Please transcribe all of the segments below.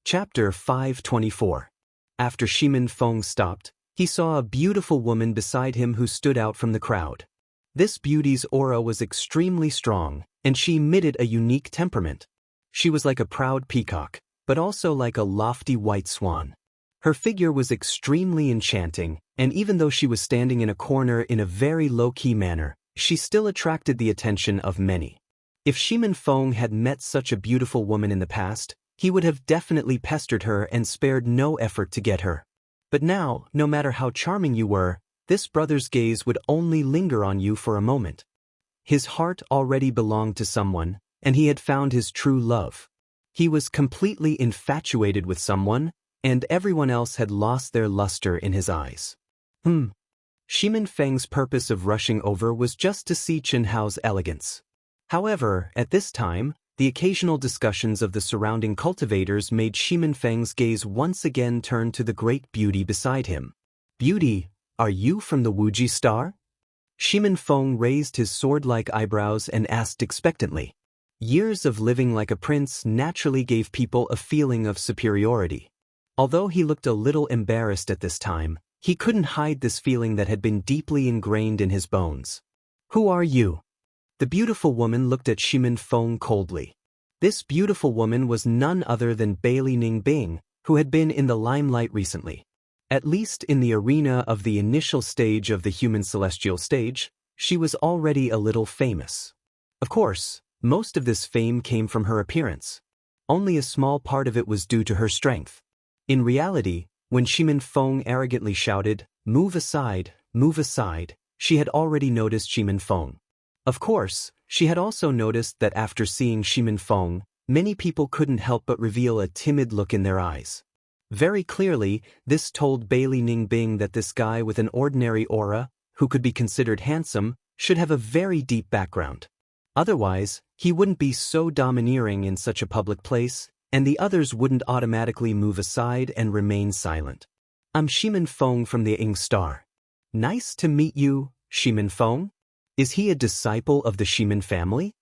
Chapter 524. After Shimin Feng stopped, he saw a beautiful woman beside him who stood out from the crowd. This beauty's aura was extremely strong, and she emitted a unique temperament. She was like a proud peacock, but also like a lofty white swan. Her figure was extremely enchanting, and even though she was standing in a corner in a very low-key manner, she still attracted the attention of many. If Shimin Feng had met such a beautiful woman in the past, he would have definitely pestered her and spared no effort to get her. But now, no matter how charming you were, this brother's gaze would only linger on you for a moment. His heart already belonged to someone, and he had found his true love. He was completely infatuated with someone, and everyone else had lost their luster in his eyes. Shimin Feng's purpose of rushing over was just to see Chen Hao's elegance. However, at this time, the occasional discussions of the surrounding cultivators made Shimin Feng's gaze once again turn to the great beauty beside him. "Beauty, are you from the Wuji star?" Shimin Feng raised his sword-like eyebrows and asked expectantly. Years of living like a prince naturally gave people a feeling of superiority. Although he looked a little embarrassed at this time, he couldn't hide this feeling that had been deeply ingrained in his bones. "Who are you?" The beautiful woman looked at Shimin Feng coldly. This beautiful woman was none other than Bailey Ningbing, who had been in the limelight recently. At least in the arena of the initial stage of the human celestial stage, she was already a little famous. Of course, most of this fame came from her appearance. Only a small part of it was due to her strength. In reality, when Shimin Feng arrogantly shouted, move aside," she had already noticed Shimin Feng. Of course, she had also noticed that after seeing Shimin Feng, many people couldn't help but reveal a timid look in their eyes. Very clearly, this told Bailey Ningbing that this guy with an ordinary aura, who could be considered handsome, should have a very deep background. Otherwise, he wouldn't be so domineering in such a public place, and the others wouldn't automatically move aside and remain silent. "I'm Shimin Feng from the Ying Star." "Nice to meet you, Shimin Feng. Is he a disciple of the Shimin family?"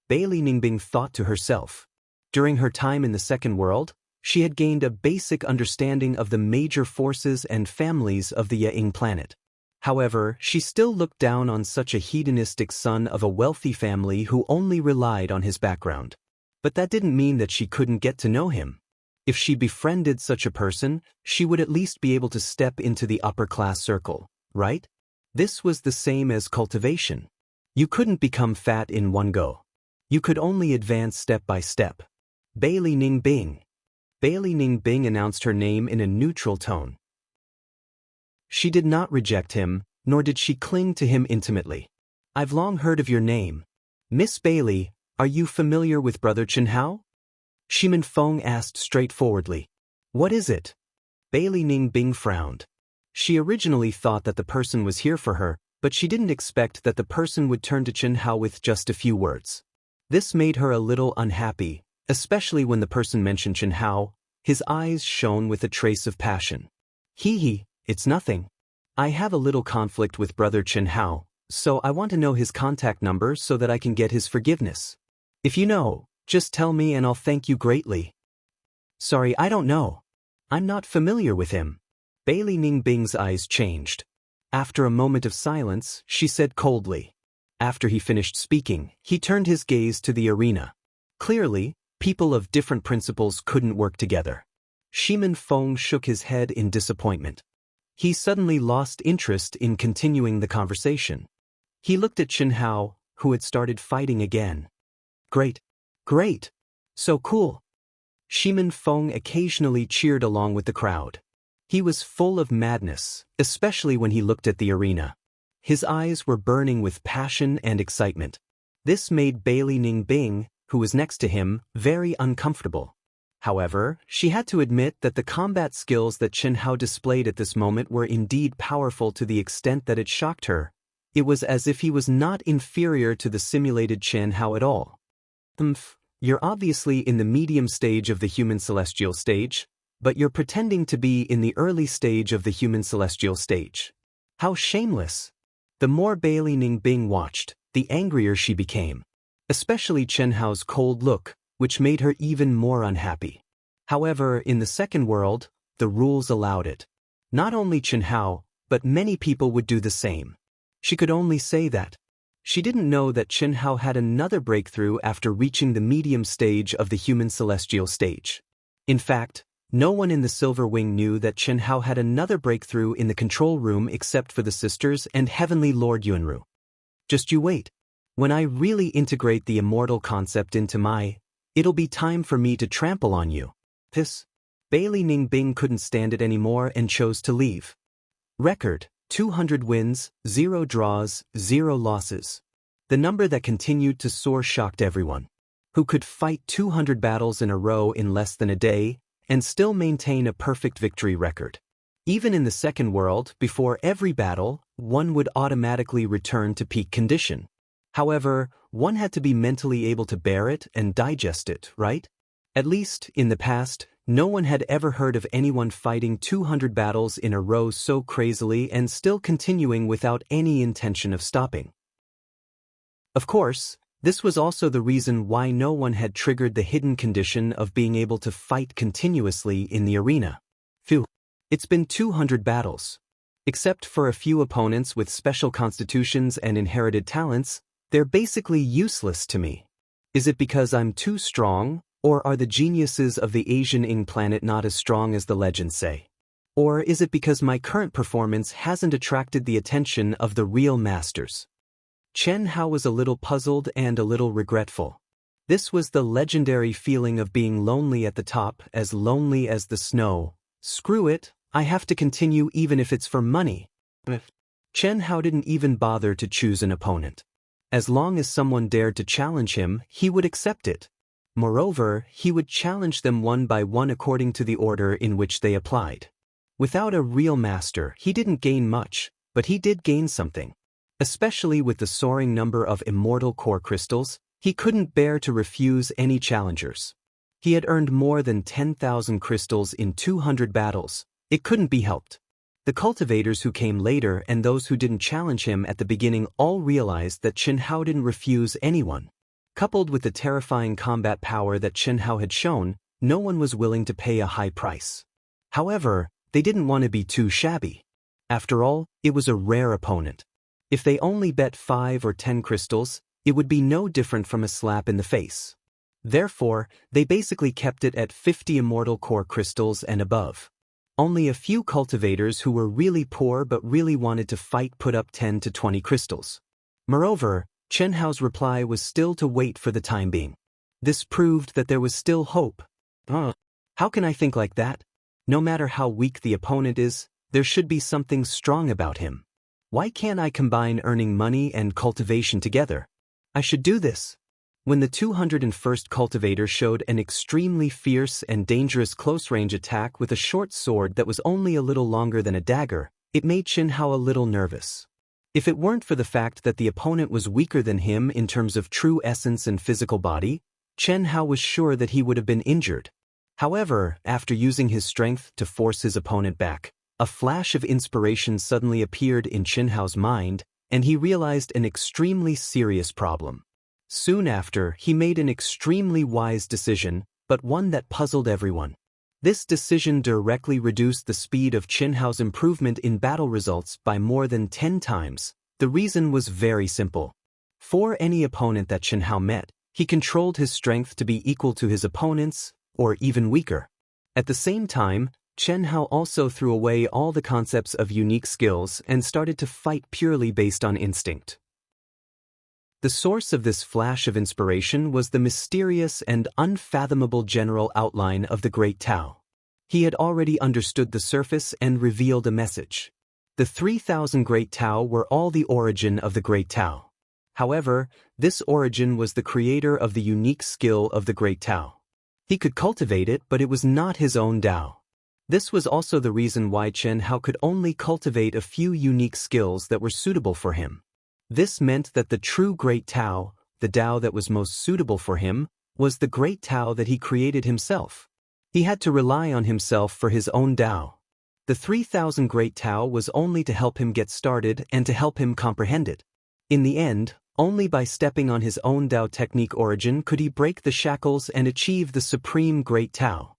Bailey Ningbing thought to herself. During her time in the Second World, she had gained a basic understanding of the major forces and families of the Ying planet. However, she still looked down on such a hedonistic son of a wealthy family who only relied on his background. But that didn't mean that she couldn't get to know him. If she befriended such a person, she would at least be able to step into the upper-class circle, right? This was the same as cultivation. You couldn't become fat in one go. You could only advance step by step. Bailey Ningbing. Bailey Ningbing announced her name in a neutral tone. She did not reject him, nor did she cling to him intimately. "I've long heard of your name. Miss Bailey, are you familiar with Brother Chen Hao?" Shimin Feng asked straightforwardly. "What is it?" Bailey Ningbing frowned. She originally thought that the person was here for her, but she didn't expect that the person would turn to Chen Hao with just a few words. This made her a little unhappy, especially when the person mentioned Chen Hao. His eyes shone with a trace of passion. It's nothing. I have a little conflict with Brother Chen Hao, so I want to know his contact number so that I can get his forgiveness. If you know, just tell me and I'll thank you greatly." "Sorry, I don't know. I'm not familiar with him." Bailey Ningbing's eyes changed. After a moment of silence, she said coldly. After he finished speaking, he turned his gaze to the arena. Clearly, people of different principles couldn't work together. Shimin Feng shook his head in disappointment. He suddenly lost interest in continuing the conversation. He looked at Chen Hao, who had started fighting again. Great. So cool." Shimin Feng occasionally cheered along with the crowd. He was full of madness, especially when he looked at the arena. His eyes were burning with passion and excitement. This made Bailey Ningbing, who was next to him, very uncomfortable. However, she had to admit that the combat skills that Chen Hao displayed at this moment were indeed powerful to the extent that it shocked her. It was as if he was not inferior to the simulated Chen Hao at all. You're obviously in the medium stage of the human celestial stage, but you're pretending to be in the early stage of the human celestial stage. How shameless!" The more Bailey Ningbing watched, the angrier she became. Especially Chen Hao's cold look, which made her even more unhappy. However, in the second world, the rules allowed it. Not only Chen Hao, but many people would do the same. She could only say that. She didn't know that Chen Hao had another breakthrough after reaching the medium stage of the human celestial stage. In fact, no one in the Silver Wing knew that Chen Hao had another breakthrough in the control room except for the sisters and Heavenly Lord Yunru. Just you wait. When I really integrate the immortal concept into it'll be time for me to trample on you. Bailey Ningbing couldn't stand it anymore and chose to leave. Record, 200 wins, 0 draws, 0 losses. The number that continued to soar shocked everyone. Who could fight 200 battles in a row in less than a day and still maintain a perfect victory record? Even in the second world, before every battle, one would automatically return to peak condition. However, one had to be mentally able to bear it and digest it, right? At least, in the past, no one had ever heard of anyone fighting 200 battles in a row so crazily and still continuing without any intention of stopping. Of course, this was also the reason why no one had triggered the hidden condition of being able to fight continuously in the arena. Phew. It's been 200 battles. Except for a few opponents with special constitutions and inherited talents, they're basically useless to me. Is it because I'm too strong? Or are the geniuses of the Asian Ing planet not as strong as the legends say? Or is it because my current performance hasn't attracted the attention of the real masters? Chen Hao was a little puzzled and a little regretful. This was the legendary feeling of being lonely at the top, as lonely as the snow. Screw it, I have to continue even if it's for money. Chen Hao didn't even bother to choose an opponent. As long as someone dared to challenge him, he would accept it. Moreover, he would challenge them one by one according to the order in which they applied. Without a real master, he didn't gain much, but he did gain something. Especially with the soaring number of immortal core crystals, he couldn't bear to refuse any challengers. He had earned more than 10,000 crystals in 200 battles. It couldn't be helped. The cultivators who came later and those who didn't challenge him at the beginning all realized that Chen Hao didn't refuse anyone. Coupled with the terrifying combat power that Chen Hao had shown, no one was willing to pay a high price. However, they didn't want to be too shabby. After all, it was a rare opponent. If they only bet 5 or 10 crystals, it would be no different from a slap in the face. Therefore, they basically kept it at 50 immortal core crystals and above. Only a few cultivators who were really poor but really wanted to fight put up 10 to 20 crystals. Moreover, Chen Hao's reply was still to wait for the time being. This proved that there was still hope. How can I think like that? No matter how weak the opponent is, there should be something strong about him. Why can't I combine earning money and cultivation together? I should do this. When the 201st cultivator showed an extremely fierce and dangerous close-range attack with a short sword that was only a little longer than a dagger, it made Chen Hao a little nervous. If it weren't for the fact that the opponent was weaker than him in terms of true essence and physical body, Chen Hao was sure that he would have been injured. However, after using his strength to force his opponent back, a flash of inspiration suddenly appeared in Chen Hao's mind, and he realized an extremely serious problem. Soon after, he made an extremely wise decision, but one that puzzled everyone. This decision directly reduced the speed of Chen Hao's improvement in battle results by more than 10 times. The reason was very simple. For any opponent that Chen Hao met, he controlled his strength to be equal to his opponent's, or even weaker. At the same time, Chen Hao also threw away all the concepts of unique skills and started to fight purely based on instinct. The source of this flash of inspiration was the mysterious and unfathomable general outline of the Great Tao. He had already understood the surface and revealed a message. The 3,000 Great Tao were all the origin of the Great Tao. However, this origin was the creator of the unique skill of the Great Tao. He could cultivate it, but it was not his own Tao. This was also the reason why Chen Hao could only cultivate a few unique skills that were suitable for him. This meant that the true Great Tao, the Tao that was most suitable for him, was the Great Tao that he created himself. He had to rely on himself for his own Tao. The 3,000 Great Tao was only to help him get started and to help him comprehend it. In the end, only by stepping on his own Tao technique origin could he break the shackles and achieve the supreme Great Tao.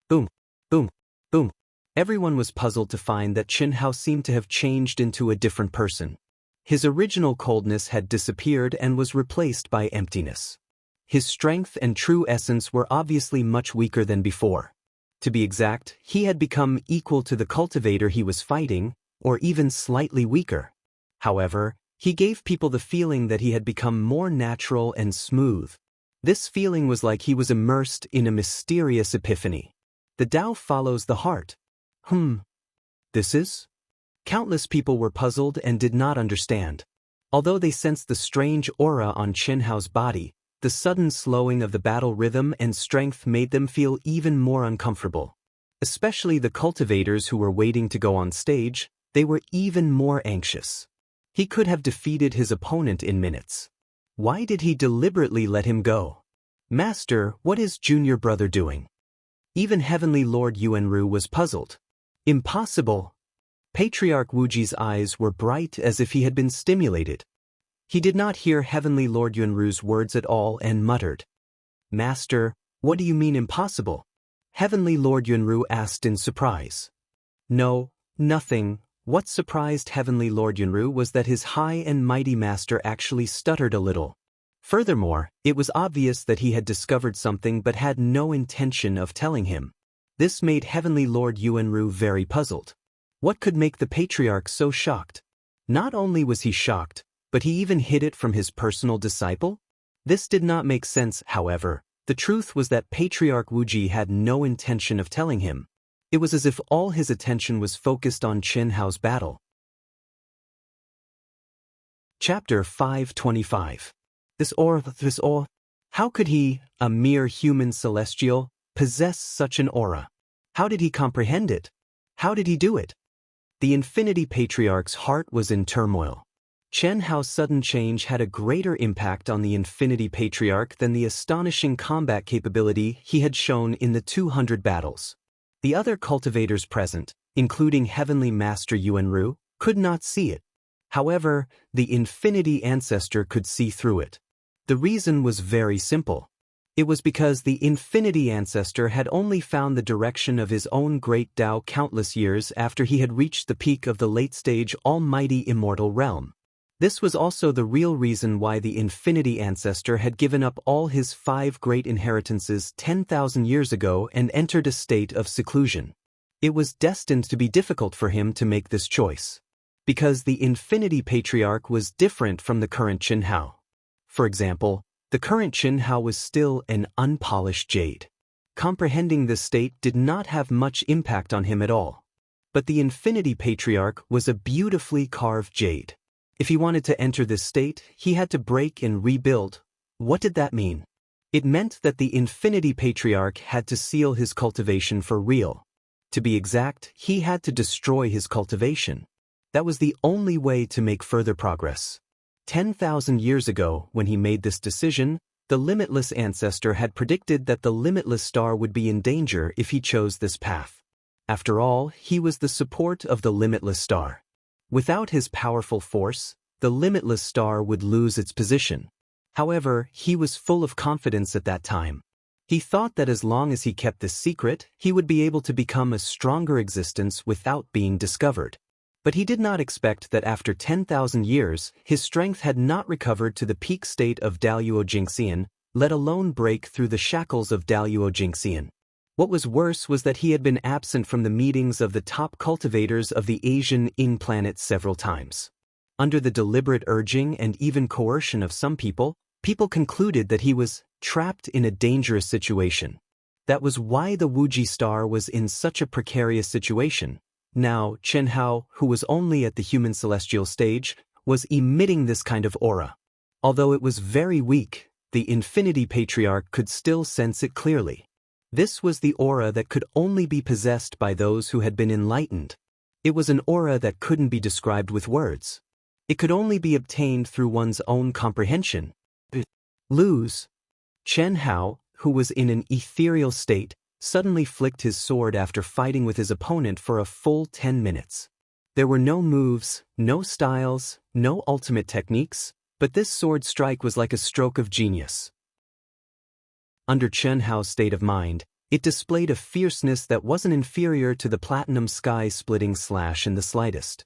Boom, boom, boom. Everyone was puzzled to find that Chen Hao seemed to have changed into a different person. His original coldness had disappeared and was replaced by emptiness. His strength and true essence were obviously much weaker than before. To be exact, he had become equal to the cultivator he was fighting, or even slightly weaker. However, he gave people the feeling that he had become more natural and smooth. This feeling was like he was immersed in a mysterious epiphany. The Tao follows the heart. This is? Countless people were puzzled and did not understand. Although they sensed the strange aura on Chen Hao's body, the sudden slowing of the battle rhythm and strength made them feel even more uncomfortable. Especially the cultivators who were waiting to go on stage, they were even more anxious. He could have defeated his opponent in minutes. Why did he deliberately let him go? Master, what is junior brother doing? Even Heavenly Lord Yuanru was puzzled. Impossible. Patriarch Wuji's eyes were bright as if he had been stimulated. He did not hear Heavenly Lord Yuanru's words at all and muttered. Master, what do you mean impossible? Heavenly Lord Yuanru asked in surprise. No, nothing. What surprised Heavenly Lord Yuanru was that his high and mighty master actually stuttered a little. Furthermore, it was obvious that he had discovered something but had no intention of telling him. This made Heavenly Lord Yuanru very puzzled. What could make the Patriarch so shocked? Not only was he shocked, but he even hid it from his personal disciple? This did not make sense, however. The truth was that Patriarch Wuji had no intention of telling him. It was as if all his attention was focused on Chen Hao's battle. Chapter 525. This aura. How could he, a mere human celestial, possess such an aura? How did he comprehend it? How did he do it? The Infinity Patriarch's heart was in turmoil. Chen Hao's sudden change had a greater impact on the Infinity Patriarch than the astonishing combat capability he had shown in the 200 battles. The other cultivators present, including Heavenly Master Yuanru, could not see it. However, the Infinity Ancestor could see through it. The reason was very simple. It was because the Infinity Ancestor had only found the direction of his own great Tao countless years after he had reached the peak of the late-stage almighty immortal realm. This was also the real reason why the Infinity Ancestor had given up all his 5 great inheritances 10,000 years ago and entered a state of seclusion. It was destined to be difficult for him to make this choice. Because the Infinity Patriarch was different from the current Chen Hao. For example, the current Chen Hao was still an unpolished jade. Comprehending this state did not have much impact on him at all. But the Infinity Patriarch was a beautifully carved jade. If he wanted to enter this state, he had to break and rebuild. What did that mean? It meant that the Infinity Patriarch had to seal his cultivation for real. To be exact, he had to destroy his cultivation. That was the only way to make further progress. 10,000 years ago, when he made this decision, the Limitless Ancestor had predicted that the Limitless Star would be in danger if he chose this path. After all, he was the support of the Limitless Star. Without his powerful force, the Limitless Star would lose its position. However, he was full of confidence at that time. He thought that as long as he kept this secret, he would be able to become a stronger existence without being discovered. But he did not expect that after 10,000 years, his strength had not recovered to the peak state of Daluo Jingxian, let alone break through the shackles of Daluo Jingxian. What was worse was that he had been absent from the meetings of the top cultivators of the Asian Ing planet several times. Under the deliberate urging and even coercion of some people, people concluded that he was trapped in a dangerous situation. That was why the Wuji star was in such a precarious situation. Now, Chen Hao, who was only at the human celestial stage, was emitting this kind of aura. Although it was very weak, the Infinity Patriarch could still sense it clearly. This was the aura that could only be possessed by those who had been enlightened. It was an aura that couldn't be described with words. It could only be obtained through one's own comprehension. Lose. Chen Hao, who was in an ethereal state, suddenly flicked his sword after fighting with his opponent for a full 10 minutes. There were no moves, no styles, no ultimate techniques, but this sword strike was like a stroke of genius. Under Chen Hao's state of mind, It displayed a fierceness that wasn't inferior to the platinum sky-splitting slash in the slightest.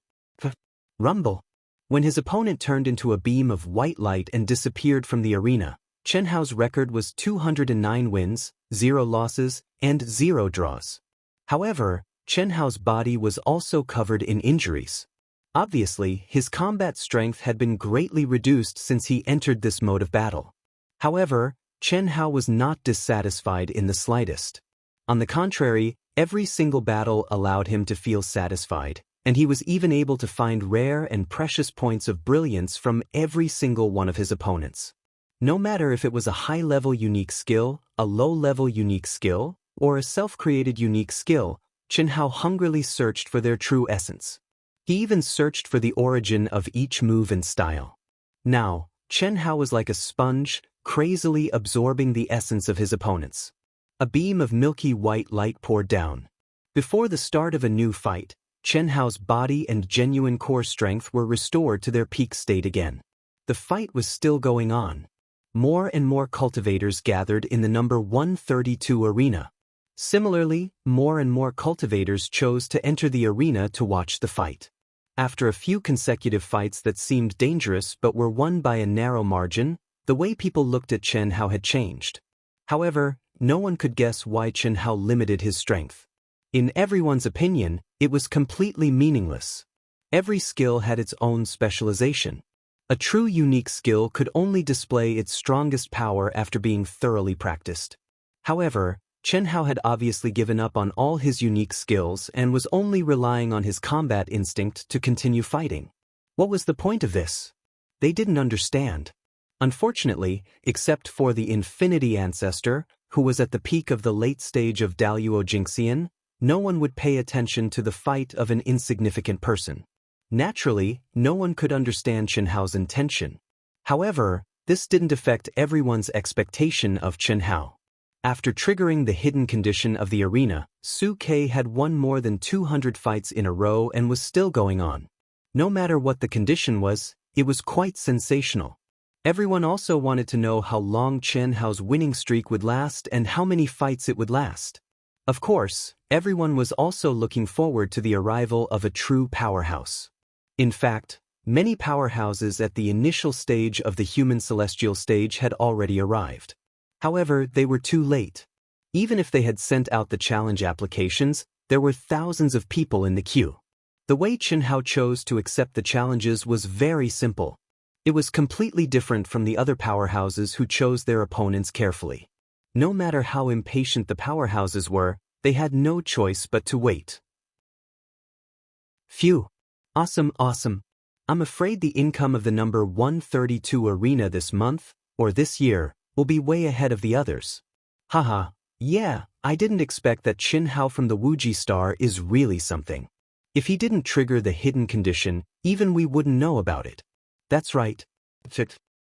Rumble. When his opponent turned into a beam of white light and disappeared from the arena, Chen Hao's record was 209 wins, 0 losses, and 0 draws. However, Chen Hao's body was also covered in injuries. Obviously, his combat strength had been greatly reduced since he entered this mode of battle. However, Chen Hao was not dissatisfied in the slightest. On the contrary, every single battle allowed him to feel satisfied, and he was even able to find rare and precious points of brilliance from every single one of his opponents. No matter if it was a high-level unique skill, a low-level unique skill, or a self-created unique skill, Chen Hao hungrily searched for their true essence. He even searched for the origin of each move and style. Now, Chen Hao was like a sponge, crazily absorbing the essence of his opponents. A beam of milky white light poured down. Before the start of a new fight, Chen Hao's body and genuine core strength were restored to their peak state again. The fight was still going on. More and more cultivators gathered in the number 132 arena. Similarly, more and more cultivators chose to enter the arena to watch the fight. After a few consecutive fights that seemed dangerous but were won by a narrow margin, the way people looked at Chen Hao had changed. However, no one could guess why Chen Hao limited his strength. In everyone's opinion, it was completely meaningless. Every skill had its own specialization. A true unique skill could only display its strongest power after being thoroughly practiced. However, Chen Hao had obviously given up on all his unique skills and was only relying on his combat instinct to continue fighting. What was the point of this? They didn't understand. Unfortunately, except for the Infinity Ancestor, who was at the peak of the late stage of Daluo Jingxian, no one would pay attention to the fight of an insignificant person. Naturally, no one could understand Chen Hao's intention. However, this didn't affect everyone's expectation of Chen Hao. After triggering the hidden condition of the arena, Su Ke had won more than 200 fights in a row and was still going on. No matter what the condition was, it was quite sensational. Everyone also wanted to know how long Chen Hao's winning streak would last and how many fights it would last. Of course, everyone was also looking forward to the arrival of a true powerhouse. In fact, many powerhouses at the initial stage of the human celestial stage had already arrived. However, they were too late. Even if they had sent out the challenge applications, there were thousands of people in the queue. The way Chen Hao chose to accept the challenges was very simple. It was completely different from the other powerhouses who chose their opponents carefully. No matter how impatient the powerhouses were, they had no choice but to wait. Phew. Awesome. I'm afraid the income of the number 132 arena this month, or this year, will be way ahead of the others. Haha, yeah, I didn't expect that Chen Hao from the Wuji Star is really something. If he didn't trigger the hidden condition, even we wouldn't know about it. That's right.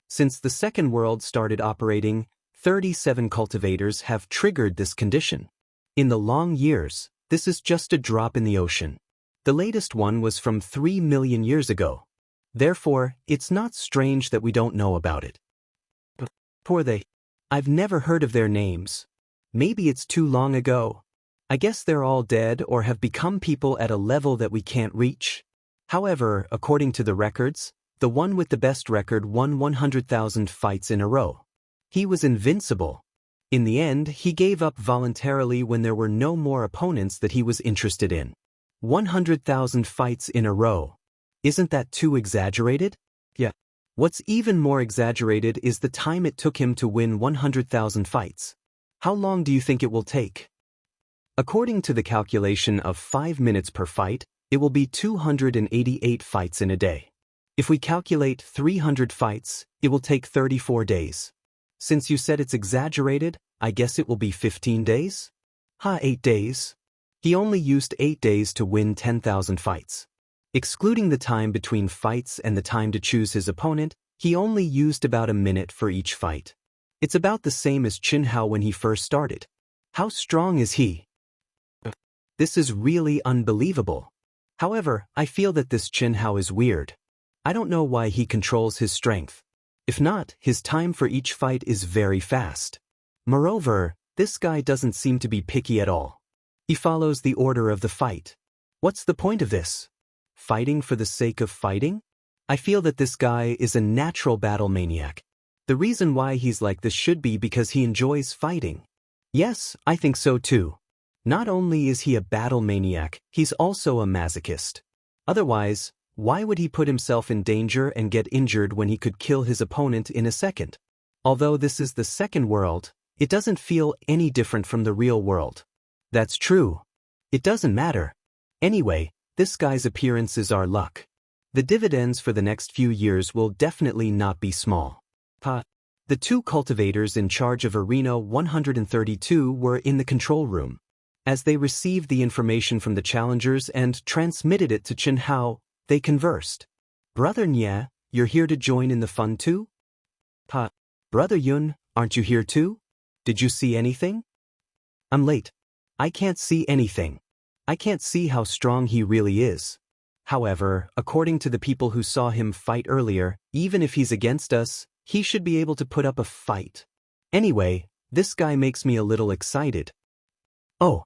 Since the second world started operating, 37 cultivators have triggered this condition. In the long years, this is just a drop in the ocean. The latest one was from 3 million years ago. Therefore, it's not strange that we don't know about it. Poor they. I've never heard of their names. Maybe it's too long ago. I guess they're all dead or have become people at a level that we can't reach. However, according to the records, the one with the best record won 100,000 fights in a row. He was invincible. In the end, he gave up voluntarily when there were no more opponents that he was interested in. 100,000 fights in a row. Isn't that too exaggerated? Yeah. What's even more exaggerated is the time it took him to win 100,000 fights. How long do you think it will take? According to the calculation of 5 minutes per fight, it will be 288 fights in a day. If we calculate 300 fights, it will take 34 days. Since you said it's exaggerated, I guess it will be 15 days? 8 days. He only used 8 days to win 10,000 fights. Excluding the time between fights and the time to choose his opponent, he only used about a minute for each fight. It's about the same as Chen Hao when he first started. How strong is he? This is really unbelievable. However, I feel that this Chen Hao is weird. I don't know why he controls his strength. If not, his time for each fight is very fast. Moreover, This guy doesn't seem to be picky at all. He follows the order of the fight. What's the point of this? Fighting for the sake of fighting? I feel that this guy is a natural battle maniac. The reason why he's like this should be because he enjoys fighting. Yes, I think so too. Not only is he a battle maniac, he's also a masochist. Otherwise, why would he put himself in danger and get injured when he could kill his opponent in a second? Although this is the second world, it doesn't feel any different from the real world. That's true. It doesn't matter. Anyway, this guy's appearance is our luck. The dividends for the next few years will definitely not be small. The two cultivators in charge of Arena 132 were in the control room. As they received the information from the challengers and transmitted it to Chen Hao, they conversed. Brother Nye, you're here to join in the fun too? Brother Yun, aren't you here too? Did you see anything? I'm late. I can't see anything. I can't see how strong he really is. However, according to the people who saw him fight earlier, even if he's against us, he should be able to put up a fight. Anyway, this guy makes me a little excited. Oh.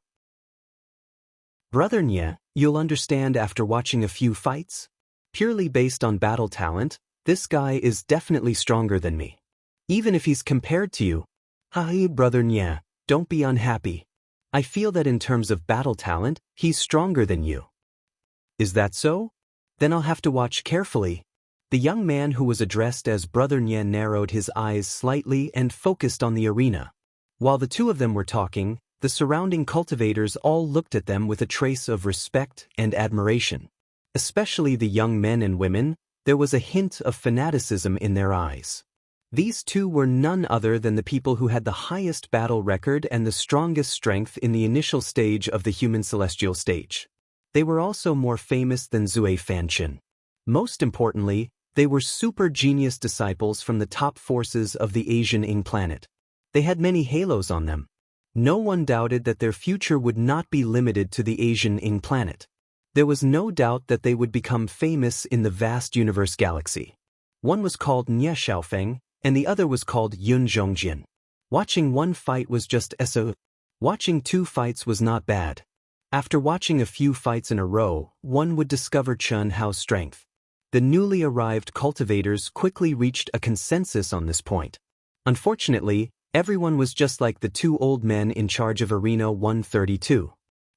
Brother Nye, you'll understand after watching a few fights? Purely based on battle talent, this guy is definitely stronger than me. Even if he's compared to you. Hi, Brother Nye, don't be unhappy. I feel that in terms of battle talent, he's stronger than you. Is that so? Then I'll have to watch carefully. The young man who was addressed as Brother Nye narrowed his eyes slightly and focused on the arena. While the two of them were talking, the surrounding cultivators all looked at them with a trace of respect and admiration. Especially the young men and women, there was a hint of fanaticism in their eyes. These two were none other than the people who had the highest battle record and the strongest strength in the initial stage of the human celestial stage. They were also more famous than Zui Fanchen. Most importantly, they were super genius disciples from the top forces of the Asian Ing planet. They had many halos on them. No one doubted that their future would not be limited to the Asian Ing planet. There was no doubt that they would become famous in the vast universe galaxy. One was called Nye Xiaofeng, and the other was called Yun Zhongjin. Watching one fight was just so. Watching two fights was not bad. After watching a few fights in a row, one would discover Chen Hao's strength. The newly arrived cultivators quickly reached a consensus on this point. Unfortunately, everyone was just like the two old men in charge of Arena 132.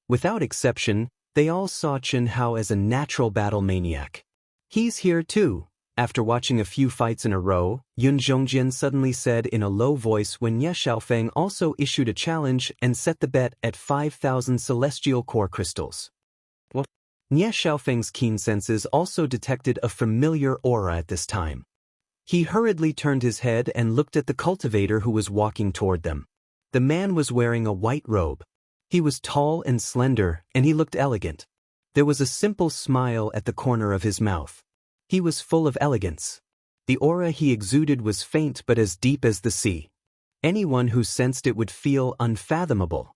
Without exception, they all saw Chen Hao as a natural battle maniac. He's here too. After watching a few fights in a row, Yun Zhongjin suddenly said in a low voice when Nye Xiaofeng also issued a challenge and set the bet at 5,000 celestial core crystals. What? Nye Xiaofeng's keen senses also detected a familiar aura at this time. He hurriedly turned his head and looked at the cultivator who was walking toward them. The man was wearing a white robe. He was tall and slender, and he looked elegant. There was a simple smile at the corner of his mouth. He was full of elegance. The aura he exuded was faint but as deep as the sea. Anyone who sensed it would feel unfathomable.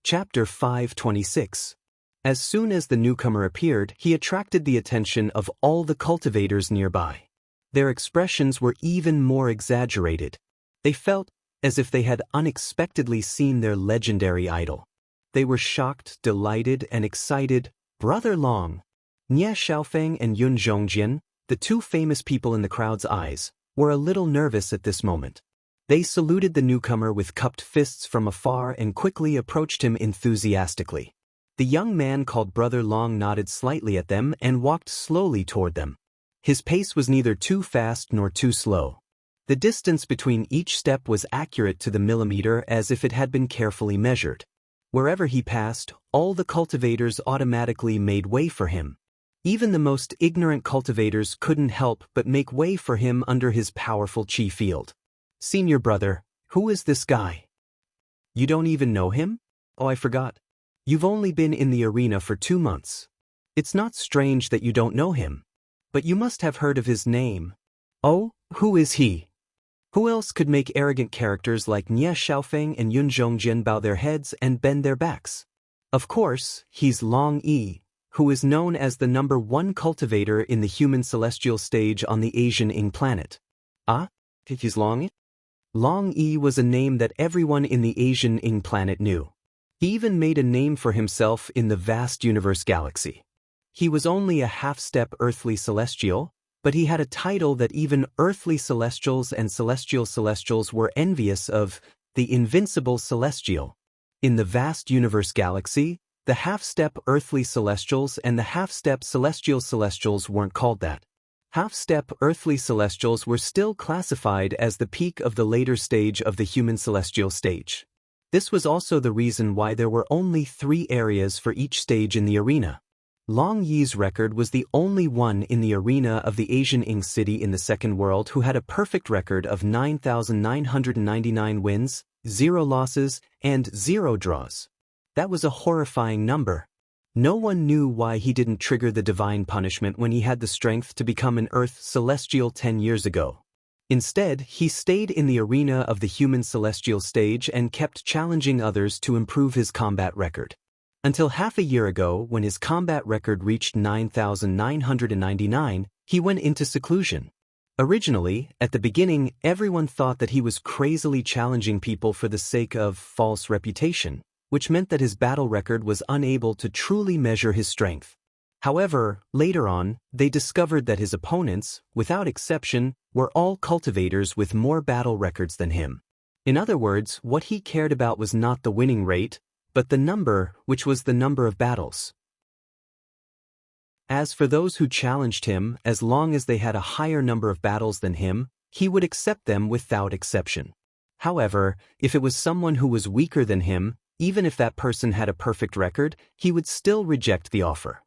Chapter 526. As soon as the newcomer appeared, he attracted the attention of all the cultivators nearby. Their expressions were even more exaggerated. They felt as if they had unexpectedly seen their legendary idol. They were shocked, delighted, and excited. Brother Long, Nye Xiaofeng and Yun Zhongjin, the two famous people in the crowd's eyes, were a little nervous at this moment. They saluted the newcomer with cupped fists from afar and quickly approached him enthusiastically. The young man called Brother Long nodded slightly at them and walked slowly toward them. His pace was neither too fast nor too slow. The distance between each step was accurate to the millimeter as if it had been carefully measured. Wherever he passed, all the cultivators automatically made way for him. Even the most ignorant cultivators couldn't help but make way for him under his powerful chi field. Senior brother, who is this guy? You don't even know him? Oh, I forgot. You've only been in the arena for 2 months. It's not strange that you don't know him. But you must have heard of his name. Oh, who is he? Who else could make arrogant characters like Nye Xiaofeng and Yun Zhongjin bow their heads and bend their backs? Of course, he's Long Yi, who is known as the #1 cultivator in the human celestial stage on the Asian Ing planet. Ah? He's Long Yi? Long Yi was a name that everyone in the Asian Ing planet knew. He even made a name for himself in the vast universe galaxy. He was only a half-step earthly celestial, but he had a title that even earthly celestials and celestial celestials were envious of, the invincible celestial. In the vast universe galaxy, the half-step earthly celestials and the half-step celestial celestials weren't called that. Half-step earthly celestials were still classified as the peak of the later stage of the human celestial stage. This was also the reason why there were only 3 areas for each stage in the arena. Long Yi's record was the only one in the arena of the Asian Ing city in the Second World who had a perfect record of 9,999 wins, 0 losses, and 0 draws. That was a horrifying number. No one knew why he didn't trigger the divine punishment when he had the strength to become an Earth celestial 10 years ago. Instead, he stayed in the arena of the human celestial stage and kept challenging others to improve his combat record. Until half a year ago, when his combat record reached 9,999, he went into seclusion. Originally, at the beginning, everyone thought that he was crazily challenging people for the sake of false reputation, which meant that his battle record was unable to truly measure his strength. However, later on, they discovered that his opponents, without exception, were all cultivators with more battle records than him. In other words, what he cared about was not the winning rate, but the number, which was the number of battles. As for those who challenged him, as long as they had a higher number of battles than him, he would accept them without exception. However, if it was someone who was weaker than him, even if that person had a perfect record, he would still reject the offer.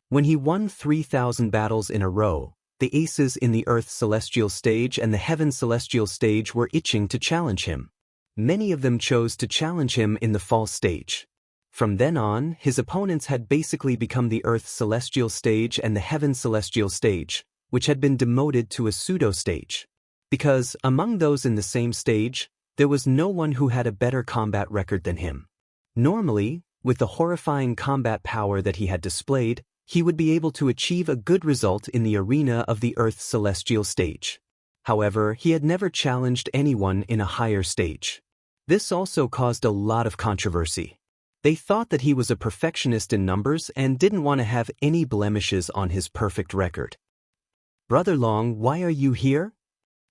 When he won 3,000 battles in a row, the aces in the Earth celestial stage and the Heaven celestial stage were itching to challenge him. Many of them chose to challenge him in the false stage. From then on, his opponents had basically become the Earth celestial stage and the Heaven celestial stage, which had been demoted to a pseudo stage. Because, among those in the same stage, there was no one who had a better combat record than him. Normally, with the horrifying combat power that he had displayed, he would be able to achieve a good result in the arena of the Earth celestial stage. However, he had never challenged anyone in a higher stage. This also caused a lot of controversy. They thought that he was a perfectionist in numbers and didn't want to have any blemishes on his perfect record. "Brother Long, why are you here?"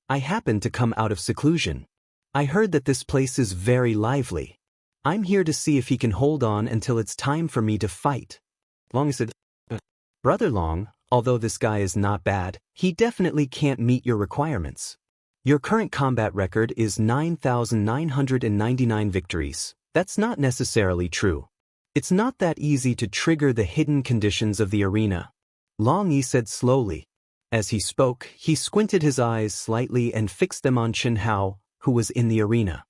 "I happened to come out of seclusion. I heard that this place is very lively. I'm here to see if he can hold on until it's time for me to fight." Long said, "Brother Long, although this guy is not bad, he definitely can't meet your requirements. Your current combat record is 9,999 victories. That's not necessarily true. It's not that easy to trigger the hidden conditions of the arena." Long Yi said slowly. As he spoke, he squinted his eyes slightly and fixed them on Chen Hao, who was in the arena.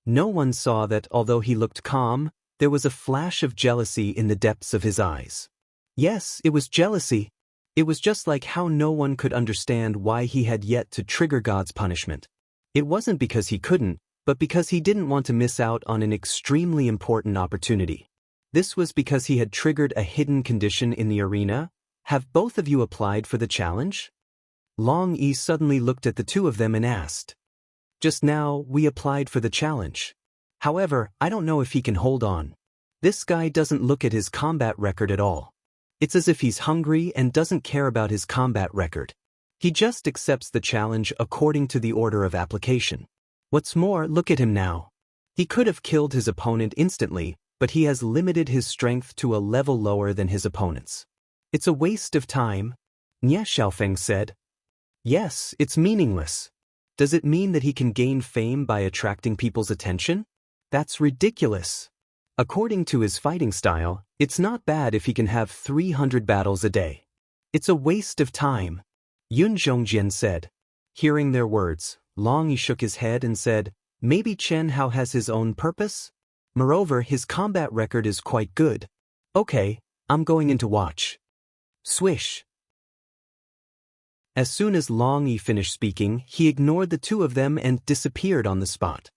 No one saw that although he looked calm, there was a flash of jealousy in the depths of his eyes. Yes, it was jealousy. It was just like how no one could understand why he had yet to trigger God's punishment. It wasn't because he couldn't, but because he didn't want to miss out on an extremely important opportunity. This was because he had triggered a hidden condition in the arena. "Have both of you applied for the challenge?" Long Yi suddenly looked at the two of them and asked. "Just now, we applied for the challenge. However, I don't know if he can hold on. This guy doesn't look at his combat record at all. It's as if he's hungry and doesn't care about his combat record. He just accepts the challenge according to the order of application. What's more, look at him now. He could have killed his opponent instantly, but he has limited his strength to a level lower than his opponents. It's a waste of time." Nie Xiaofeng said. "Yes, it's meaningless. Does it mean that he can gain fame by attracting people's attention? That's ridiculous. According to his fighting style, it's not bad if he can have 300 battles a day. It's a waste of time," Yun Zhongjian said. Hearing their words, Long Yi shook his head and said, "Maybe Chen Hao has his own purpose? Moreover, his combat record is quite good. Okay, I'm going in to watch." Swish. As soon as Long Yi finished speaking, he ignored the two of them and disappeared on the spot.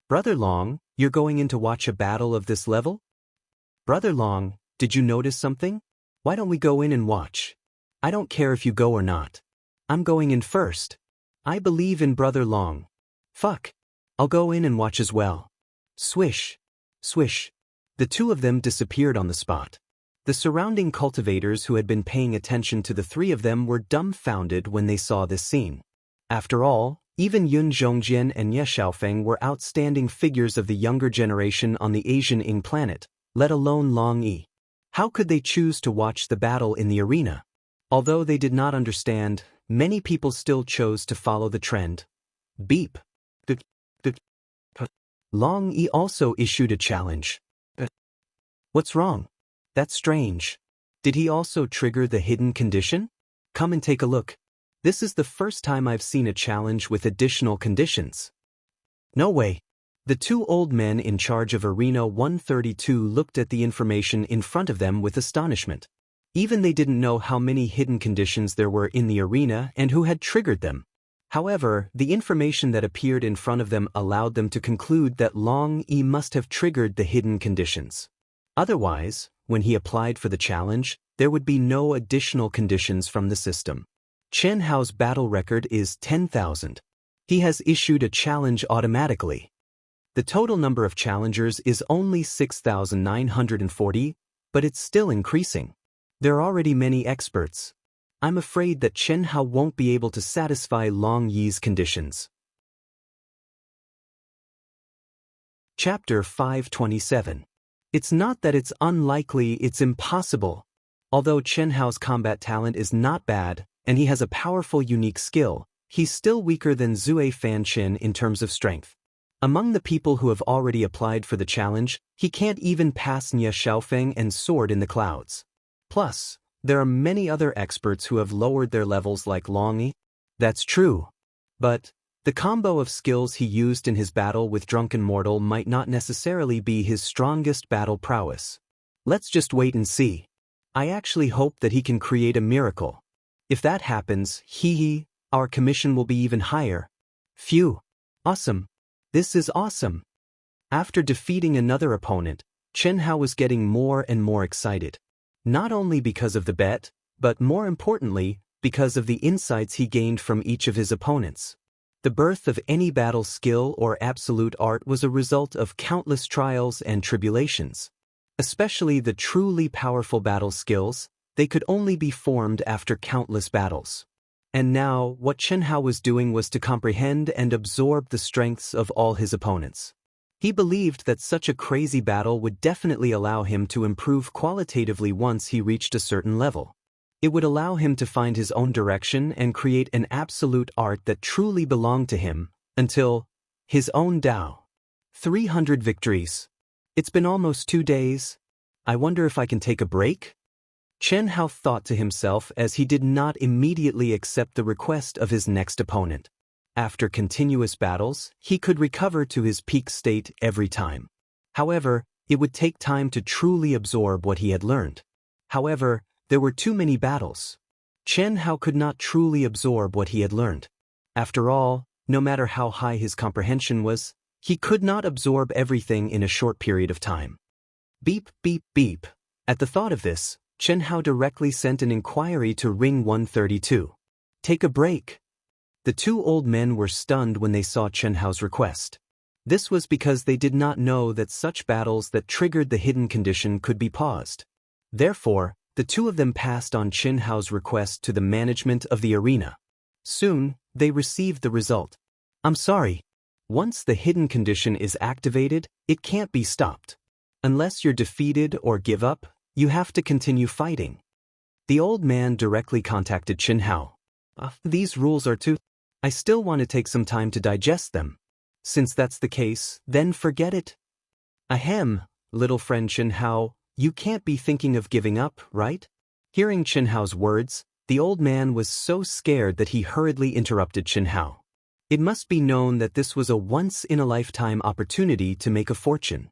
"Brother Long, you're going in to watch a battle of this level? Brother Long, did you notice something? Why don't we go in and watch? I don't care if you go or not. I'm going in first. I believe in Brother Long." "Fuck. I'll go in and watch as well. Swish. Swish. The two of them disappeared on the spot. The surrounding cultivators who had been paying attention to the three of them were dumbfounded when they saw this scene. After all, even Yun Zhongjian and Ye Xiaofeng were outstanding figures of the younger generation on the Asian Ing planet, let alone Long Yi. How could they choose to watch the battle in the arena? Although they did not understand, many people still chose to follow the trend. Beep. Long Yi also issued a challenge. What's wrong? That's strange. Did he also trigger the hidden condition? Come and take a look. This is the first time I've seen a challenge with additional conditions. No way. The two old men in charge of Arena 132 looked at the information in front of them with astonishment. Even they didn't know how many hidden conditions there were in the arena and who had triggered them. However, the information that appeared in front of them allowed them to conclude that Long Yi must have triggered the hidden conditions. Otherwise, when he applied for the challenge, there would be no additional conditions from the system. Chen Hao's battle record is 10,000. He has issued a challenge automatically. The total number of challengers is only 6,940, but it's still increasing. There are already many experts. I'm afraid that Chen Hao won't be able to satisfy Long Yi's conditions. Chapter 527. It's not that it's unlikely, it's impossible. Although Chen Hao's combat talent is not bad, and he has a powerful unique skill, he's still weaker than Zui Fanqin in terms of strength. Among the people who have already applied for the challenge, he can't even pass Ye Xiaofeng and Sword in the Clouds. Plus, there are many other experts who have lowered their levels like Long Yi. That's true. But the combo of skills he used in his battle with Drunken Mortal might not necessarily be his strongest battle prowess. Let's just wait and see. I actually hope that he can create a miracle. If that happens, our commission will be even higher. Phew. Awesome. This is awesome. After defeating another opponent, Chen Hao was getting more and more excited. Not only because of the bet, but more importantly, because of the insights he gained from each of his opponents. The birth of any battle skill or absolute art was a result of countless trials and tribulations. Especially the truly powerful battle skills, they could only be formed after countless battles. And now, what Chen Hao was doing was to comprehend and absorb the strengths of all his opponents. He believed that such a crazy battle would definitely allow him to improve qualitatively once he reached a certain level. It would allow him to find his own direction and create an absolute art that truly belonged to him, until his own Dao. 300 victories. It's been almost 2 days. I wonder if I can take a break? Chen Hao thought to himself as he did not immediately accept the request of his next opponent. After continuous battles, he could recover to his peak state every time. However, it would take time to truly absorb what he had learned. However, there were too many battles. Chen Hao could not truly absorb what he had learned. After all, no matter how high his comprehension was, he could not absorb everything in a short period of time. Beep, beep, beep. At the thought of this, Chen Hao directly sent an inquiry to Ring 132. Take a break. The two old men were stunned when they saw Chen Hao's request. This was because they did not know that such battles that triggered the hidden condition could be paused. Therefore, the two of them passed on Chen Hao's request to the management of the arena. Soon, they received the result. I'm sorry. Once the hidden condition is activated, it can't be stopped. Unless you're defeated or give up, you have to continue fighting. The old man directly contacted Chen Hao. These rules are too... I still want to take some time to digest them. Since that's the case, then forget it. Ahem, little friend Chen Hao, you can't be thinking of giving up, right? Hearing Chen Hao's words, the old man was so scared that he hurriedly interrupted Chen Hao. It must be known that this was a once-in-a-lifetime opportunity to make a fortune.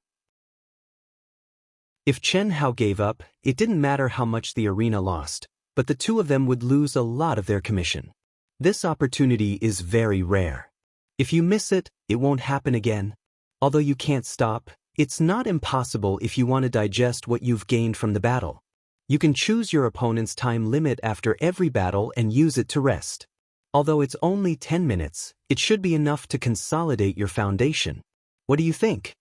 If Chen Hao gave up, it didn't matter how much the arena lost, but the two of them would lose a lot of their commission. This opportunity is very rare. If you miss it, it won't happen again. Although you can't stop, it's not impossible if you want to digest what you've gained from the battle. You can choose your opponent's time limit after every battle and use it to rest. Although it's only 10 minutes, it should be enough to consolidate your foundation. What do you think?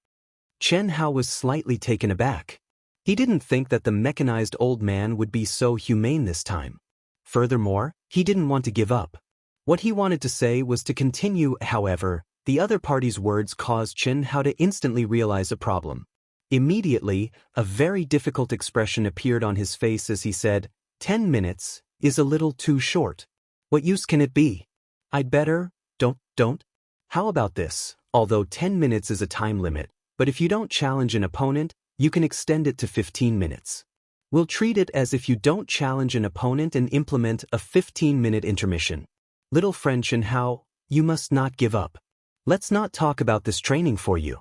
Chen Hao was slightly taken aback. He didn't think that the mechanized old man would be so humane this time. Furthermore, he didn't want to give up. What he wanted to say was to continue. However, the other party's words caused Chen Hao to instantly realize a problem. Immediately, a very difficult expression appeared on his face as he said, 10 minutes is a little too short. What use can it be? I'd better, don't. How about this? Although 10 minutes is a time limit, but if you don't challenge an opponent, you can extend it to 15 minutes. We'll treat it as if you don't challenge an opponent and implement a 15-minute intermission. Little friend Chen Hao, you must not give up. Let's not talk about this training for you.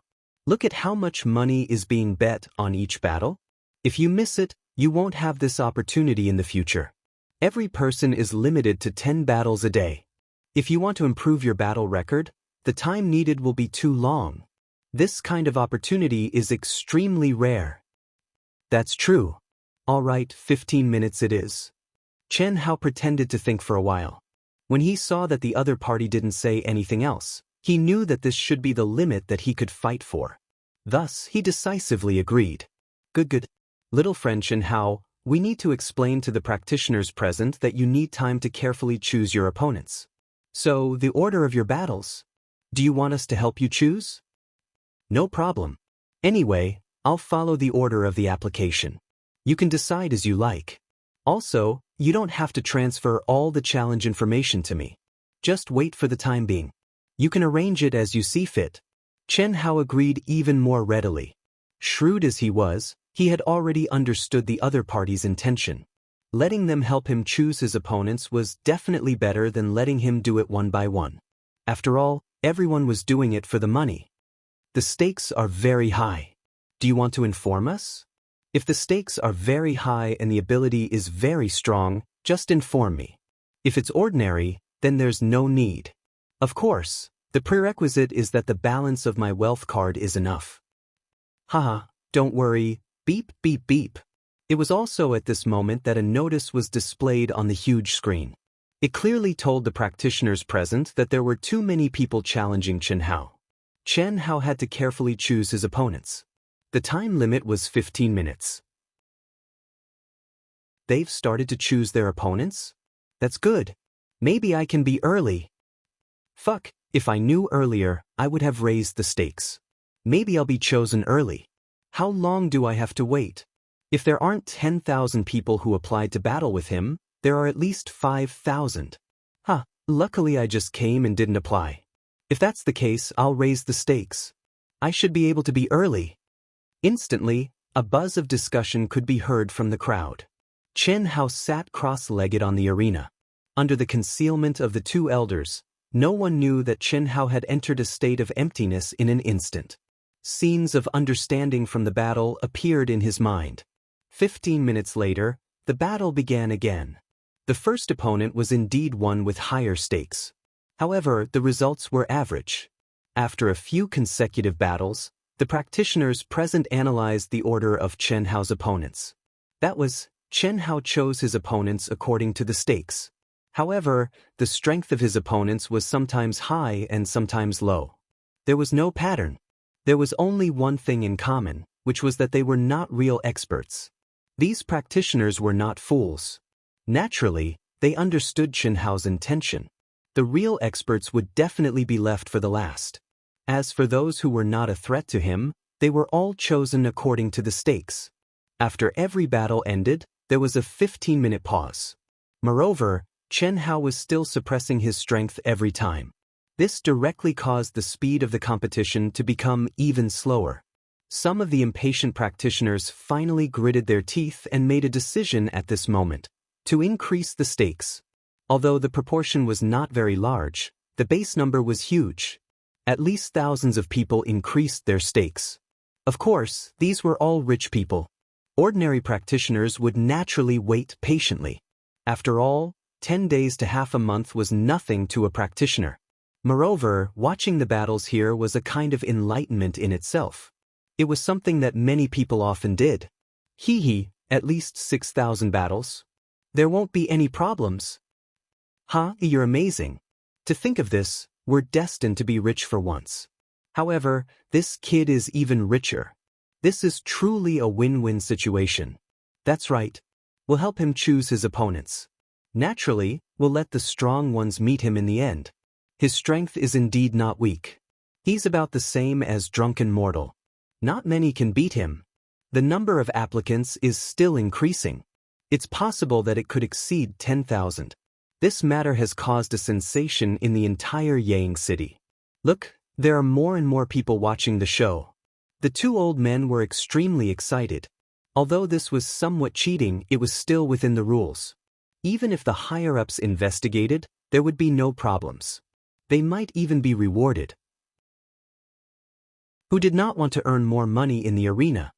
Look at how much money is being bet on each battle. If you miss it, you won't have this opportunity in the future. Every person is limited to 10 battles a day. If you want to improve your battle record, the time needed will be too long. This kind of opportunity is extremely rare. That's true. All right, 15 minutes it is. Chen Hao pretended to think for a while. When he saw that the other party didn't say anything else, he knew that this should be the limit that he could fight for. Thus, he decisively agreed. Good. Little friend Chen Hao, we need to explain to the practitioners present that you need time to carefully choose your opponents. So, the order of your battles. Do you want us to help you choose? No problem. Anyway, I'll follow the order of the application. You can decide as you like. Also, you don't have to transfer all the challenge information to me. Just wait for the time being. You can arrange it as you see fit. Chen Hao agreed even more readily. Shrewd as he was, he had already understood the other party's intention. Letting them help him choose his opponents was definitely better than letting him do it one by one. After all, everyone was doing it for the money. The stakes are very high. Do you want to inform us? If the stakes are very high and the ability is very strong, just inform me. If it's ordinary, then there's no need. Of course, the prerequisite is that the balance of my wealth card is enough. Haha, don't worry, beep. It was also at this moment that a notice was displayed on the huge screen. It clearly told the practitioners present that there were too many people challenging Chen Hao. Chen Hao had to carefully choose his opponents. The time limit was 15 minutes. They've started to choose their opponents? That's good. Maybe I can be early. Fuck, if I knew earlier, I would have raised the stakes. Maybe I'll be chosen early. How long do I have to wait? If there aren't 10,000 people who applied to battle with him, there are at least 5,000. Luckily I just came and didn't apply. If that's the case, I'll raise the stakes. I should be able to be early. Instantly, a buzz of discussion could be heard from the crowd. Chen Hao sat cross-legged on the arena. Under the concealment of the two elders, no one knew that Chen Hao had entered a state of emptiness in an instant. Scenes of understanding from the battle appeared in his mind. 15 minutes later, the battle began again. The first opponent was indeed one with higher stakes. However, the results were average. After a few consecutive battles, the practitioners present analyzed the order of Chen Hao's opponents. That was, Chen Hao chose his opponents according to the stakes. However, the strength of his opponents was sometimes high and sometimes low. There was no pattern. There was only one thing in common, which was that they were not real experts. These practitioners were not fools. Naturally, they understood Chen Hao's intention. The real experts would definitely be left for the last. As for those who were not a threat to him, they were all chosen according to the stakes. After every battle ended, there was a 15-minute pause. Moreover, Chen Hao was still suppressing his strength every time. This directly caused the speed of the competition to become even slower. Some of the impatient practitioners finally gritted their teeth and made a decision at this moment to increase the stakes. Although the proportion was not very large, the base number was huge. At least thousands of people increased their stakes. Of course, these were all rich people. Ordinary practitioners would naturally wait patiently. After all, 10 days to half a month was nothing to a practitioner. Moreover, watching the battles here was a kind of enlightenment in itself. It was something that many people often did. At least 6,000 battles. There won't be any problems. "Ha, you're amazing. To think of this, we're destined to be rich for once. However, this kid is even richer. This is truly a win-win situation. That's right. We'll help him choose his opponents. Naturally, we'll let the strong ones meet him in the end. His strength is indeed not weak. He's about the same as drunken mortal. Not many can beat him. The number of applicants is still increasing. It's possible that it could exceed 10,000. This matter has caused a sensation in the entire Yang city. Look, there are more and more people watching the show. The two old men were extremely excited. Although this was somewhat cheating, it was still within the rules. Even if the higher-ups investigated, there would be no problems. They might even be rewarded. Who did not want to earn more money in the arena?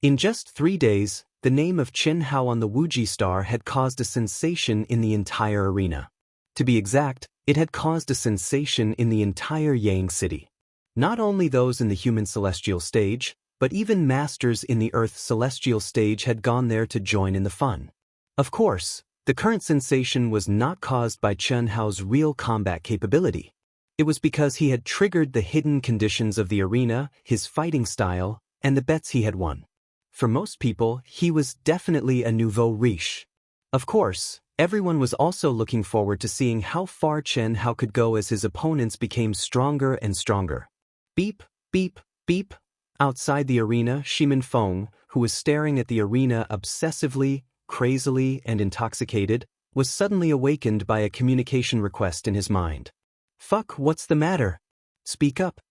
In just 3 days, the name of Chen Hao on the Wuji Star had caused a sensation in the entire arena. To be exact, it had caused a sensation in the entire Yang city. Not only those in the human celestial stage, but even masters in the Earth celestial stage had gone there to join in the fun. Of course, the current sensation was not caused by Chen Hao's real combat capability. It was because he had triggered the hidden conditions of the arena, his fighting style, and the bets he had won. For most people, he was definitely a nouveau riche. Of course, everyone was also looking forward to seeing how far Chen Hao could go as his opponents became stronger and stronger. Beep, beep, beep. Outside the arena, Shimin Feng, who was staring at the arena obsessively, crazily, and intoxicated, was suddenly awakened by a communication request in his mind. "Fuck, what's the matter? Speak up."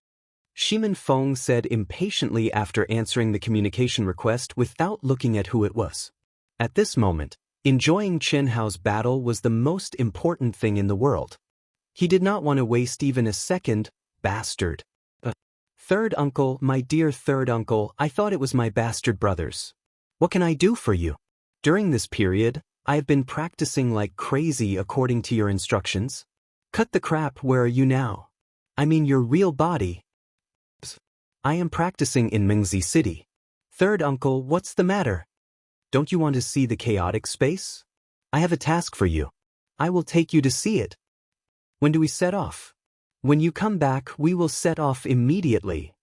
Shimin Feng said impatiently after answering the communication request without looking at who it was. At this moment, enjoying Chen Hao's battle was the most important thing in the world. He did not want to waste even a second. Bastard. Third uncle, my dear third uncle, I thought it was my bastard brothers. What can I do for you? During this period, I have been practicing like crazy according to your instructions. Cut the crap, where are you now? I mean your real body. I am practicing in Mingzi City. Third uncle, what's the matter? Don't you want to see the chaotic space? I have a task for you. I will take you to see it. When do we set off? When you come back, we will set off immediately.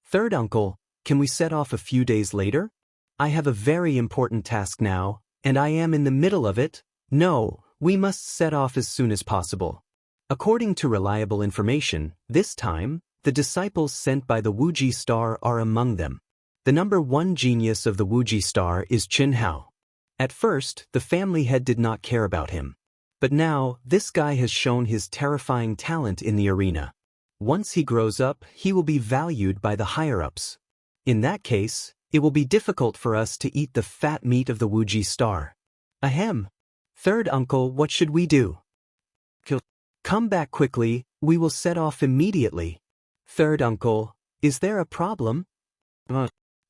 Third uncle, can we set off a few days later? I have a very important task now, and I am in the middle of it. No, we must set off as soon as possible. According to reliable information, this time, the disciples sent by the Wuji Star are among them. The number 1 genius of the Wuji Star is Chen Hao. At first, the family head did not care about him. But now, this guy has shown his terrifying talent in the arena. Once he grows up, he will be valued by the higher-ups. In that case, it will be difficult for us to eat the fat meat of the Wuji Star. Ahem. Third uncle, what should we do? Come back quickly, we will set off immediately. Third uncle, is there a problem?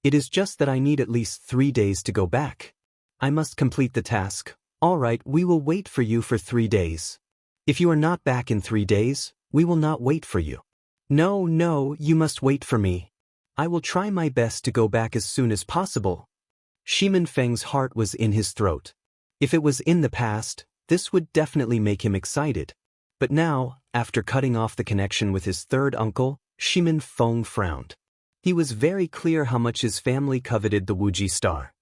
It is just that I need at least 3 days to go back. I must complete the task. All right, we will wait for you for 3 days. If you are not back in 3 days, we will not wait for you. No, you must wait for me. I will try my best to go back as soon as possible. Shimin Feng's heart was in his throat. If it was in the past, this would definitely make him excited. But now, after cutting off the connection with his third uncle, Shimin Feng frowned. He was very clear how much his family coveted the Wuji Star.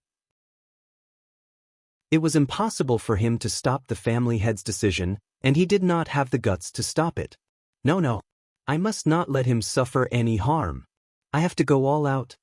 It was impossible for him to stop the family head's decision, and he did not have the guts to stop it. No, I must not let him suffer any harm. I have to go all out.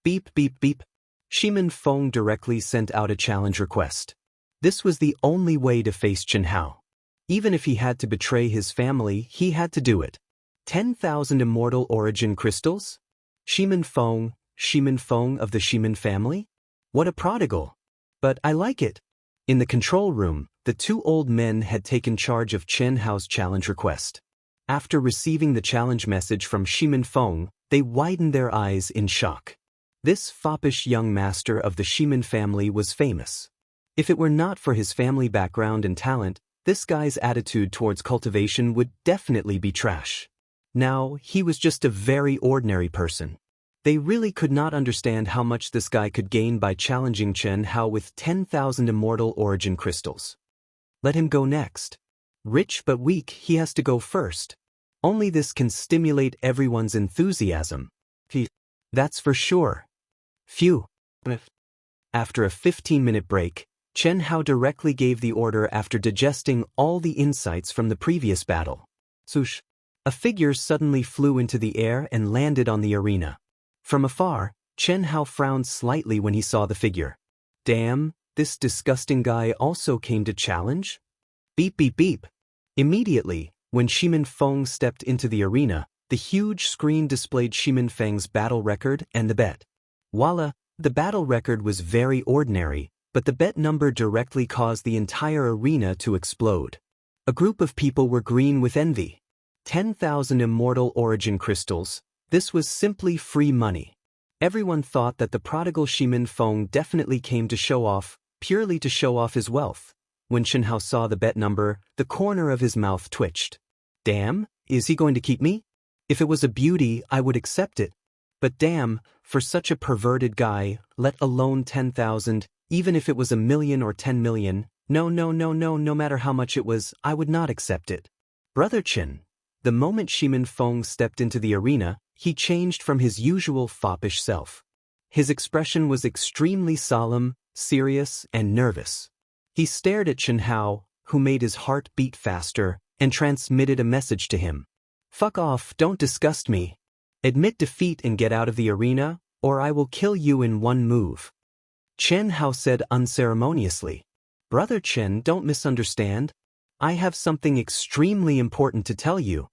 Beep, beep, beep. Shimin Feng directly sent out a challenge request. This was the only way to face Chen Hao. Even if he had to betray his family, he had to do it. 10,000 immortal origin crystals? Shimin Feng of the Shimin family? What a prodigal! But I like it. In the control room, the two old men had taken charge of Chen Hao's challenge request. After receiving the challenge message from Shimin Feng, they widened their eyes in shock. This foppish young master of the Shimin family was famous. If it were not for his family background and talent, this guy's attitude towards cultivation would definitely be trash. Now, he was just a very ordinary person. They really could not understand how much this guy could gain by challenging Chen Hao with 10,000 immortal origin crystals. Let him go next. Rich but weak, he has to go first. Only this can stimulate everyone's enthusiasm. That's for sure. Phew. After a 15-minute break, Chen Hao directly gave the order after digesting all the insights from the previous battle. Swoosh. A figure suddenly flew into the air and landed on the arena. From afar, Chen Hao frowned slightly when he saw the figure. Damn, this disgusting guy also came to challenge? Beep beep beep. Immediately, when Shimin Feng stepped into the arena, the huge screen displayed Shimin Feng's battle record and the bet. Voila, the battle record was very ordinary, but the bet number directly caused the entire arena to explode. A group of people were green with envy. 10,000 immortal origin crystals. This was simply free money. Everyone thought that the prodigal Shimin Feng definitely came to show off, purely to show off his wealth. When Chen Hao saw the bet number, the corner of his mouth twitched. Damn, is he going to keep me? If it was a beauty, I would accept it. But damn, for such a perverted guy, let alone 10,000, even if it was 1,000,000 or 10 million, no matter how much it was, I would not accept it. Brother Chen. The moment Shimin Feng stepped into the arena, he changed from his usual foppish self. His expression was extremely solemn, serious, and nervous. He stared at Chen Hao, who made his heart beat faster, and transmitted a message to him. Fuck off, don't disgust me. Admit defeat and get out of the arena, or I will kill you in one move. Chen Hao said unceremoniously. Brother Chen, don't misunderstand. I have something extremely important to tell you.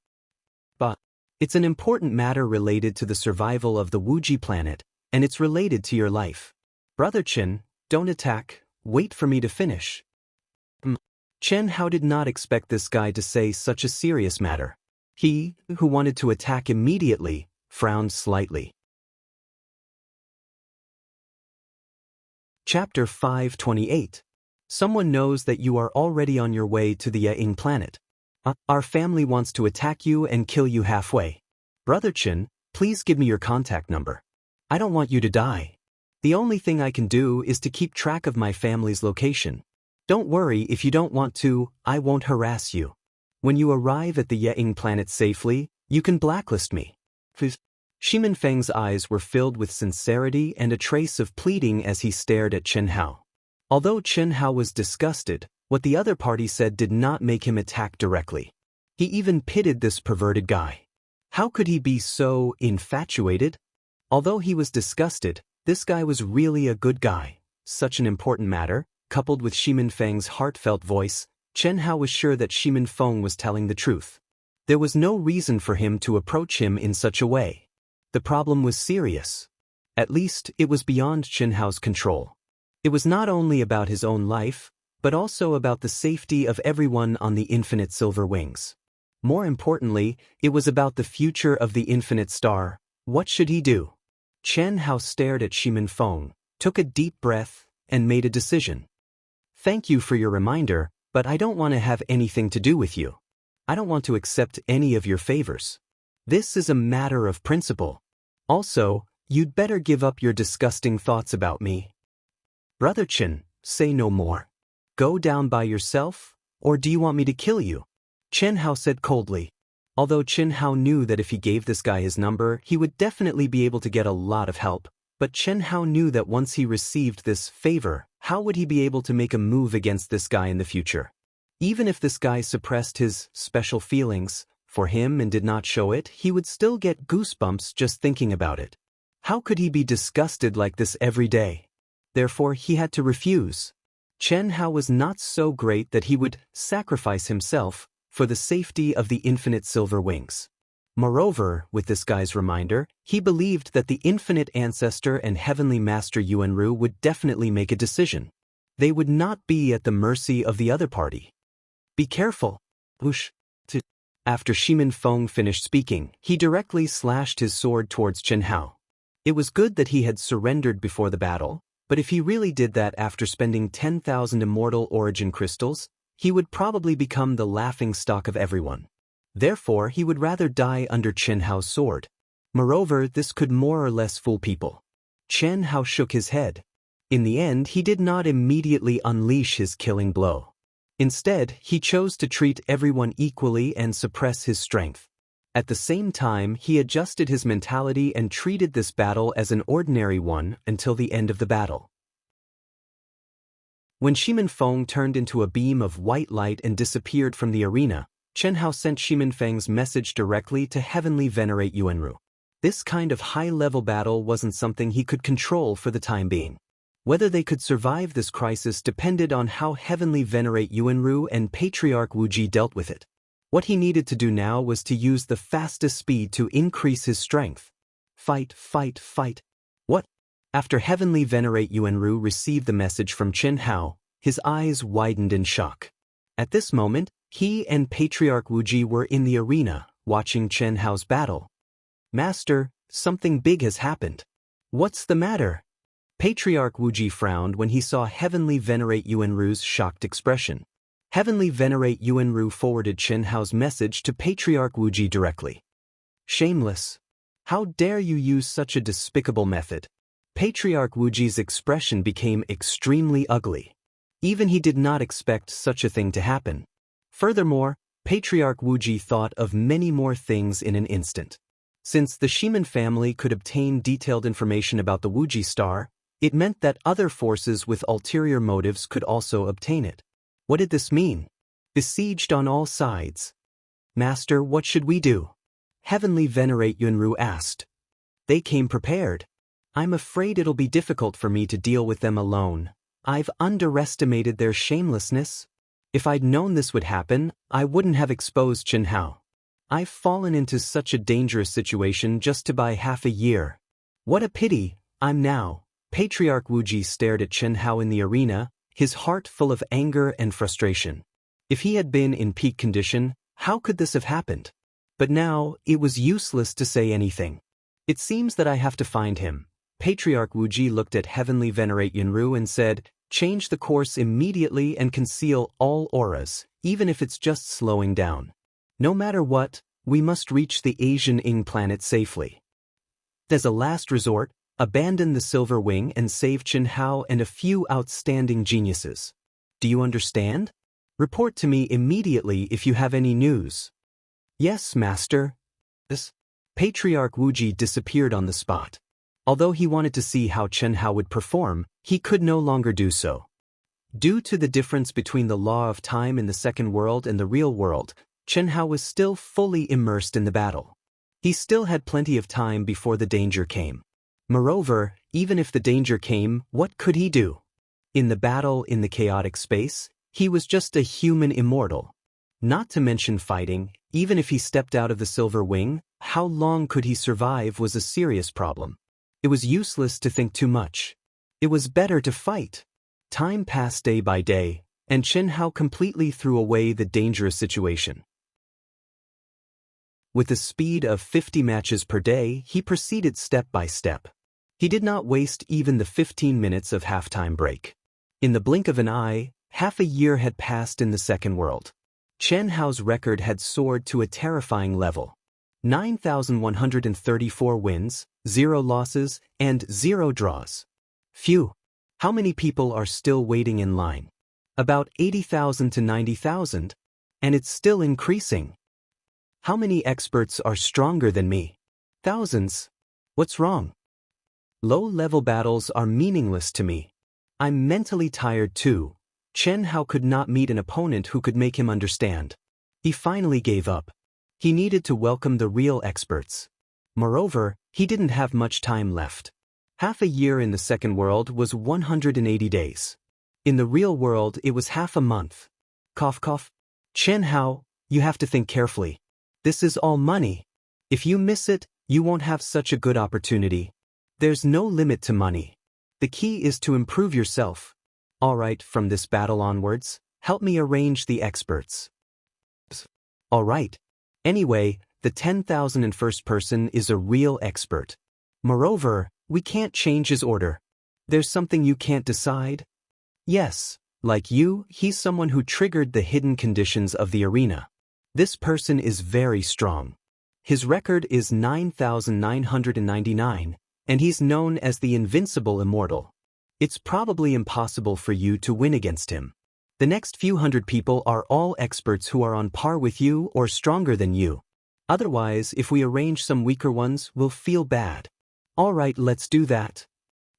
But it's an important matter related to the survival of the Wuji planet, and it's related to your life. Brother Chen, don't attack, wait for me to finish. Chen Hao did not expect this guy to say such a serious matter. He, who wanted to attack immediately, frowned slightly. Chapter 528. Someone knows that you are already on your way to the Ying planet. Our family wants to attack you and kill you halfway. Brother Chen, please give me your contact number. I don't want you to die. The only thing I can do is to keep track of my family's location. Don't worry if you don't want to, I won't harass you. When you arrive at the Ying planet safely, you can blacklist me. Shimin Feng's eyes were filled with sincerity and a trace of pleading as he stared at Chen Hao. Although Chen Hao was disgusted, what the other party said did not make him attack directly. He even pitied this perverted guy. How could he be so infatuated? Although he was disgusted, this guy was really a good guy. Such an important matter, coupled with Shimin Feng's heartfelt voice, Chen Hao was sure that Shimin Feng was telling the truth. There was no reason for him to approach him in such a way. The problem was serious. At least, it was beyond Chen Hao's control. It was not only about his own life, but also about the safety of everyone on the Infinite Silver Wings. More importantly, it was about the future of the Infinite Star. What should he do? Chen Hao stared at Shimin Feng, took a deep breath, and made a decision. Thank you for your reminder, but I don't want to have anything to do with you. I don't want to accept any of your favors. This is a matter of principle. Also, you'd better give up your disgusting thoughts about me. Brother Chen, say no more. Go down by yourself, or do you want me to kill you? Chen Hao said coldly. Although Chen Hao knew that if he gave this guy his number, he would definitely be able to get a lot of help, but Chen Hao knew that once he received this favor, how would he be able to make a move against this guy in the future? Even if this guy suppressed his special feelings for him and did not show it, he would still get goosebumps just thinking about it. How could he be disgusted like this every day? Therefore, he had to refuse. Chen Hao was not so great that he would sacrifice himself for the safety of the Infinite Silver Wings. Moreover, with this guy's reminder, he believed that the Infinite Ancestor and Heavenly Master Yuanru would definitely make a decision. They would not be at the mercy of the other party. Be careful. Whoosh. After Shimin Feng finished speaking, he directly slashed his sword towards Chen Hao. It was good that he had surrendered before the battle, but if he really did that after spending 10,000 immortal origin crystals, he would probably become the laughingstock of everyone. Therefore, he would rather die under Chen Hao's sword. Moreover, this could more or less fool people. Chen Hao shook his head. In the end, he did not immediately unleash his killing blow. Instead, he chose to treat everyone equally and suppress his strength. At the same time, he adjusted his mentality and treated this battle as an ordinary one until the end of the battle. When Shimin Feng turned into a beam of white light and disappeared from the arena, Chen Hao sent Shimin Feng's message directly to Heavenly Venerate Yuanru. This kind of high-level battle wasn't something he could control for the time being. Whether they could survive this crisis depended on how Heavenly Venerate Yuanru and Patriarch Wuji dealt with it. What he needed to do now was to use the fastest speed to increase his strength. Fight, fight, fight. What? After Heavenly Venerate Yuanru received the message from Chen Hao, his eyes widened in shock. At this moment, he and Patriarch Wuji were in the arena, watching Chen Hao's battle. Master, something big has happened. What's the matter? Patriarch Wuji frowned when he saw Heavenly Venerate Yuanru's shocked expression. Heavenly Venerate Yuanru forwarded Chen Hao's message to Patriarch Wuji directly. Shameless. How dare you use such a despicable method? Patriarch Wuji's expression became extremely ugly. Even he did not expect such a thing to happen. Furthermore, Patriarch Wuji thought of many more things in an instant. Since the Shimin family could obtain detailed information about the Wuji star, it meant that other forces with ulterior motives could also obtain it. What did this mean? Besieged on all sides. Master, what should we do? Heavenly Venerate Yuanru asked. They came prepared. I'm afraid it'll be difficult for me to deal with them alone. I've underestimated their shamelessness. If I'd known this would happen, I wouldn't have exposed Chen Hao. I've fallen into such a dangerous situation just to buy half a year. What a pity, I'm now. Patriarch Wuji stared at Chen Hao in the arena, his heart full of anger and frustration. If he had been in peak condition, how could this have happened? But now, it was useless to say anything. It seems that I have to find him. Patriarch Wuji looked at Heavenly Venerate Yuanru and said, change the course immediately and conceal all auras, even if it's just slowing down. No matter what, we must reach the Asian Ing planet safely. As a last resort, abandon the Silver Wing and save Chen Hao and a few outstanding geniuses. Do you understand? Report to me immediately if you have any news. Yes, Master. This Patriarch Wuji disappeared on the spot. Although he wanted to see how Chen Hao would perform, he could no longer do so. Due to the difference between the law of time in the second world and the real world, Chen Hao was still fully immersed in the battle. He still had plenty of time before the danger came. Moreover, even if the danger came, what could he do? In the battle in the chaotic space, he was just a human immortal. Not to mention fighting, even if he stepped out of the Silver Wing, how long could he survive was a serious problem. It was useless to think too much. It was better to fight. Time passed day by day, and Chen Hao completely threw away the dangerous situation. With the speed of 50 matches per day, he proceeded step by step. He did not waste even the 15 minutes of halftime break. In the blink of an eye, half a year had passed in the second world. Chen Hao's record had soared to a terrifying level. 9,134 wins, 0 losses, and 0 draws. Phew! How many people are still waiting in line? About 80,000 to 90,000. And it's still increasing. How many experts are stronger than me? Thousands. What's wrong? Low-level battles are meaningless to me. I'm mentally tired too. Chen Hao could not meet an opponent who could make him understand. He finally gave up. He needed to welcome the real experts. Moreover, he didn't have much time left. Half a year in the second world was 180 days. In the real world, it was half a month. Cough cough. Chen Hao, you have to think carefully. This is all money. If you miss it, you won't have such a good opportunity. There's no limit to money. The key is to improve yourself. Alright, from this battle onwards, help me arrange the experts. Alright. Anyway, the 10,001st person is a real expert. Moreover, we can't change his order. There's something you can't decide? Yes, like you, he's someone who triggered the hidden conditions of the arena. This person is very strong. His record is 9,999, and he's known as the Invincible Immortal. It's probably impossible for you to win against him. The next few hundred people are all experts who are on par with you or stronger than you. Otherwise, if we arrange some weaker ones, we'll feel bad. Alright, let's do that.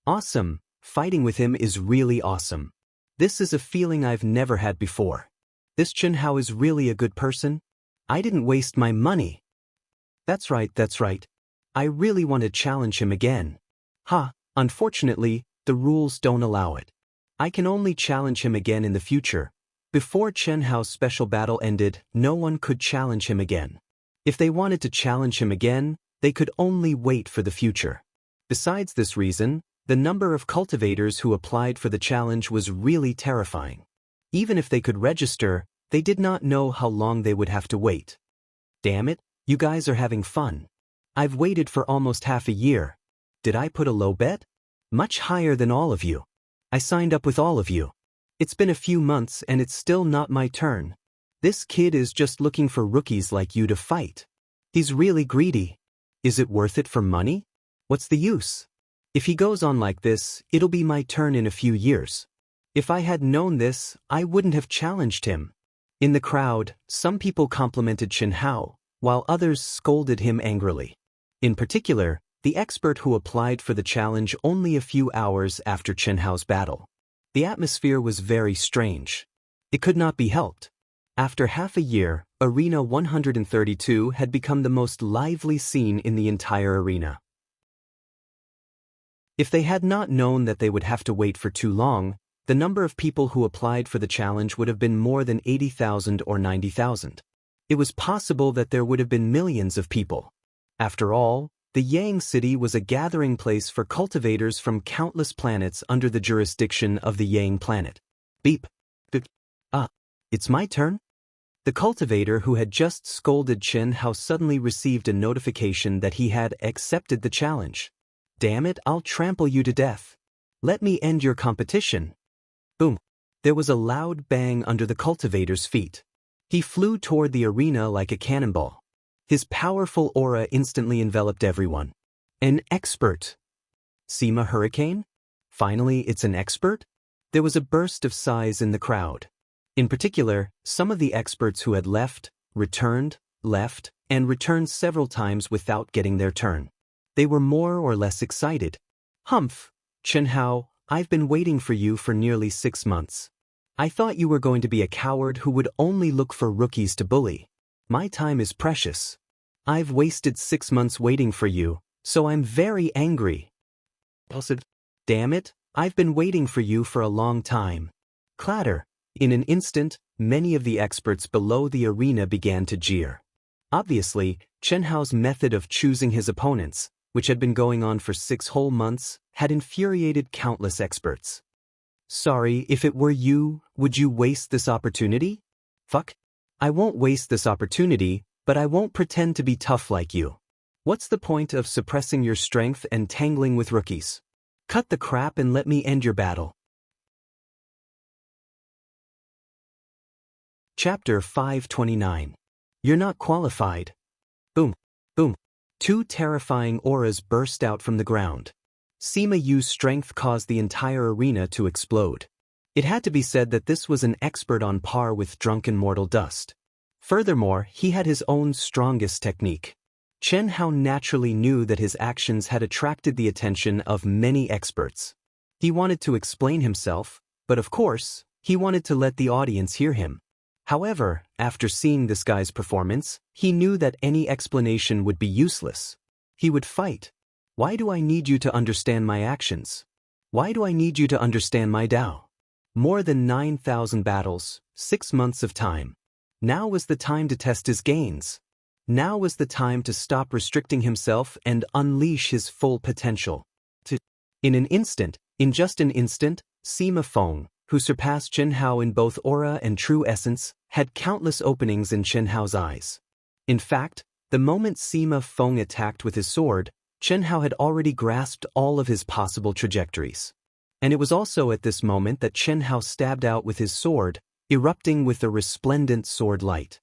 Awesome. Fighting with him is really awesome. This is a feeling I've never had before. This Chen Hao is really a good person. I didn't waste my money. That's right. I really want to challenge him again. Unfortunately, the rules don't allow it. I can only challenge him again in the future. Before Chen Hao's special battle ended, no one could challenge him again. If they wanted to challenge him again, they could only wait for the future. Besides this reason, the number of cultivators who applied for the challenge was really terrifying. Even if they could register, they did not know how long they would have to wait. Damn it, you guys are having fun. I've waited for almost half a year. Did I put a low bet? Much higher than all of you. I signed up with all of you. It's been a few months and it's still not my turn. This kid is just looking for rookies like you to fight. He's really greedy. Is it worth it for money? What's the use? If he goes on like this, it'll be my turn in a few years. If I had known this, I wouldn't have challenged him. In the crowd, some people complimented Chen Hao, while others scolded him angrily. In particular, the expert who applied for the challenge only a few hours after Chen Hao's battle. The atmosphere was very strange. It could not be helped. After half a year, Arena 132 had become the most lively scene in the entire arena. If they had not known that they would have to wait for too long, the number of people who applied for the challenge would have been more than 80,000 or 90,000. It was possible that there would have been millions of people. After all, the Yang City was a gathering place for cultivators from countless planets under the jurisdiction of the Yang planet. Beep. Beep. It's my turn? The cultivator who had just scolded Chen Hao suddenly received a notification that he had accepted the challenge. Damn it, I'll trample you to death. Let me end your competition. Boom. There was a loud bang under the cultivator's feet. He flew toward the arena like a cannonball. His powerful aura instantly enveloped everyone. An expert. Sima Hurricane? Finally, it's an expert? There was a burst of sighs in the crowd. In particular, some of the experts who had left, and returned several times without getting their turn. They were more or less excited. Humph, Chen Hao, I've been waiting for you for nearly 6 months. I thought you were going to be a coward who would only look for rookies to bully. My time is precious. I've wasted 6 months waiting for you, so I'm very angry. Damn it, I've been waiting for you for a long time. Clatter. In an instant, many of the experts below the arena began to jeer. Obviously, Chen Hao's method of choosing his opponents, which had been going on for 6 whole months, had infuriated countless experts. Sorry, if it were you, would you waste this opportunity? Fuck. I won't waste this opportunity, but I won't pretend to be tough like you. What's the point of suppressing your strength and tangling with rookies? Cut the crap and let me end your battle. Chapter 529. You're not qualified. Boom. Boom. 2 terrifying auras burst out from the ground. Sima Yu's strength caused the entire arena to explode. It had to be said that this was an expert on par with drunken mortal dust. Furthermore, he had his own strongest technique. Chen Hao naturally knew that his actions had attracted the attention of many experts. He wanted to explain himself, but of course, he wanted to let the audience hear him. However, after seeing this guy's performance, he knew that any explanation would be useless. He would fight. Why do I need you to understand my actions? Why do I need you to understand my Tao? More than 9,000 battles, 6 months of time. Now was the time to test his gains. Now was the time to stop restricting himself and unleash his full potential. In just an instant, Sima Feng, who surpassed Chen Hao in both aura and true essence, had countless openings in Chen Hao's eyes. In fact, the moment Sima Feng attacked with his sword, Chen Hao had already grasped all of his possible trajectories. And it was also at this moment that Chen Hao stabbed out with his sword, erupting with a resplendent sword light.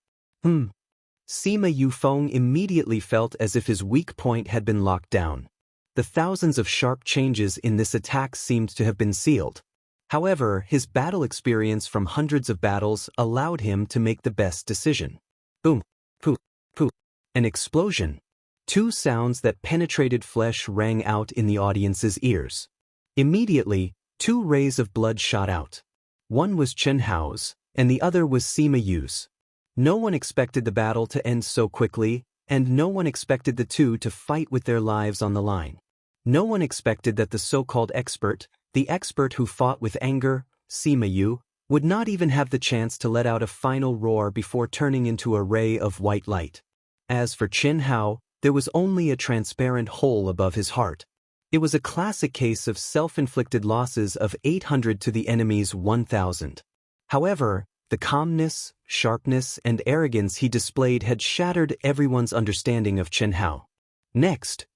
Sima Yu Feng immediately felt as if his weak point had been locked down. The thousands of sharp changes in this attack seemed to have been sealed. However, his battle experience from hundreds of battles allowed him to make the best decision. Boom, poof, poof, an explosion. Two sounds that penetrated flesh rang out in the audience's ears. Immediately, two rays of blood shot out. One was Chen Hao's, and the other was Sima Yu's. No one expected the battle to end so quickly, and no one expected the two to fight with their lives on the line. No one expected that the so-called expert, the expert who fought with anger, Sima Yu, would not even have the chance to let out a final roar before turning into a ray of white light. As for Chen Hao, there was only a transparent hole above his heart. It was a classic case of self-inflicted losses of 800 to the enemy's 1,000. However, the calmness, sharpness, and arrogance he displayed had shattered everyone's understanding of Chen Hao. Next,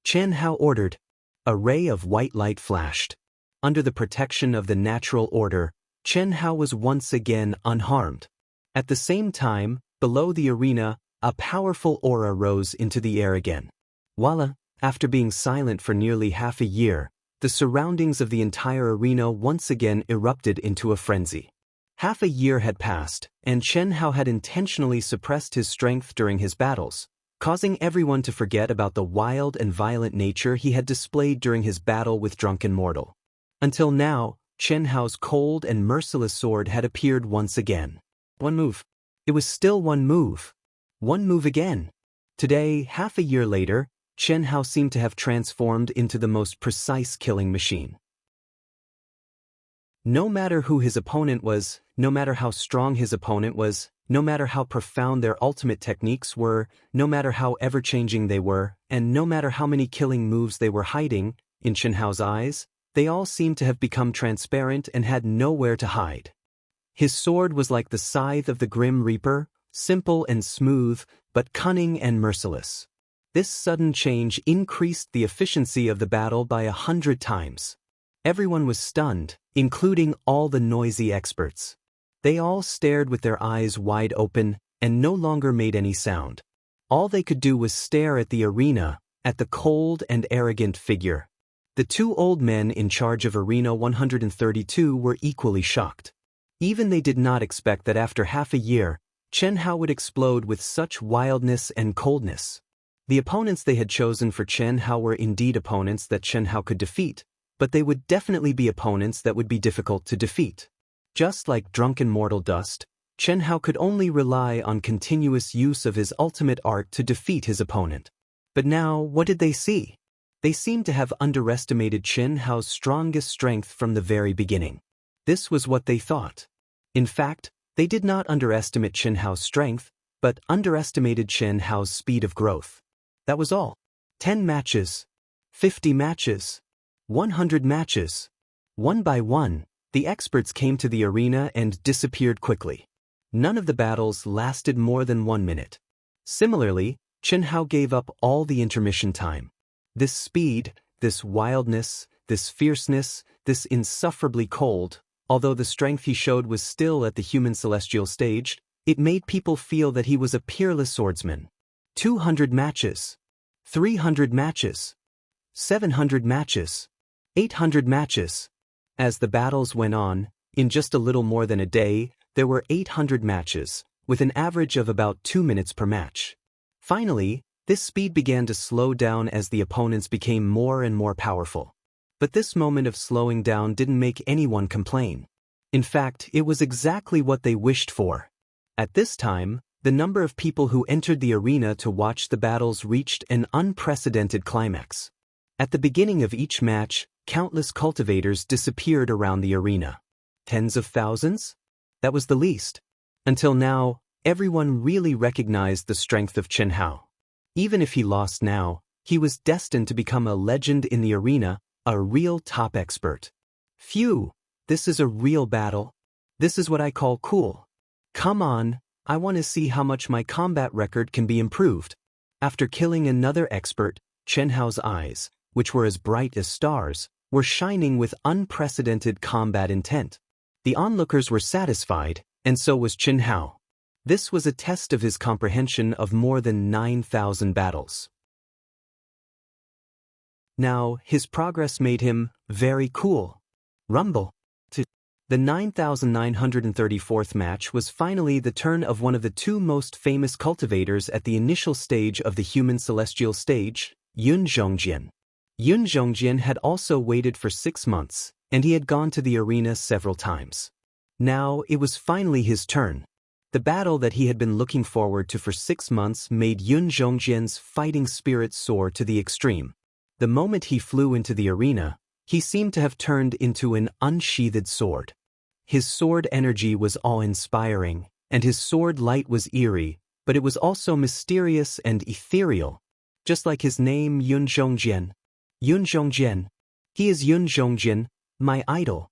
Chen Hao ordered. A ray of white light flashed. Under the protection of the natural order, Chen Hao was once again unharmed. At the same time, below the arena, a powerful aura rose into the air again. Voila! After being silent for nearly half a year, the surroundings of the entire arena once again erupted into a frenzy. Half a year had passed, and Chen Hao had intentionally suppressed his strength during his battles, causing everyone to forget about the wild and violent nature he had displayed during his battle with Drunken Mortal. Until now, Chen Hao's cold and merciless sword had appeared once again. One move. It was still one move. One move again. Today, half a year later, Chen Hao seemed to have transformed into the most precise killing machine. No matter who his opponent was, no matter how strong his opponent was, no matter how profound their ultimate techniques were, no matter how ever-changing they were, and no matter how many killing moves they were hiding, in Chen Hao's eyes, they all seemed to have become transparent and had nowhere to hide. His sword was like the scythe of the Grim Reaper, simple and smooth, but cunning and merciless. This sudden change increased the efficiency of the battle by 100 times. Everyone was stunned, including all the noisy experts. They all stared with their eyes wide open and no longer made any sound. All they could do was stare at the arena, at the cold and arrogant figure. The two old men in charge of Arena 132 were equally shocked. Even they did not expect that after half a year, Chen Hao would explode with such wildness and coldness. The opponents they had chosen for Chen Hao were indeed opponents that Chen Hao could defeat, but they would definitely be opponents that would be difficult to defeat. Just like Drunken Mortal Dust, Chen Hao could only rely on continuous use of his ultimate art to defeat his opponent. But now, what did they see? They seemed to have underestimated Chen Hao's strongest strength from the very beginning. This was what they thought. In fact, they did not underestimate Chen Hao's strength, but underestimated Chen Hao's speed of growth. That was all. 10 matches. 50 matches. 100 matches. One by one, the experts came to the arena and disappeared quickly. None of the battles lasted more than 1 minute. Similarly, Chen Hao gave up all the intermission time. This speed, this wildness, this fierceness, this insufferably cold, although the strength he showed was still at the human celestial stage, it made people feel that he was a peerless swordsman. 200 matches. 300 matches. 700 matches. 800 matches. As the battles went on, in just a little more than a day, there were 800 matches, with an average of about 2 minutes per match. Finally, this speed began to slow down as the opponents became more and more powerful. But this moment of slowing down didn't make anyone complain. In fact, it was exactly what they wished for. At this time, the number of people who entered the arena to watch the battles reached an unprecedented climax. At the beginning of each match, countless cultivators disappeared around the arena. Tens of thousands? That was the least. Until now, everyone really recognized the strength of Chen Hao. Even if he lost now, he was destined to become a legend in the arena, a real top expert. Phew, this is a real battle. This is what I call cool. Come on, I want to see how much my combat record can be improved. After killing another expert, Chen Hao's eyes, which were as bright as stars, were shining with unprecedented combat intent. The onlookers were satisfied, and so was Chen Hao. This was a test of his comprehension of more than 9,000 battles. Now, his progress made him very cool. Rumble. The 9934th match was finally the turn of one of the two most famous cultivators at the initial stage of the human celestial stage, Yun Zhongjian. Yun Zhongjian had also waited for 6 months, and he had gone to the arena several times. Now it was finally his turn. The battle that he had been looking forward to for 6 months made Yun Zhongjian's fighting spirit soar to the extreme. The moment he flew into the arena, he seemed to have turned into an unsheathed sword. His sword energy was awe-inspiring, and his sword light was eerie, but it was also mysterious and ethereal, just like his name Yun Zhongjian. Yun Zhongjian. He is Yun Zhongjian, my idol.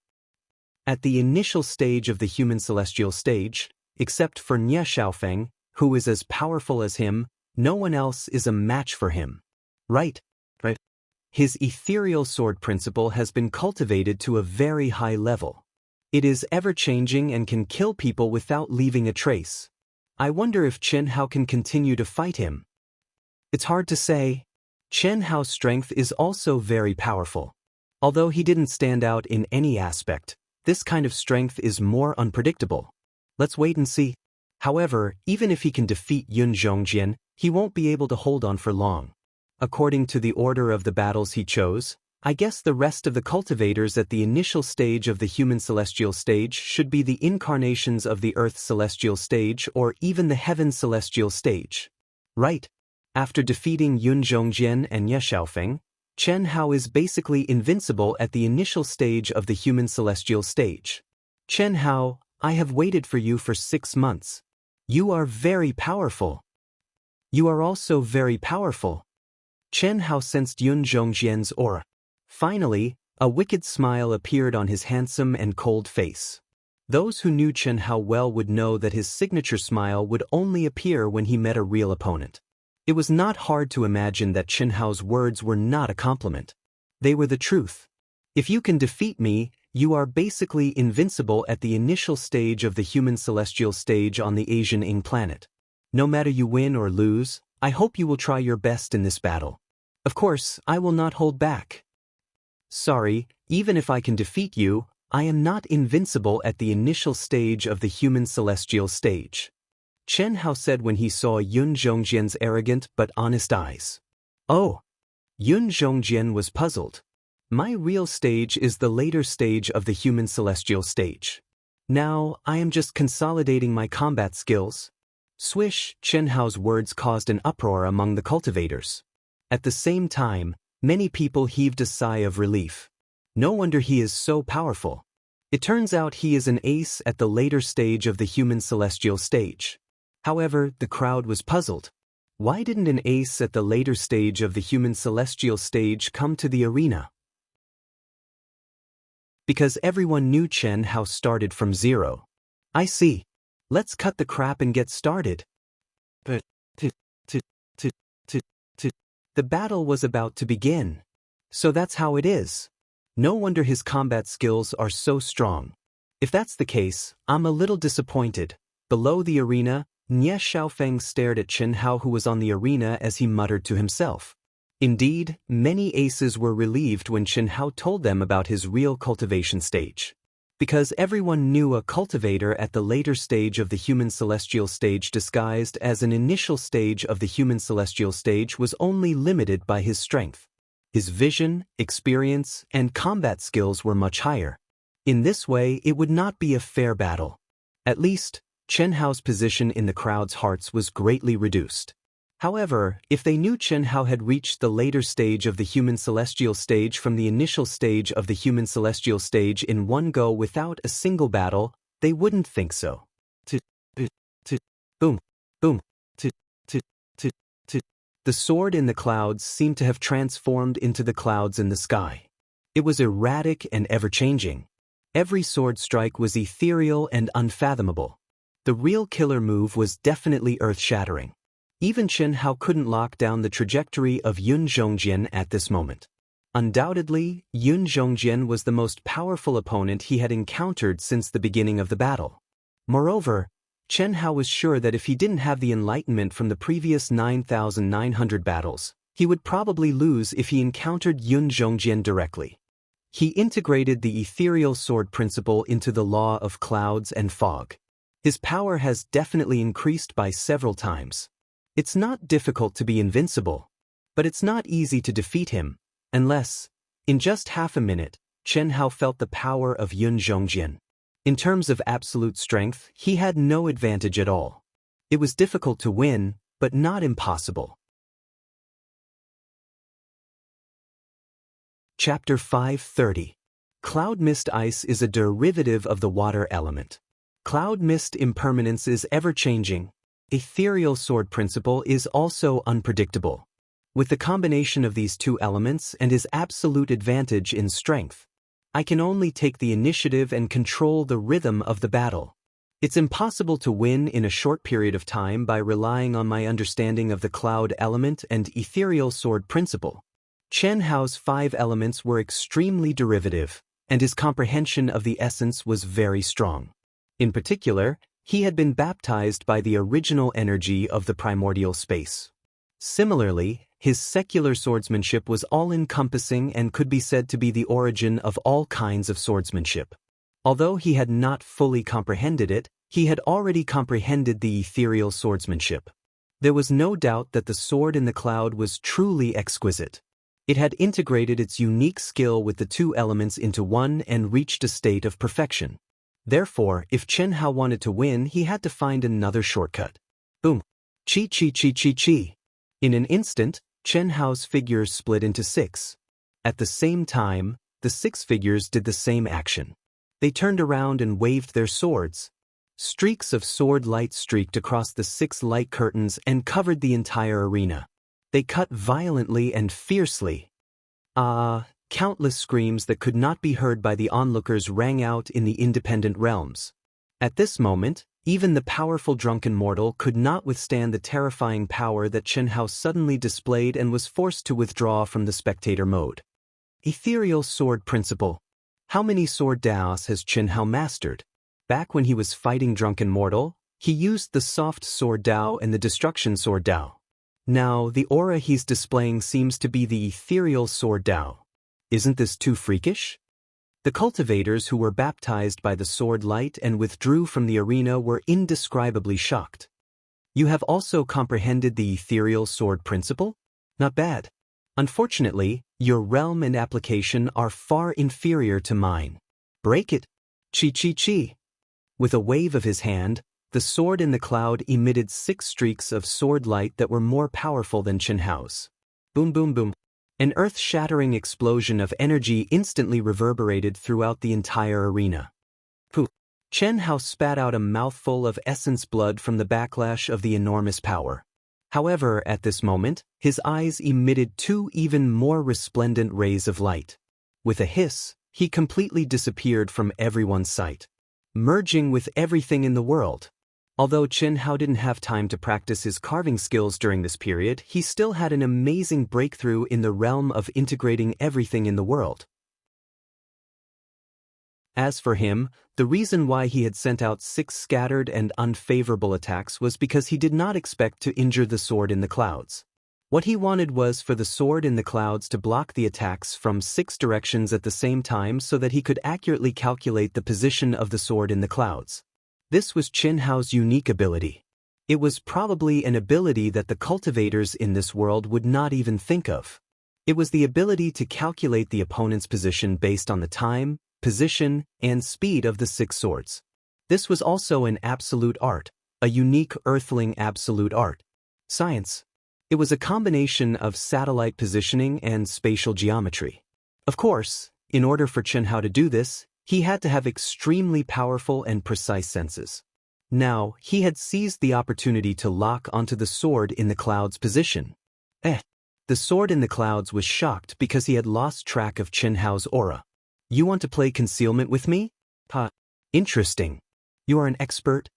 At the initial stage of the human celestial stage, except for Nie Xiaofeng, who is as powerful as him, no one else is a match for him. Right. His ethereal sword principle has been cultivated to a very high level. It is ever-changing and can kill people without leaving a trace. I wonder if Chen Hao can continue to fight him. It's hard to say. Chen Hao's strength is also very powerful. Although he didn't stand out in any aspect, this kind of strength is more unpredictable. Let's wait and see. However, even if he can defeat Yun Zhongjian, he won't be able to hold on for long. According to the order of the battles he chose, I guess the rest of the cultivators at the initial stage of the human celestial stage should be the incarnations of the earth celestial stage or even the heaven celestial stage. Right. After defeating Yun Zhongjian and Nie Xiaofeng, Chen Hao is basically invincible at the initial stage of the human celestial stage. Chen Hao, I have waited for you for 6 months. You are very powerful. You are also very powerful. Chen Hao sensed Yun Zhongjian's aura. Finally, a wicked smile appeared on his handsome and cold face. Those who knew Chen Hao well would know that his signature smile would only appear when he met a real opponent. It was not hard to imagine that Chen Hao's words were not a compliment. They were the truth. If you can defeat me, you are basically invincible at the initial stage of the human celestial stage on the Asian Ing planet. No matter you win or lose, I hope you will try your best in this battle. Of course, I will not hold back. Sorry, even if I can defeat you, I am not invincible at the initial stage of the human celestial stage. Chen Hao said when he saw Yun Zhongjian's arrogant but honest eyes. Oh! Yun Zhongjian was puzzled. My real stage is the later stage of the human celestial stage. Now, I am just consolidating my combat skills. Swish! Chen Hao's words caused an uproar among the cultivators. At the same time, many people heaved a sigh of relief. No wonder he is so powerful. It turns out he is an ace at the later stage of the human celestial stage. However, the crowd was puzzled. Why didn't an ace at the later stage of the human celestial stage come to the arena? Because everyone knew Chen Hao started from zero. I see. Let's cut the crap and get started. But, the battle was about to begin. So that's how it is. No wonder his combat skills are so strong. If that's the case, I'm a little disappointed. Below the arena, Nie Xiaofeng stared at Chen Hao, who was on the arena, as he muttered to himself. Indeed, many aces were relieved when Chen Hao told them about his real cultivation stage. Because everyone knew a cultivator at the later stage of the human celestial stage disguised as an initial stage of the human celestial stage was only limited by his strength. His vision, experience, and combat skills were much higher. In this way, it would not be a fair battle. At least, Chen Hao's position in the crowd's hearts was greatly reduced. However, if they knew Chen Hao had reached the later stage of the human celestial stage from the initial stage of the human celestial stage in one go without a single battle, they wouldn't think so. Boom, boom, The sword in the clouds seemed to have transformed into the clouds in the sky. It was erratic and ever-changing. Every sword strike was ethereal and unfathomable. The real killer move was definitely earth-shattering. Even Chen Hao couldn't lock down the trajectory of Yun Zhongjian at this moment. Undoubtedly, Yun Zhongjian was the most powerful opponent he had encountered since the beginning of the battle. Moreover, Chen Hao was sure that if he didn't have the enlightenment from the previous 9,900 battles, he would probably lose if he encountered Yun Zhongjian directly. He integrated the ethereal sword principle into the law of clouds and fog. His power has definitely increased by several times. It's not difficult to be invincible, but it's not easy to defeat him, unless, in just half a minute, Chen Hao felt the power of Yun Zhongjian. In terms of absolute strength, he had no advantage at all. It was difficult to win, but not impossible. Chapter 530. Cloud mist ice is a derivative of the water element. Cloud mist impermanence is ever-changing. Ethereal sword principle is also unpredictable. With the combination of these two elements and his absolute advantage in strength, I can only take the initiative and control the rhythm of the battle. It's impossible to win in a short period of time by relying on my understanding of the cloud element and ethereal sword principle. Chen Hao's 5 elements were extremely derivative, and his comprehension of the essence was very strong. In particular, he had been baptized by the original energy of the primordial space. Similarly, his secular swordsmanship was all-encompassing and could be said to be the origin of all kinds of swordsmanship. Although he had not fully comprehended it, he had already comprehended the ethereal swordsmanship. There was no doubt that the sword in the cloud was truly exquisite. It had integrated its unique skill with the two elements into one and reached a state of perfection. Therefore, if Chen Hao wanted to win, he had to find another shortcut. Boom! Chi chi chi chi chi! In an instant, Chen Hao's figures split into 6. At the same time, the 6 figures did the same action. They turned around and waved their swords. Streaks of sword light streaked across the 6 light curtains and covered the entire arena. They cut violently and fiercely. Countless screams that could not be heard by the onlookers rang out in the independent realms. At this moment, even the powerful drunken mortal could not withstand the terrifying power that Chen Hao suddenly displayed and was forced to withdraw from the spectator mode. Ethereal sword principle. How many sword daos has Chen Hao mastered? Back when he was fighting drunken mortal, he used the soft sword dao and the destruction sword dao. Now, the aura he's displaying seems to be the ethereal sword dao. Isn't this too freakish? The cultivators who were baptized by the sword light and withdrew from the arena were indescribably shocked. You have also comprehended the ethereal sword principle? Not bad. Unfortunately, your realm and application are far inferior to mine. Break it. Chi chi chi. With a wave of his hand, the sword in the cloud emitted 6 streaks of sword light that were more powerful than Chen Hao's. Boom boom boom. An earth-shattering explosion of energy instantly reverberated throughout the entire arena. Pooh! Chen Hao spat out a mouthful of essence blood from the backlash of the enormous power. However, at this moment, his eyes emitted 2 even more resplendent rays of light. With a hiss, he completely disappeared from everyone's sight, merging with everything in the world. Although Chen Hao didn't have time to practice his carving skills during this period, he still had an amazing breakthrough in the realm of integrating everything in the world. As for him, the reason why he had sent out 6 scattered and unfavorable attacks was because he did not expect to injure the sword in the clouds. What he wanted was for the sword in the clouds to block the attacks from 6 directions at the same time so that he could accurately calculate the position of the sword in the clouds. This was Chen Hao's unique ability. It was probably an ability that the cultivators in this world would not even think of. It was the ability to calculate the opponent's position based on the time, position, and speed of the 6 swords. This was also an absolute art, a unique earthling absolute art. Science. It was a combination of satellite positioning and spatial geometry. Of course, in order for Chen Hao to do this, he had to have extremely powerful and precise senses. Now, he had seized the opportunity to lock onto the sword in the cloud's position. The sword in the clouds was shocked because he had lost track of Chen Hao's aura. You want to play concealment with me? Interesting. You are an expert?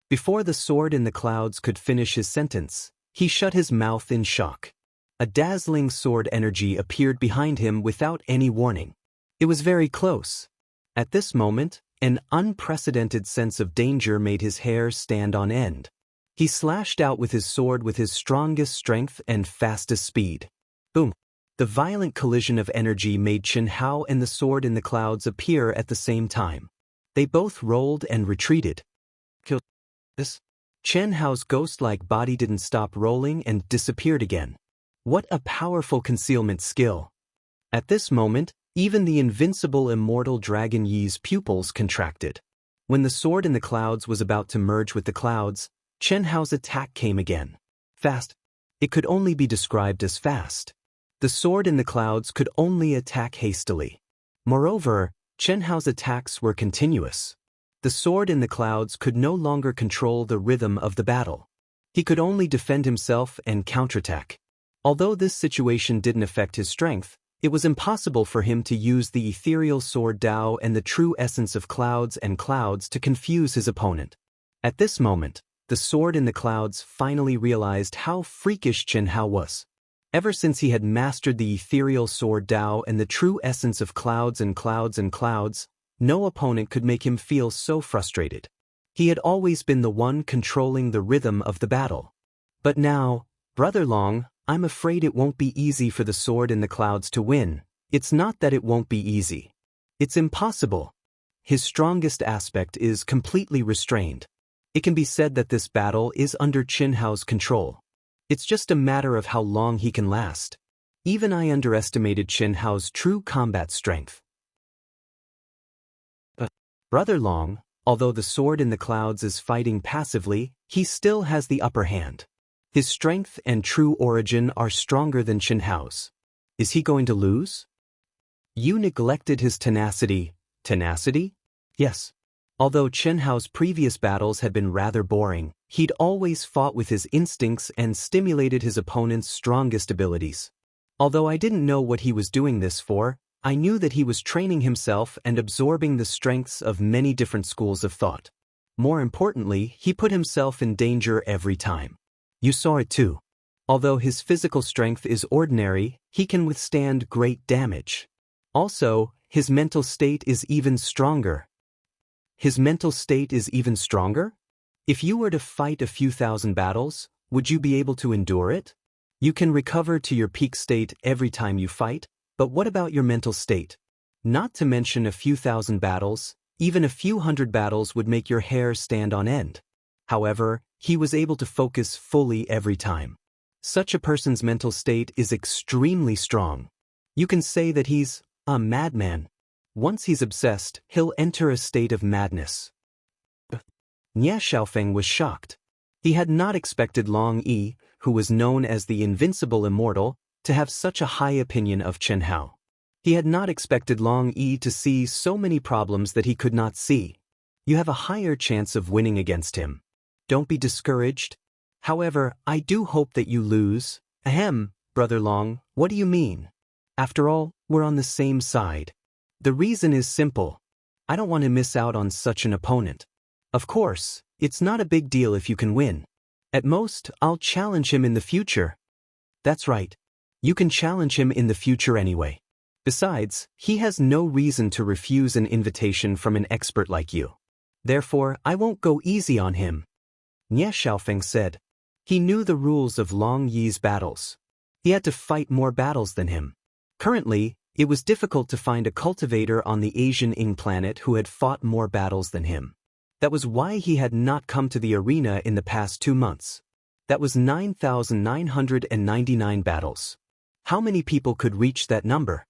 Before the sword in the clouds could finish his sentence, he shut his mouth in shock. A dazzling sword energy appeared behind him without any warning. It was very close. At this moment, an unprecedented sense of danger made his hair stand on end. He slashed out with his sword with his strongest strength and fastest speed. Boom! The violent collision of energy made Chen Hao and the sword in the clouds appear at the same time. They both rolled and retreated. Kill this. Chen Hao's ghost-like body didn't stop rolling and disappeared again. What a powerful concealment skill. At this moment, even the invincible immortal Dragon Yi's pupils contracted. When the sword in the clouds was about to merge with the clouds, Chen Hao's attack came again. Fast. It could only be described as fast. The sword in the clouds could only attack hastily. Moreover, Chen Hao's attacks were continuous. The sword in the clouds could no longer control the rhythm of the battle. He could only defend himself and counterattack. Although this situation didn't affect his strength, it was impossible for him to use the ethereal sword Dao and the true essence of clouds and clouds to confuse his opponent. At this moment, the sword in the clouds finally realized how freakish Chen Hao was. Ever since he had mastered the ethereal sword Dao and the true essence of clouds and clouds and clouds, no opponent could make him feel so frustrated. He had always been the one controlling the rhythm of the battle. But now, Brother Long, I'm afraid it won't be easy for the sword in the clouds to win. It's not that it won't be easy. It's impossible. His strongest aspect is completely restrained. It can be said that this battle is under Chen Hao's control. It's just a matter of how long he can last. Even I underestimated Chen Hao's true combat strength. But Brother Long, although the sword in the clouds is fighting passively, he still has the upper hand. His strength and true origin are stronger than Chen Hao's. Is he going to lose? You neglected his tenacity. Tenacity? Yes. Although Chen Hao's previous battles had been rather boring, he'd always fought with his instincts and stimulated his opponent's strongest abilities. Although I didn't know what he was doing this for, I knew that he was training himself and absorbing the strengths of many different schools of thought. More importantly, he put himself in danger every time. You saw it too. Although his physical strength is ordinary, he can withstand great damage. Also, his mental state is even stronger. His mental state is even stronger? If you were to fight a few thousand battles, would you be able to endure it? You can recover to your peak state every time you fight, but what about your mental state? Not to mention a few thousand battles, even a few hundred battles would make your hair stand on end. However, he was able to focus fully every time. Such a person's mental state is extremely strong. You can say that he's a madman. Once he's obsessed, he'll enter a state of madness. Nie Xiaofeng was shocked. He had not expected Long Yi, who was known as the invincible immortal, to have such a high opinion of Chen Hao. He had not expected Long Yi to see so many problems that he could not see. You have a higher chance of winning against him. Don't be discouraged. However, I do hope that you lose. Ahem, Brother Long, what do you mean? After all, we're on the same side. The reason is simple. I don't want to miss out on such an opponent. Of course, it's not a big deal if you can win. At most, I'll challenge him in the future. That's right. You can challenge him in the future anyway. Besides, he has no reason to refuse an invitation from an expert like you. Therefore, I won't go easy on him. Nie Xiaofeng said. He knew the rules of Long Yi's battles. He had to fight more battles than him. Currently, it was difficult to find a cultivator on the Asian Ing planet who had fought more battles than him. That was why he had not come to the arena in the past 2 months. That was 9,999 battles. How many people could reach that number?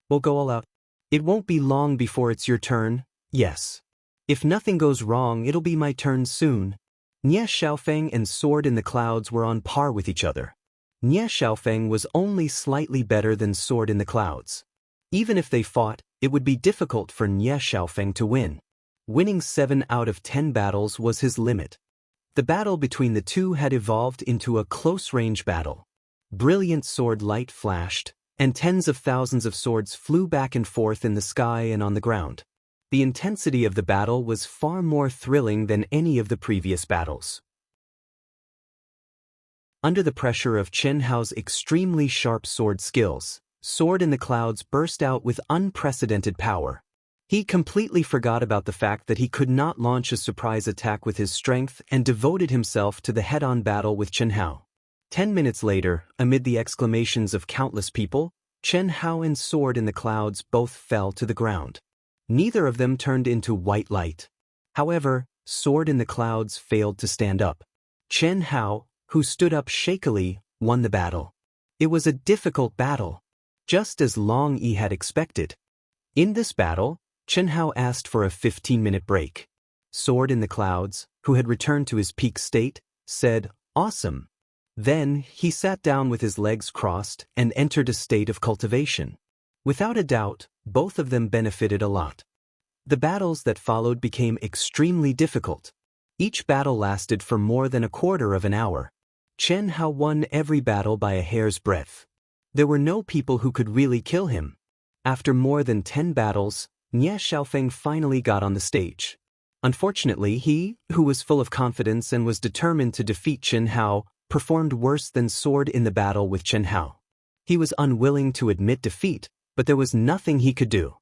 We'll go all out. It won't be long before it's your turn, yes. If nothing goes wrong, it'll be my turn soon. Nie Xiaofeng and Sword in the Clouds were on par with each other. Nie Xiaofeng was only slightly better than Sword in the Clouds. Even if they fought, it would be difficult for Nie Xiaofeng to win. Winning 7 out of 10 battles was his limit. The battle between the two had evolved into a close-range battle. Brilliant sword light flashed, and tens of thousands of swords flew back and forth in the sky and on the ground. The intensity of the battle was far more thrilling than any of the previous battles. Under the pressure of Chen Hao's extremely sharp sword skills, Sword in the Clouds burst out with unprecedented power. He completely forgot about the fact that he could not launch a surprise attack with his strength and devoted himself to the head-on battle with Chen Hao. 10 minutes later, amid the exclamations of countless people, Chen Hao and Sword in the Clouds both fell to the ground. Neither of them turned into white light. However, Sword in the Clouds failed to stand up. Chen Hao, who stood up shakily, won the battle. It was a difficult battle, just as Long Yi had expected. In this battle, Chen Hao asked for a 15-minute break. Sword in the Clouds, who had returned to his peak state, said, "Awesome." Then, he sat down with his legs crossed and entered a state of cultivation. Without a doubt, both of them benefited a lot. The battles that followed became extremely difficult. Each battle lasted for more than a quarter of an hour. Chen Hao won every battle by a hair's breadth. There were no people who could really kill him. After more than 10 battles, Nie Xiaofeng finally got on the stage. Unfortunately, he, who was full of confidence and was determined to defeat Chen Hao, performed worse than Sword in the battle with Chen Hao. He was unwilling to admit defeat, but there was nothing he could do.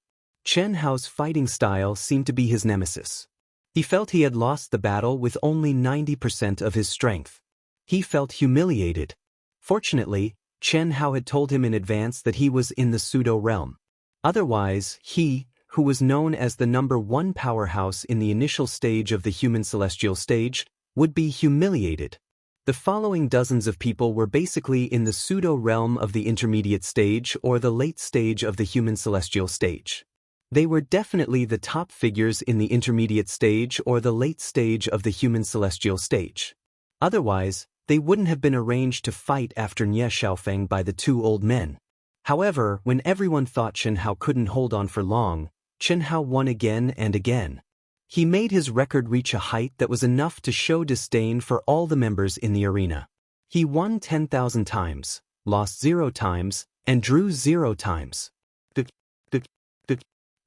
Chen Hao's fighting style seemed to be his nemesis. He felt he had lost the battle with only 90% of his strength. He felt humiliated. Fortunately, Chen Hao had told him in advance that he was in the pseudo realm. Otherwise, he, who was known as the #1 powerhouse in the initial stage of the human celestial stage, would be humiliated. The following dozens of people were basically in the pseudo-realm of the intermediate stage or the late stage of the human celestial stage. They were definitely the top figures in the intermediate stage or the late stage of the human celestial stage. Otherwise, they wouldn't have been arranged to fight after Nie Xiaofeng by the two old men. However, when everyone thought Chen Hao couldn't hold on for long, Chen Hao won again and again. He made his record reach a height that was enough to show disdain for all the members in the arena. He won 10,000 times, lost 0 times, and drew 0 times.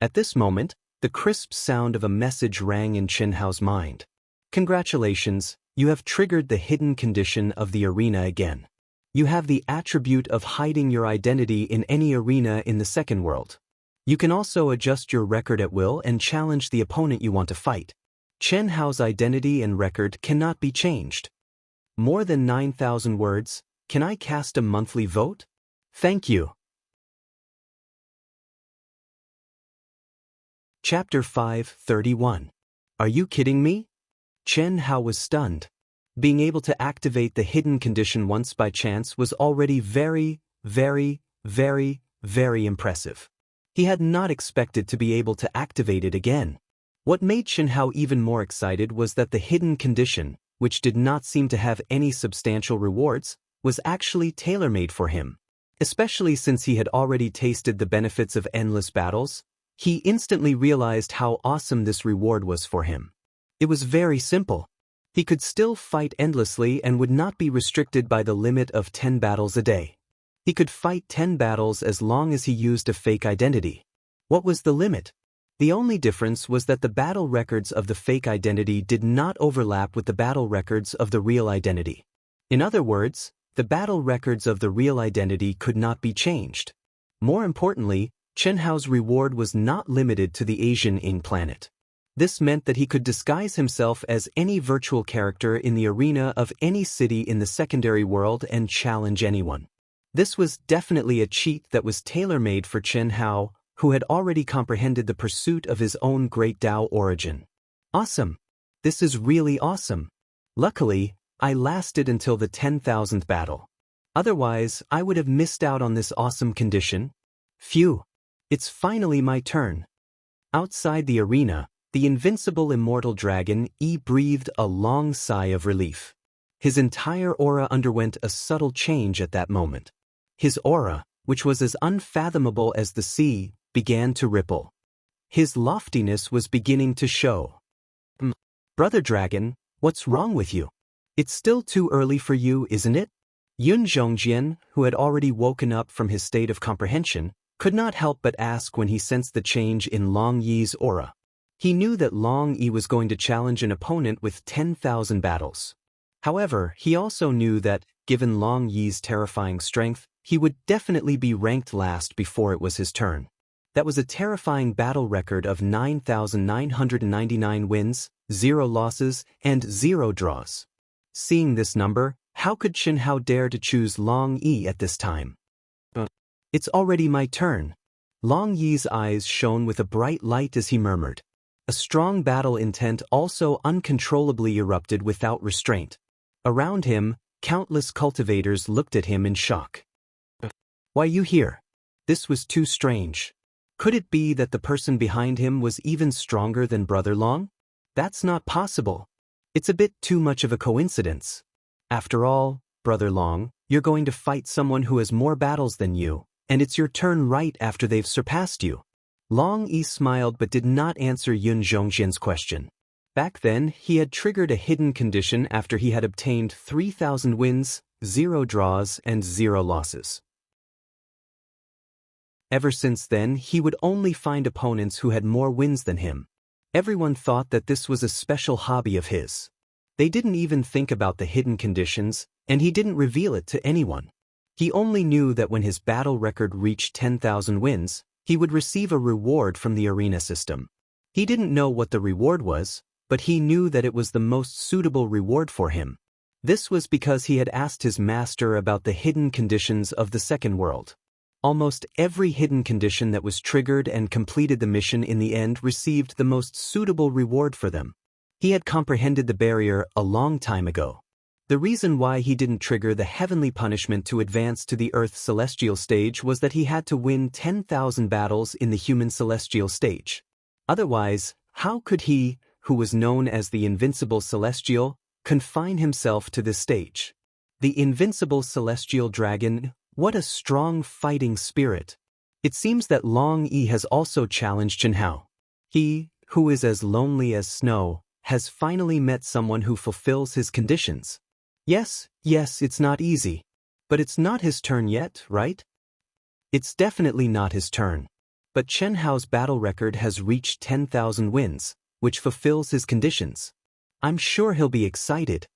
At this moment, the crisp sound of a message rang in Chen Hao's mind. "Congratulations, you have triggered the hidden condition of the arena again. You have the attribute of hiding your identity in any arena in the second world. You can also adjust your record at will and challenge the opponent you want to fight. Chen Hao's identity and record cannot be changed. More than 9,000 words, can I cast a monthly vote? Thank you." Chapter 5:31. Are you kidding me? Chen Hao was stunned. Being able to activate the hidden condition once by chance was already very, very, very, very impressive. He had not expected to be able to activate it again. What made Chen Hao even more excited was that the hidden condition, which did not seem to have any substantial rewards, was actually tailor-made for him. Especially since he had already tasted the benefits of endless battles, he instantly realized how awesome this reward was for him. It was very simple. He could still fight endlessly and would not be restricted by the limit of 10 battles a day. He could fight 10 battles as long as he used a fake identity. What was the limit? The only difference was that the battle records of the fake identity did not overlap with the battle records of the real identity. In other words, the battle records of the real identity could not be changed. More importantly, Chen Hao's reward was not limited to the Asian Ing planet. This meant that he could disguise himself as any virtual character in the arena of any city in the secondary world and challenge anyone. This was definitely a cheat that was tailor-made for Chen Hao, who had already comprehended the pursuit of his own great Tao origin. Awesome! This is really awesome. Luckily, I lasted until the 10,000th battle. Otherwise, I would have missed out on this awesome condition. Phew! It's finally my turn. Outside the arena, the invincible immortal dragon Yi breathed a long sigh of relief. His entire aura underwent a subtle change at that moment. His aura, which was as unfathomable as the sea, began to ripple. His loftiness was beginning to show. Brother Dragon, what's wrong with you? It's still too early for you, isn't it? Yun Zhongjian, who had already woken up from his state of comprehension, could not help but ask when he sensed the change in Long Yi's aura. He knew that Long Yi was going to challenge an opponent with 10,000 battles. However, he also knew that, given Long Yi's terrifying strength, he would definitely be ranked last before it was his turn. That was a terrifying battle record of 9,999 wins, 0 losses, and 0 draws. Seeing this number, how could Chen Hao dare to choose Long Yi at this time? It's already my turn. Long Yi's eyes shone with a bright light as he murmured. A strong battle intent also uncontrollably erupted without restraint. Around him, countless cultivators looked at him in shock. Why you here? This was too strange. Could it be that the person behind him was even stronger than Brother Long? That's not possible. It's a bit too much of a coincidence. After all, Brother Long, you're going to fight someone who has more battles than you, and it's your turn right after they've surpassed you. Long Yi smiled but did not answer Yun Zhongxian's question. Back then, he had triggered a hidden condition after he had obtained 3,000 wins, 0 draws, and 0 losses. Ever since then, he would only find opponents who had more wins than him. Everyone thought that this was a special hobby of his. They didn't even think about the hidden conditions, and he didn't reveal it to anyone. He only knew that when his battle record reached 10,000 wins, he would receive a reward from the arena system. He didn't know what the reward was, but he knew that it was the most suitable reward for him. This was because he had asked his master about the hidden conditions of the second world. Almost every hidden condition that was triggered and completed the mission in the end received the most suitable reward for them. He had comprehended the barrier a long time ago. The reason why he didn't trigger the heavenly punishment to advance to the Earth celestial stage was that he had to win 10,000 battles in the human celestial stage. Otherwise, how could he, who was known as the invincible celestial, confine himself to this stage? The invincible celestial dragon, what a strong fighting spirit. It seems that Long Yi has also challenged Chen Hao. He, who is as lonely as snow, has finally met someone who fulfills his conditions. Yes, it's not easy. But it's not his turn yet, right? It's definitely not his turn. But Chen Hao's battle record has reached 10,000 wins, which fulfills his conditions. I'm sure he'll be excited.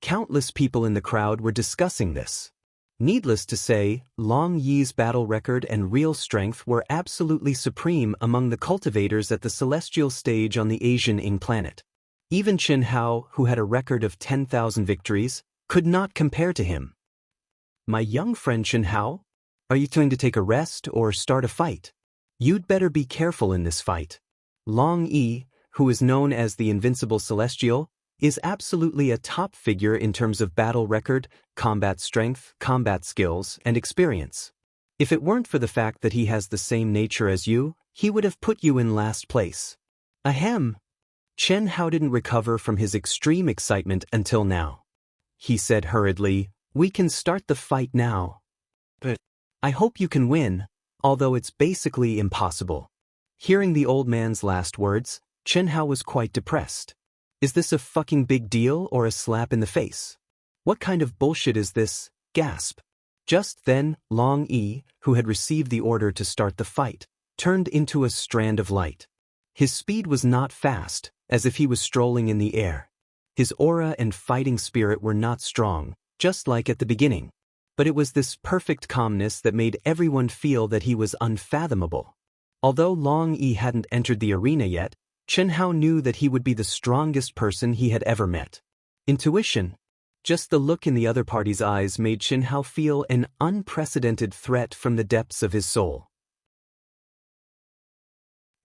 Countless people in the crowd were discussing this. Needless to say, Long Yi's battle record and real strength were absolutely supreme among the cultivators at the celestial stage on the Asian Ing planet. Even Chen Hao, who had a record of 10,000 victories, could not compare to him. My young friend Chen Hao, are you going to take a rest or start a fight? You'd better be careful in this fight. Long Yi, who is known as the Invincible Celestial, is absolutely a top figure in terms of battle record, combat strength, combat skills, and experience. If it weren't for the fact that he has the same nature as you, he would have put you in last place. Ahem. Chen Hao didn't recover from his extreme excitement until now. He said hurriedly, "We can start the fight now. But I hope you can win, although it's basically impossible." Hearing the old man's last words, Chen Hao was quite depressed. Is this a fucking big deal or a slap in the face? What kind of bullshit is this? Gasp. Just then, Long Yi, who had received the order to start the fight, turned into a strand of light. His speed was not fast, as if he was strolling in the air. His aura and fighting spirit were not strong, just like at the beginning. But it was this perfect calmness that made everyone feel that he was unfathomable. Although Long Yi hadn't entered the arena yet, Chen Hao knew that he would be the strongest person he had ever met. Intuition. Just the look in the other party's eyes made Chen Hao feel an unprecedented threat from the depths of his soul.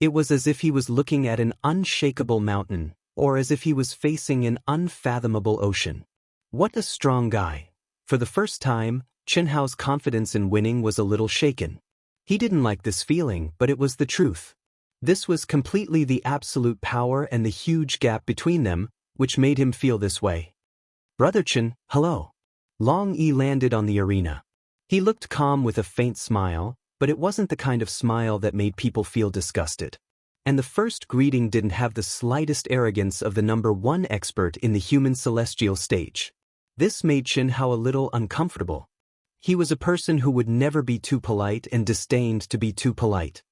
It was as if he was looking at an unshakable mountain, or as if he was facing an unfathomable ocean. What a strong guy. For the first time, Chen Hao's confidence in winning was a little shaken. He didn't like this feeling, but it was the truth. This was completely the absolute power and the huge gap between them, which made him feel this way. Brother Chen, hello. Long Yi landed on the arena. He looked calm with a faint smile, but it wasn't the kind of smile that made people feel disgusted. And the first greeting didn't have the slightest arrogance of the #1 expert in the human celestial stage. This made Chen Hao a little uncomfortable. He was a person who would never be too polite and disdained to be too polite.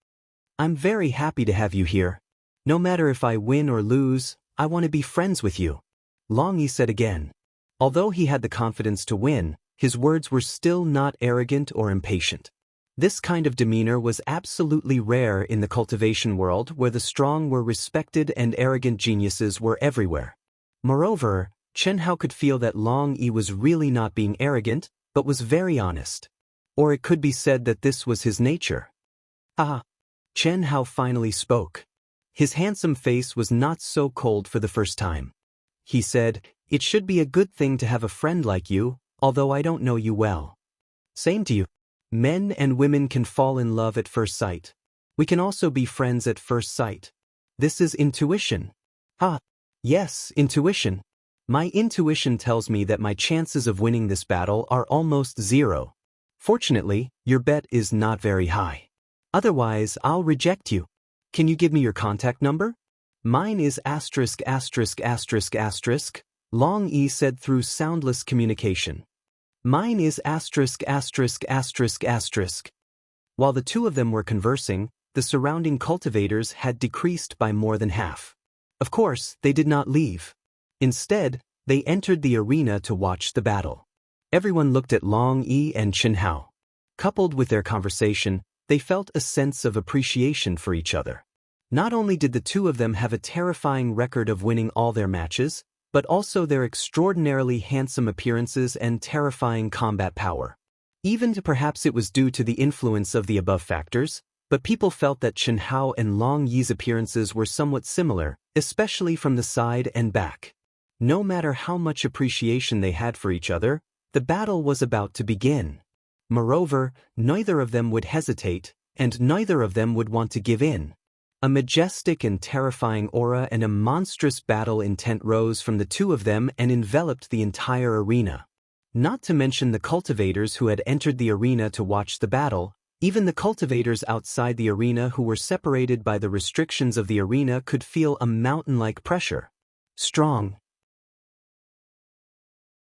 I'm very happy to have you here. No matter if I win or lose, I want to be friends with you. Long Yi said again. Although he had the confidence to win, his words were still not arrogant or impatient. This kind of demeanor was absolutely rare in the cultivation world where the strong were respected and arrogant geniuses were everywhere. Moreover, Chen Hao could feel that Long Yi was really not being arrogant, but was very honest. Or it could be said that this was his nature. Ah! Chen Hao finally spoke. His handsome face was not so cold for the first time. He said, "It should be a good thing to have a friend like you, although I don't know you well." Same to you. Men and women can fall in love at first sight. We can also be friends at first sight. This is intuition. Ah, yes, intuition. My intuition tells me that my chances of winning this battle are almost zero. Fortunately, your bet is not very high. Otherwise, I'll reject you. Can you give me your contact number? Mine is *******. Long Yi said through soundless communication. Mine is *******. While the two of them were conversing, the surrounding cultivators had decreased by more than half. Of course, they did not leave. Instead, they entered the arena to watch the battle. Everyone looked at Long Yi and Chen Hao. Coupled with their conversation, they felt a sense of appreciation for each other. Not only did the two of them have a terrifying record of winning all their matches, but also their extraordinarily handsome appearances and terrifying combat power. Even perhaps it was due to the influence of the above factors, but people felt that Chen Hao and Long Yi's appearances were somewhat similar, especially from the side and back. No matter how much appreciation they had for each other, the battle was about to begin. Moreover, neither of them would hesitate, and neither of them would want to give in. A majestic and terrifying aura and a monstrous battle intent rose from the two of them and enveloped the entire arena. Not to mention the cultivators who had entered the arena to watch the battle, even the cultivators outside the arena who were separated by the restrictions of the arena could feel a mountain-like pressure. Strong.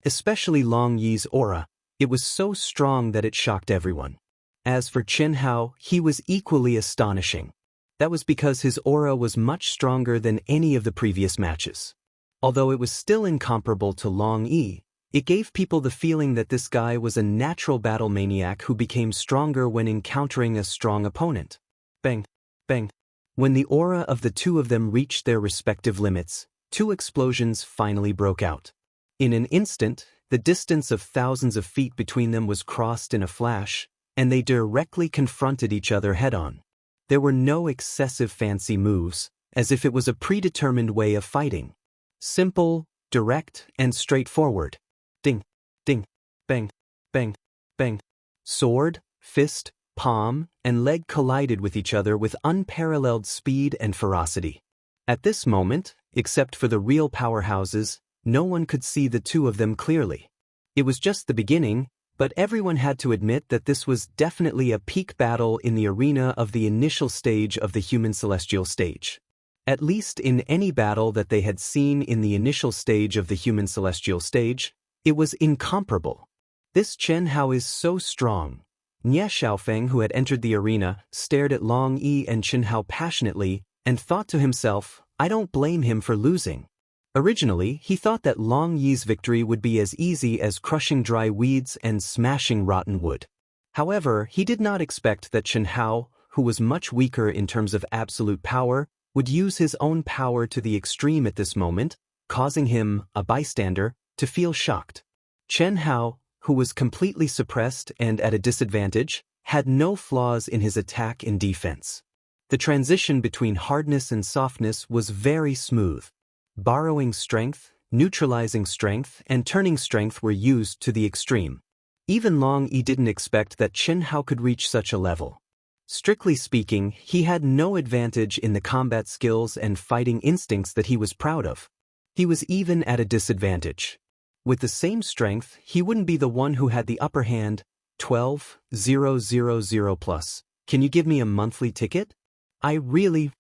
Especially Long Yi's aura, it was so strong that it shocked everyone. As for Chen Hao, he was equally astonishing. That was because his aura was much stronger than any of the previous matches. Although it was still incomparable to Long Yi, it gave people the feeling that this guy was a natural battle maniac who became stronger when encountering a strong opponent. Bang! Bang! When the aura of the two of them reached their respective limits, two explosions finally broke out. In an instant, the distance of thousands of feet between them was crossed in a flash, and they directly confronted each other head-on. There were no excessive fancy moves, as if it was a predetermined way of fighting. Simple, direct, and straightforward. Ding, ding, bang, bang, bang. Sword, fist, palm, and leg collided with each other with unparalleled speed and ferocity. At this moment, except for the real powerhouses, no one could see the two of them clearly. It was just the beginning, but everyone had to admit that this was definitely a peak battle in the arena of the initial stage of the human celestial stage. At least in any battle that they had seen in the initial stage of the human celestial stage, it was incomparable. This Chen Hao is so strong. Nie Xiaofeng, who had entered the arena, stared at Long Yi and Chen Hao passionately and thought to himself, I don't blame him for losing. Originally, he thought that Long Yi's victory would be as easy as crushing dry weeds and smashing rotten wood. However, he did not expect that Chen Hao, who was much weaker in terms of absolute power, would use his own power to the extreme at this moment, causing him, a bystander, to feel shocked. Chen Hao, who was completely suppressed and at a disadvantage, had no flaws in his attack and defense. The transition between hardness and softness was very smooth. Borrowing strength, neutralizing strength, and turning strength were used to the extreme. Even Long Yi didn't expect that Chen Hao could reach such a level. Strictly speaking, he had no advantage in the combat skills and fighting instincts that he was proud of. He was even at a disadvantage. With the same strength, he wouldn't be the one who had the upper hand. 12,000 plus. Can you give me a monthly ticket? I really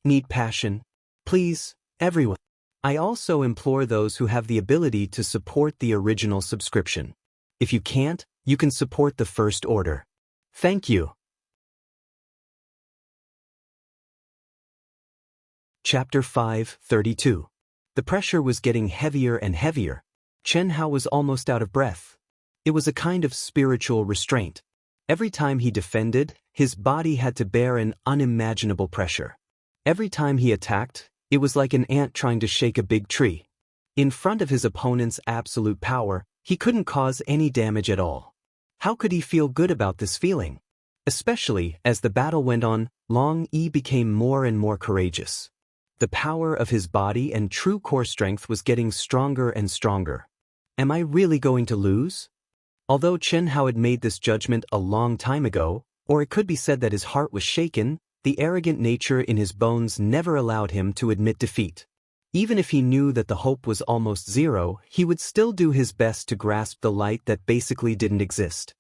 need passion. Please, everyone. I also implore those who have the ability to support the original subscription. If you can't, you can support the first order. Thank you. Chapter 5:32. The pressure was getting heavier and heavier. Chen Hao was almost out of breath. It was a kind of spiritual restraint. Every time he defended, his body had to bear an unimaginable pressure. Every time he attacked, it was like an ant trying to shake a big tree. In front of his opponent's absolute power, he couldn't cause any damage at all. How could he feel good about this feeling? Especially, as the battle went on, Long Yi became more and more courageous. The power of his body and true core strength was getting stronger and stronger. Am I really going to lose? Although Chen Hao had made this judgment a long time ago, or it could be said that his heart was shaken, the arrogant nature in his bones never allowed him to admit defeat. Even if he knew that the hope was almost zero, he would still do his best to grasp the light that basically didn't exist.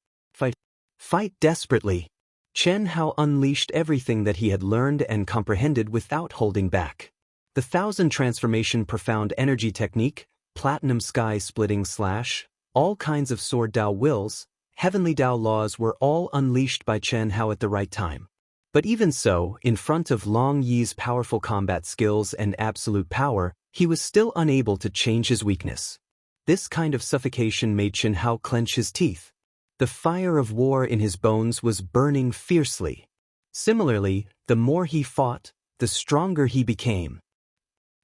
Fight desperately. Chen Hao unleashed everything that he had learned and comprehended without holding back. The 1000 transformation profound energy technique, platinum sky splitting slash, all kinds of sword Dao wills, heavenly Dao laws were all unleashed by Chen Hao at the right time. But even so, in front of Long Yi's powerful combat skills and absolute power, he was still unable to change his weakness. This kind of suffocation made Chen Hao clench his teeth. The fire of war in his bones was burning fiercely. Similarly, the more he fought, the stronger he became.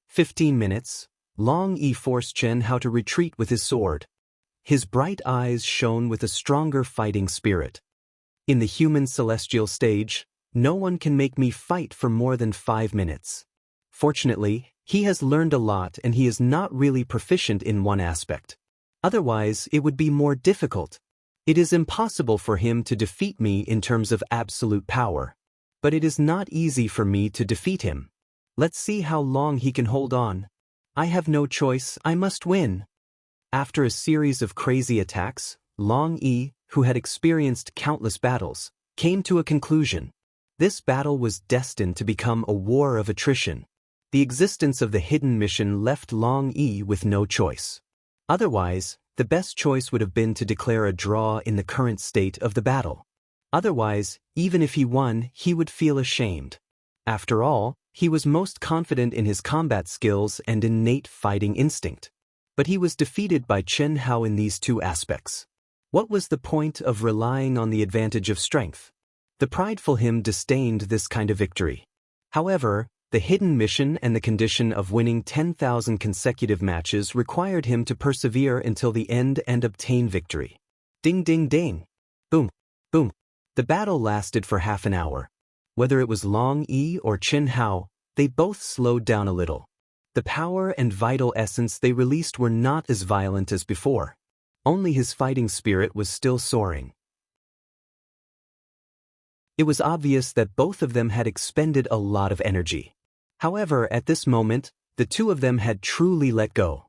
15 minutes, Long Yi forced Chen Hao to retreat with his sword. His bright eyes shone with a stronger fighting spirit. In the human celestial stage, no one can make me fight for more than 5 minutes. Fortunately, he has learned a lot and he is not really proficient in one aspect. Otherwise, it would be more difficult. It is impossible for him to defeat me in terms of absolute power. But it is not easy for me to defeat him. Let's see how long he can hold on. I have no choice, I must win. After a series of crazy attacks, Long Yi, who had experienced countless battles, came to a conclusion. This battle was destined to become a war of attrition. The existence of the hidden mission left Long Yi with no choice. Otherwise, the best choice would have been to declare a draw in the current state of the battle. Otherwise, even if he won, he would feel ashamed. After all, he was most confident in his combat skills and innate fighting instinct. But he was defeated by Chen Hao in these two aspects. What was the point of relying on the advantage of strength? The prideful him disdained this kind of victory. However, the hidden mission and the condition of winning 10,000 consecutive matches required him to persevere until the end and obtain victory. Ding ding ding. Boom. Boom. The battle lasted for half an hour. Whether it was Long Yi or Chen Hao, they both slowed down a little. The power and vital essence they released were not as violent as before. Only his fighting spirit was still soaring. It was obvious that both of them had expended a lot of energy. However, at this moment, the two of them had truly let go.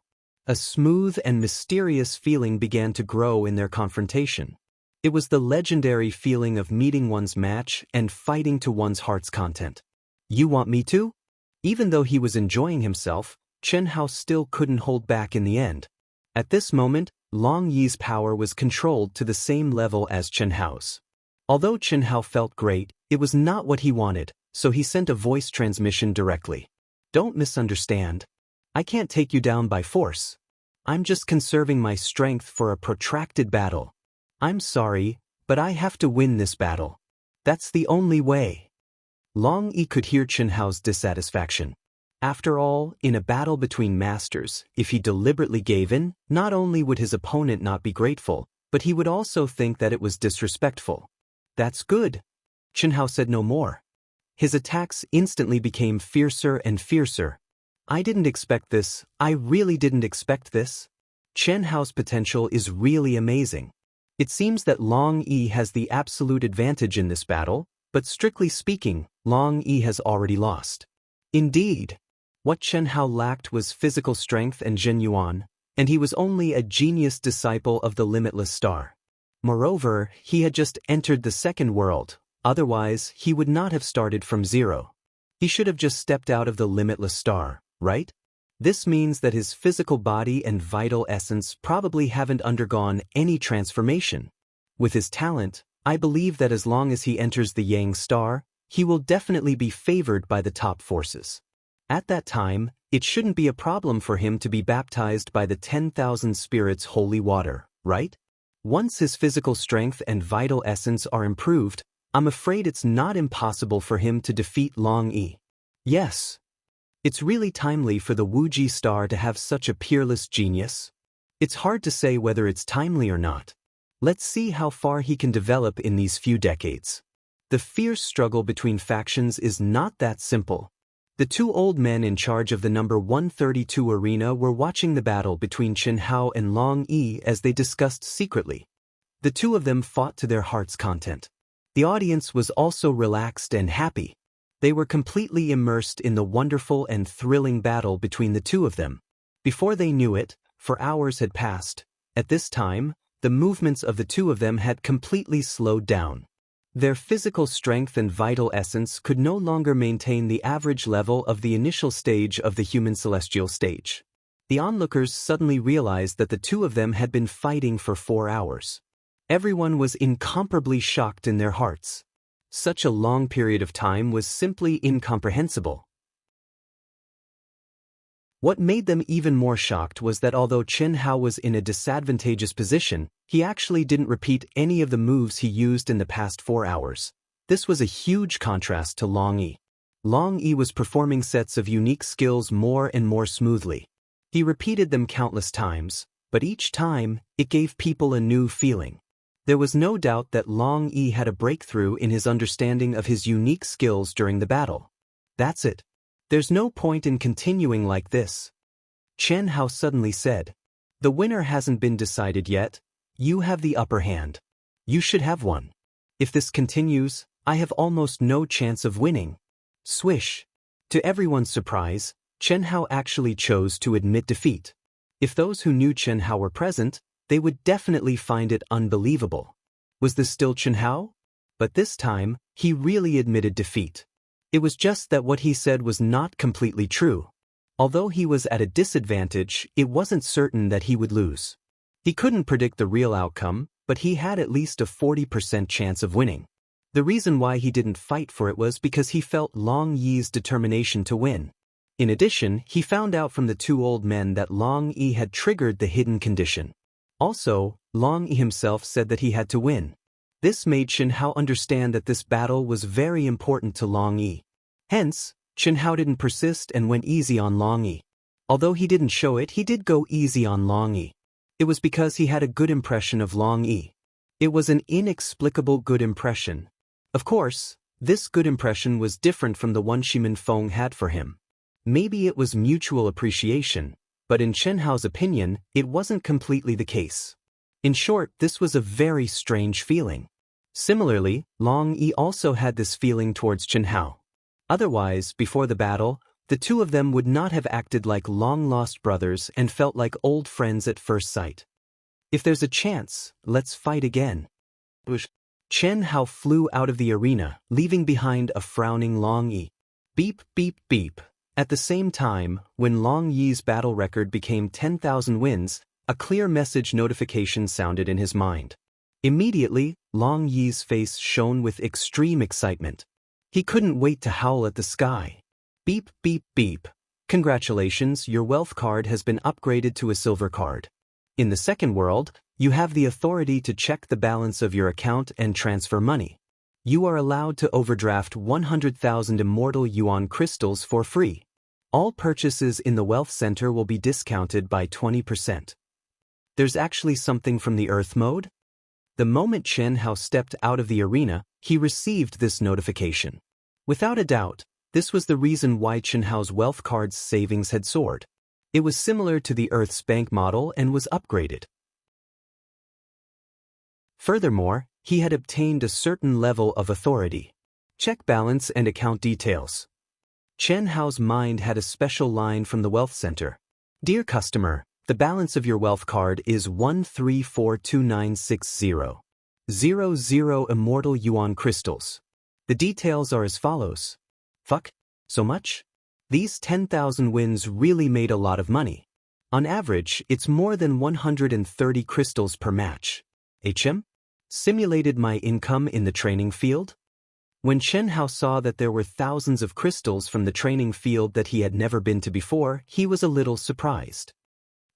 A smooth and mysterious feeling began to grow in their confrontation. It was the legendary feeling of meeting one's match and fighting to one's heart's content. You want me to? Even though he was enjoying himself, Chen Hao still couldn't hold back in the end. At this moment, Long Yi's power was controlled to the same level as Chen Hao's. Although Chen Hao felt great, it was not what he wanted, so he sent a voice transmission directly. Don't misunderstand. I can't take you down by force. I'm just conserving my strength for a protracted battle. I'm sorry, but I have to win this battle. That's the only way. Long Yi could hear Chen Hao's dissatisfaction. After all, in a battle between masters, if he deliberately gave in, not only would his opponent not be grateful, but he would also think that it was disrespectful. That's good. Chen Hao said no more. His attacks instantly became fiercer and fiercer. I didn't expect this, I really didn't expect this. Chen Hao's potential is really amazing. It seems that Long Yi has the absolute advantage in this battle, but strictly speaking, Long Yi has already lost. Indeed. What Chen Hao lacked was physical strength and Zhen Yuan, and he was only a genius disciple of the limitless star. Moreover, he had just entered the second world, otherwise he would not have started from zero. He should have just stepped out of the limitless star, right? This means that his physical body and vital essence probably haven't undergone any transformation. With his talent, I believe that as long as he enters the Yang star, he will definitely be favored by the top forces. At that time, it shouldn't be a problem for him to be baptized by the 10,000 spirits' holy water, right? Once his physical strength and vital essence are improved, I'm afraid it's not impossible for him to defeat Long Yi. Yes. It's really timely for the Wuji star to have such a peerless genius. It's hard to say whether it's timely or not. Let's see how far he can develop in these few decades. The fierce struggle between factions is not that simple. The two old men in charge of the number 132 arena were watching the battle between Chen Hao and Long Yi as they discussed secretly. The two of them fought to their heart's content. The audience was also relaxed and happy. They were completely immersed in the wonderful and thrilling battle between the two of them. Before they knew it, 4 hours had passed. At this time, the movements of the two of them had completely slowed down. Their physical strength and vital essence could no longer maintain the average level of the initial stage of the human celestial stage. The onlookers suddenly realized that the two of them had been fighting for 4 hours. Everyone was incomparably shocked in their hearts. Such a long period of time was simply incomprehensible. What made them even more shocked was that although Chen Hao was in a disadvantageous position, he actually didn't repeat any of the moves he used in the past 4 hours. This was a huge contrast to Long Yi. Long Yi was performing sets of unique skills more and more smoothly. He repeated them countless times, but each time, it gave people a new feeling. There was no doubt that Long Yi had a breakthrough in his understanding of his unique skills during the battle. That's it. There's no point in continuing like this. Chen Hao suddenly said, "The winner hasn't been decided yet. You have the upper hand. You should have one. If this continues, I have almost no chance of winning." Swish. To everyone's surprise, Chen Hao actually chose to admit defeat. If those who knew Chen Hao were present, they would definitely find it unbelievable. Was this still Chen Hao? But this time, he really admitted defeat. It was just that what he said was not completely true. Although he was at a disadvantage, it wasn't certain that he would lose. He couldn't predict the real outcome, but he had at least a 40% chance of winning. The reason why he didn't fight for it was because he felt Long Yi's determination to win. In addition, he found out from the two old men that Long Yi had triggered the hidden condition. Also, Long Yi himself said that he had to win. This made Chen Hao understand that this battle was very important to Long Yi. Hence, Chen Hao didn't persist and went easy on Long Yi. Although he didn't show it, he did go easy on Long Yi. It was because he had a good impression of Long Yi. It was an inexplicable good impression. Of course, this good impression was different from the one Shimin Feng had for him. Maybe it was mutual appreciation, but in Chen Hao's opinion, it wasn't completely the case. In short, this was a very strange feeling. Similarly, Long Yi also had this feeling towards Chen Hao. Otherwise, before the battle, the two of them would not have acted like long-lost brothers and felt like old friends at first sight. If there's a chance, let's fight again. Chen Hao flew out of the arena, leaving behind a frowning Long Yi. Beep, beep, beep. At the same time, when Long Yi's battle record became 10,000 wins, a clear message notification sounded in his mind. Immediately, Long Yi's face shone with extreme excitement. He couldn't wait to howl at the sky. Beep, beep, beep. Congratulations, your wealth card has been upgraded to a silver card. In the second world, you have the authority to check the balance of your account and transfer money. You are allowed to overdraft 100,000 immortal yuan crystals for free. All purchases in the wealth center will be discounted by 20%. There's actually something from the Earth mode? The moment Chen Hao stepped out of the arena, he received this notification. Without a doubt, this was the reason why Chen Hao's wealth card's savings had soared. It was similar to the Earth's bank model and was upgraded. Furthermore, he had obtained a certain level of authority. Check balance and account details. Chen Hao's mind had a special line from the wealth center. Dear customer, the balance of your wealth card is 1342960. 00 immortal yuan crystals. The details are as follows. Fuck? So much? These 10,000 wins really made a lot of money. On average, it's more than 130 crystals per match. HM? Simulated my income in the training field? When Chen Hao saw that there were thousands of crystals from the training field that he had never been to before, he was a little surprised.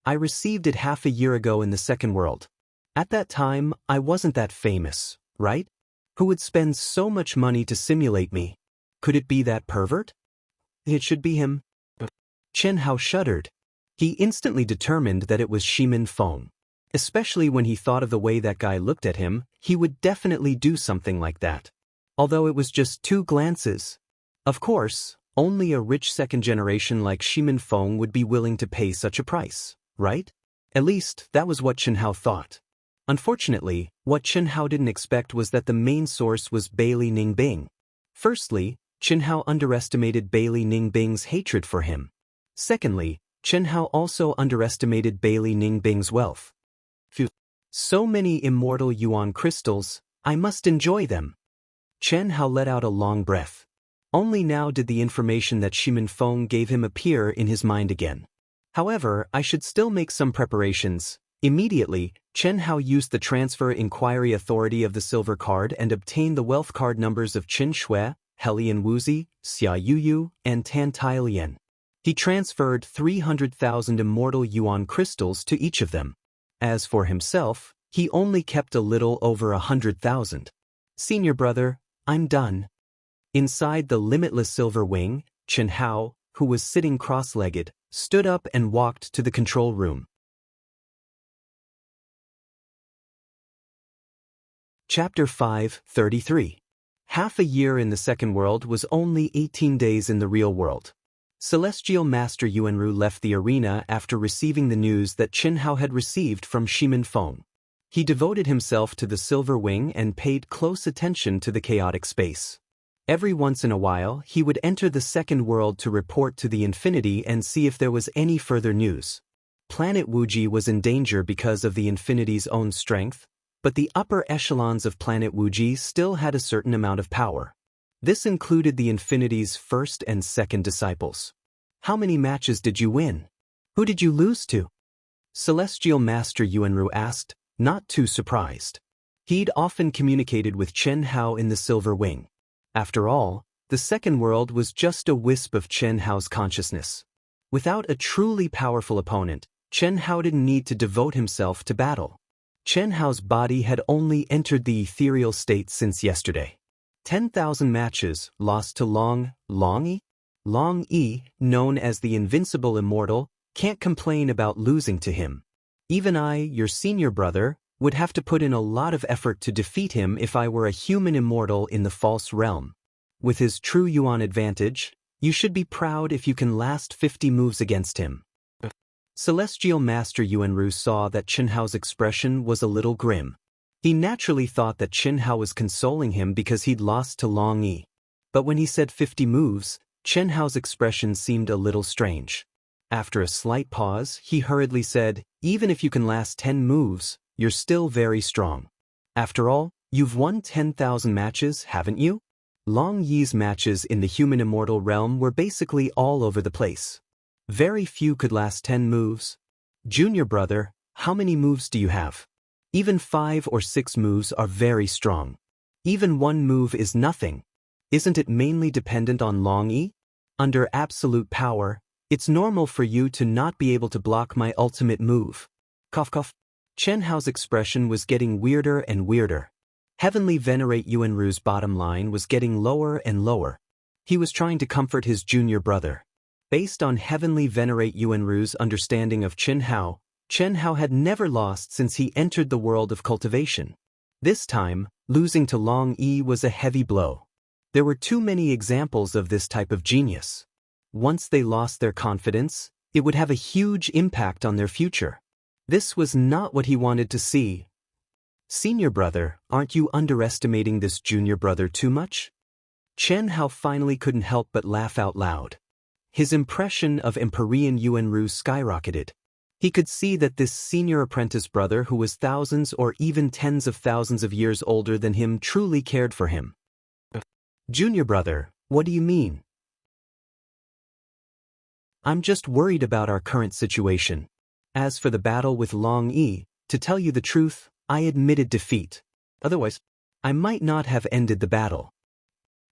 I received it half a year ago in the second world. At that time, I wasn't that famous, right? Who would spend so much money to simulate me? Could it be that pervert? It should be him. Chen Hao shuddered. He instantly determined that it was Shimin Feng. Especially when he thought of the way that guy looked at him, he would definitely do something like that. Although it was just 2 glances. Of course, only a rich second generation like Shimin Feng would be willing to pay such a price, right? At least, that was what Chen Hao thought. Unfortunately, what Chen Hao didn't expect was that the main source was Bailey Ningbing. Firstly, Chen Hao underestimated Bailey Ningbing's hatred for him. Secondly, Chen Hao also underestimated Bailey Ningbing's wealth. Phew. So many immortal yuan crystals, I must enjoy them. Chen Hao let out a long breath. Only now did the information that Shimin Feng gave him appear in his mind again. However, I should still make some preparations. Immediately, Chen Hao used the Transfer Inquiry Authority of the Silver Card and obtained the wealth card numbers of Qin Shui, Helian Wuzi, Xia Yuyu, and Tan Tailian. He transferred 300,000 immortal yuan crystals to each of them. As for himself, he only kept a little over 100,000. Senior brother, I'm done. Inside the limitless silver wing, Chen Hao, who was sitting cross-legged, stood up and walked to the control room. Chapter 5:33. Half a year in the second world was only 18 days in the real world. Celestial Master Yuanru left the arena after receiving the news that Chen Hao had received from Shimin Feng. He devoted himself to the Silver Wing and paid close attention to the chaotic space. Every once in a while, he would enter the second world to report to the Infinity and see if there was any further news. Planet Wuji was in danger because of the Infinity's own strength, but the upper echelons of Planet Wuji still had a certain amount of power. This included the Infinity's first and second disciples. How many matches did you win? Who did you lose to? Celestial Master Yuanru asked, not too surprised. He'd often communicated with Chen Hao in the Silver Wing. After all, the second world was just a wisp of Chen Hao's consciousness. Without a truly powerful opponent, Chen Hao didn't need to devote himself to battle. Chen Hao's body had only entered the ethereal state since yesterday. 10,000 matches lost to Long Yi? Long Yi, known as the Invincible Immortal, can't complain about losing to him. Even I, your senior brother, would have to put in a lot of effort to defeat him if I were a human immortal in the false realm. With his true yuan advantage, you should be proud if you can last 50 moves against him. Celestial Master Yuanru saw that Chen Hao's expression was a little grim. He naturally thought that Chen Hao was consoling him because he'd lost to Long Yi. But when he said 50 moves, Chen Hao's expression seemed a little strange. After a slight pause, he hurriedly said, even if you can last 10 moves, you're still very strong. After all, you've won 10,000 matches, haven't you? Long Yi's matches in the human immortal realm were basically all over the place. Very few could last 10 moves. Junior brother, how many moves do you have? Even 5 or 6 moves are very strong. Even 1 move is nothing. Isn't it mainly dependent on Long Yi? Under absolute power, it's normal for you to not be able to block my ultimate move. Cough cough. Chen Hao's expression was getting weirder and weirder. Heavenly Venerate Yuanru's bottom line was getting lower and lower. He was trying to comfort his junior brother. Based on Heavenly Venerate Yuanru's understanding of Chen Hao had never lost since he entered the world of cultivation. This time, losing to Long Yi was a heavy blow. There were too many examples of this type of genius. Once they lost their confidence, it would have a huge impact on their future. This was not what he wanted to see. Senior brother, aren't you underestimating this junior brother too much? Chen Hao finally couldn't help but laugh out loud. His impression of Empyrean Yuanru skyrocketed. He could see that this senior apprentice brother who was thousands or even tens of thousands of years older than him truly cared for him. Junior brother, what do you mean? I'm just worried about our current situation. As for the battle with Long Yi, to tell you the truth, I admitted defeat. Otherwise, I might not have ended the battle.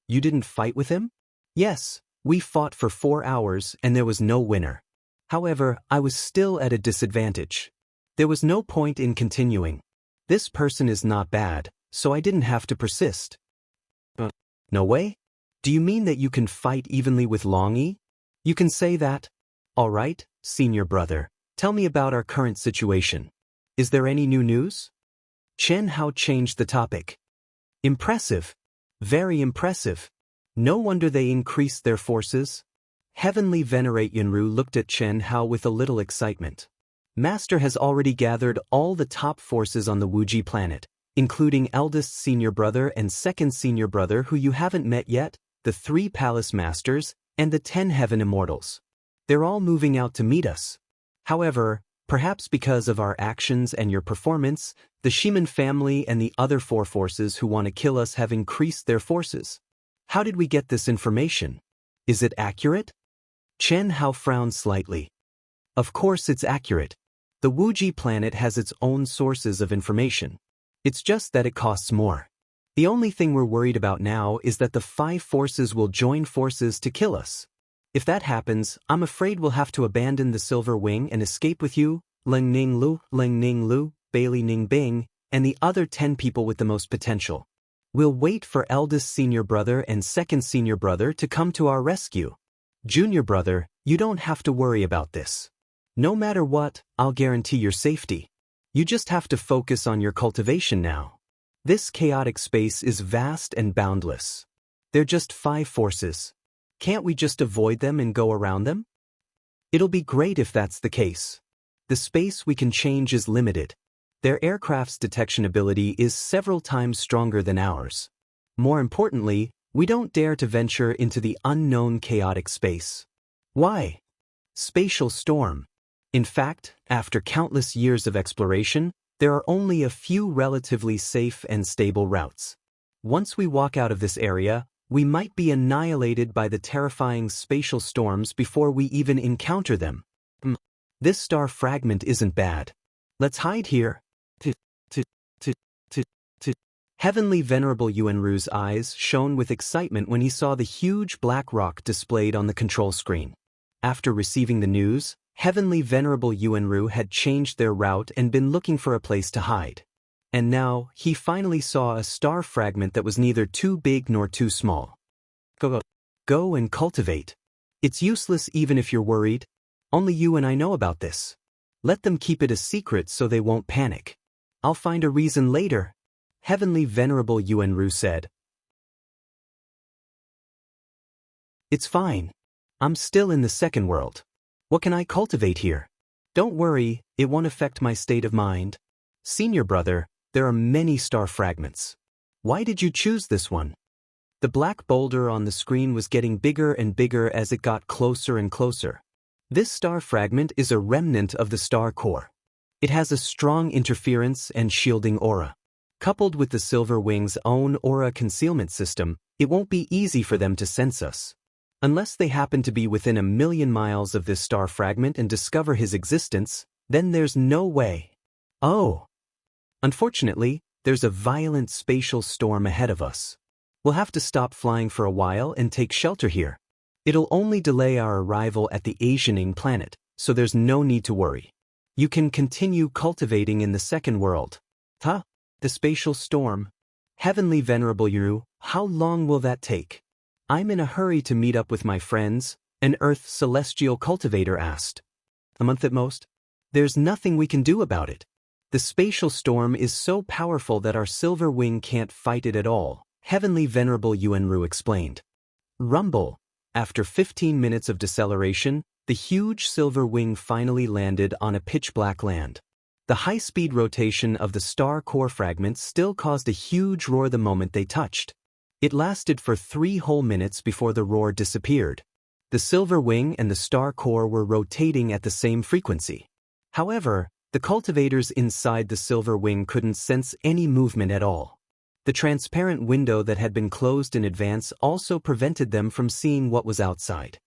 You didn't fight with him? Yes, we fought for 4 hours and there was no winner. However, I was still at a disadvantage. There was no point in continuing. This person is not bad, so I didn't have to persist. No way? Do you mean that you can fight evenly with Long Yi? You can say that? All right, senior brother, tell me about our current situation. Is there any new news? Chen Hao changed the topic. Impressive. Very impressive. No wonder they increased their forces. Heavenly Venerate Yunru looked at Chen Hao with a little excitement. Master has already gathered all the top forces on the Wuji planet, including eldest senior brother and second senior brother who you haven't met yet, the 3 palace masters, and the 10 heaven immortals. They're all moving out to meet us. However, perhaps because of our actions and your performance, the Shiman family and the other 4 forces who want to kill us have increased their forces. How did we get this information? Is it accurate? Chen Hao frowned slightly. Of course it's accurate. The Wuji planet has its own sources of information. It's just that it costs more. The only thing we're worried about now is that the 5 forces will join forces to kill us. If that happens, I'm afraid we'll have to abandon the Silver Wing and escape with you, Leng Ning Lu, Bailey Ning Bing, and the other 10 people with the most potential. We'll wait for eldest senior brother and second senior brother to come to our rescue. Junior brother, you don't have to worry about this. No matter what, I'll guarantee your safety. You just have to focus on your cultivation now. This chaotic space is vast and boundless. They're just 5 forces. Can't we just avoid them and go around them? It'll be great if that's the case. The space we can change is limited. Their aircraft's detection ability is several times stronger than ours. More importantly, we don't dare to venture into the unknown chaotic space. Why? Spatial storm. In fact, after countless years of exploration, there are only a few relatively safe and stable routes. Once we walk out of this area, we might be annihilated by the terrifying spatial storms before we even encounter them. This star fragment isn't bad. Let's hide here. Heavenly Venerable Yuanru's eyes shone with excitement when he saw the huge black rock displayed on the control screen. After receiving the news, Heavenly Venerable Yuanru had changed their route and been looking for a place to hide. And now, he finally saw a star fragment that was neither too big nor too small. Go and cultivate. It's useless even if you're worried. Only you and I know about this. Let them keep it a secret so they won't panic. I'll find a reason later, Heavenly Venerable Yuanru said. It's fine. I'm still in the second world. What can I cultivate here? Don't worry, it won't affect my state of mind. Senior brother, there are many star fragments. Why did you choose this one? The black boulder on the screen was getting bigger and bigger as it got closer and closer. This star fragment is a remnant of the star core. It has a strong interference and shielding aura. Coupled with the Silver Wing's own aura concealment system, it won't be easy for them to sense us. Unless they happen to be within 1,000,000 miles of this star fragment and discover his existence, then there's no way. Oh. Unfortunately, there's a violent spatial storm ahead of us. We'll have to stop flying for a while and take shelter here. It'll only delay our arrival at the Asianing planet, so there's no need to worry. You can continue cultivating in the second world. The spatial storm. Heavenly Venerable Yuru, how long will that take? I'm in a hurry to meet up with my friends, an Earth celestial cultivator asked. A month at most? There's nothing we can do about it. The spatial storm is so powerful that our Silver Wing can't fight it at all, Heavenly Venerable Yuanru explained. Rumble. After 15 minutes of deceleration, the huge Silver Wing finally landed on a pitch-black land. The high-speed rotation of the star core fragments still caused a huge roar the moment they touched. It lasted for 3 whole minutes before the roar disappeared. The Silver Wing and the star core were rotating at the same frequency. However, the cultivators inside the Silver Wing couldn't sense any movement at all. The transparent window that had been closed in advance also prevented them from seeing what was outside.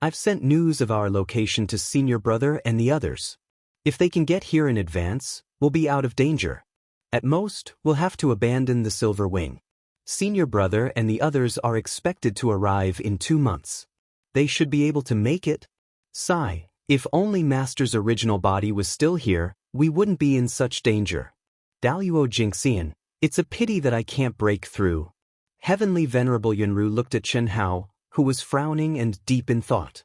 I've sent news of our location to Senior Brother and the others. If they can get here in advance, we'll be out of danger. At most, we'll have to abandon the Silver Wing. Senior Brother and the others are expected to arrive in 2 months. They should be able to make it. Sigh, if only Master's original body was still here, we wouldn't be in such danger. Daluo Jingxian, it's a pity that I can't break through. Heavenly Venerable Yunru looked at Chen Hao, who was frowning and deep in thought.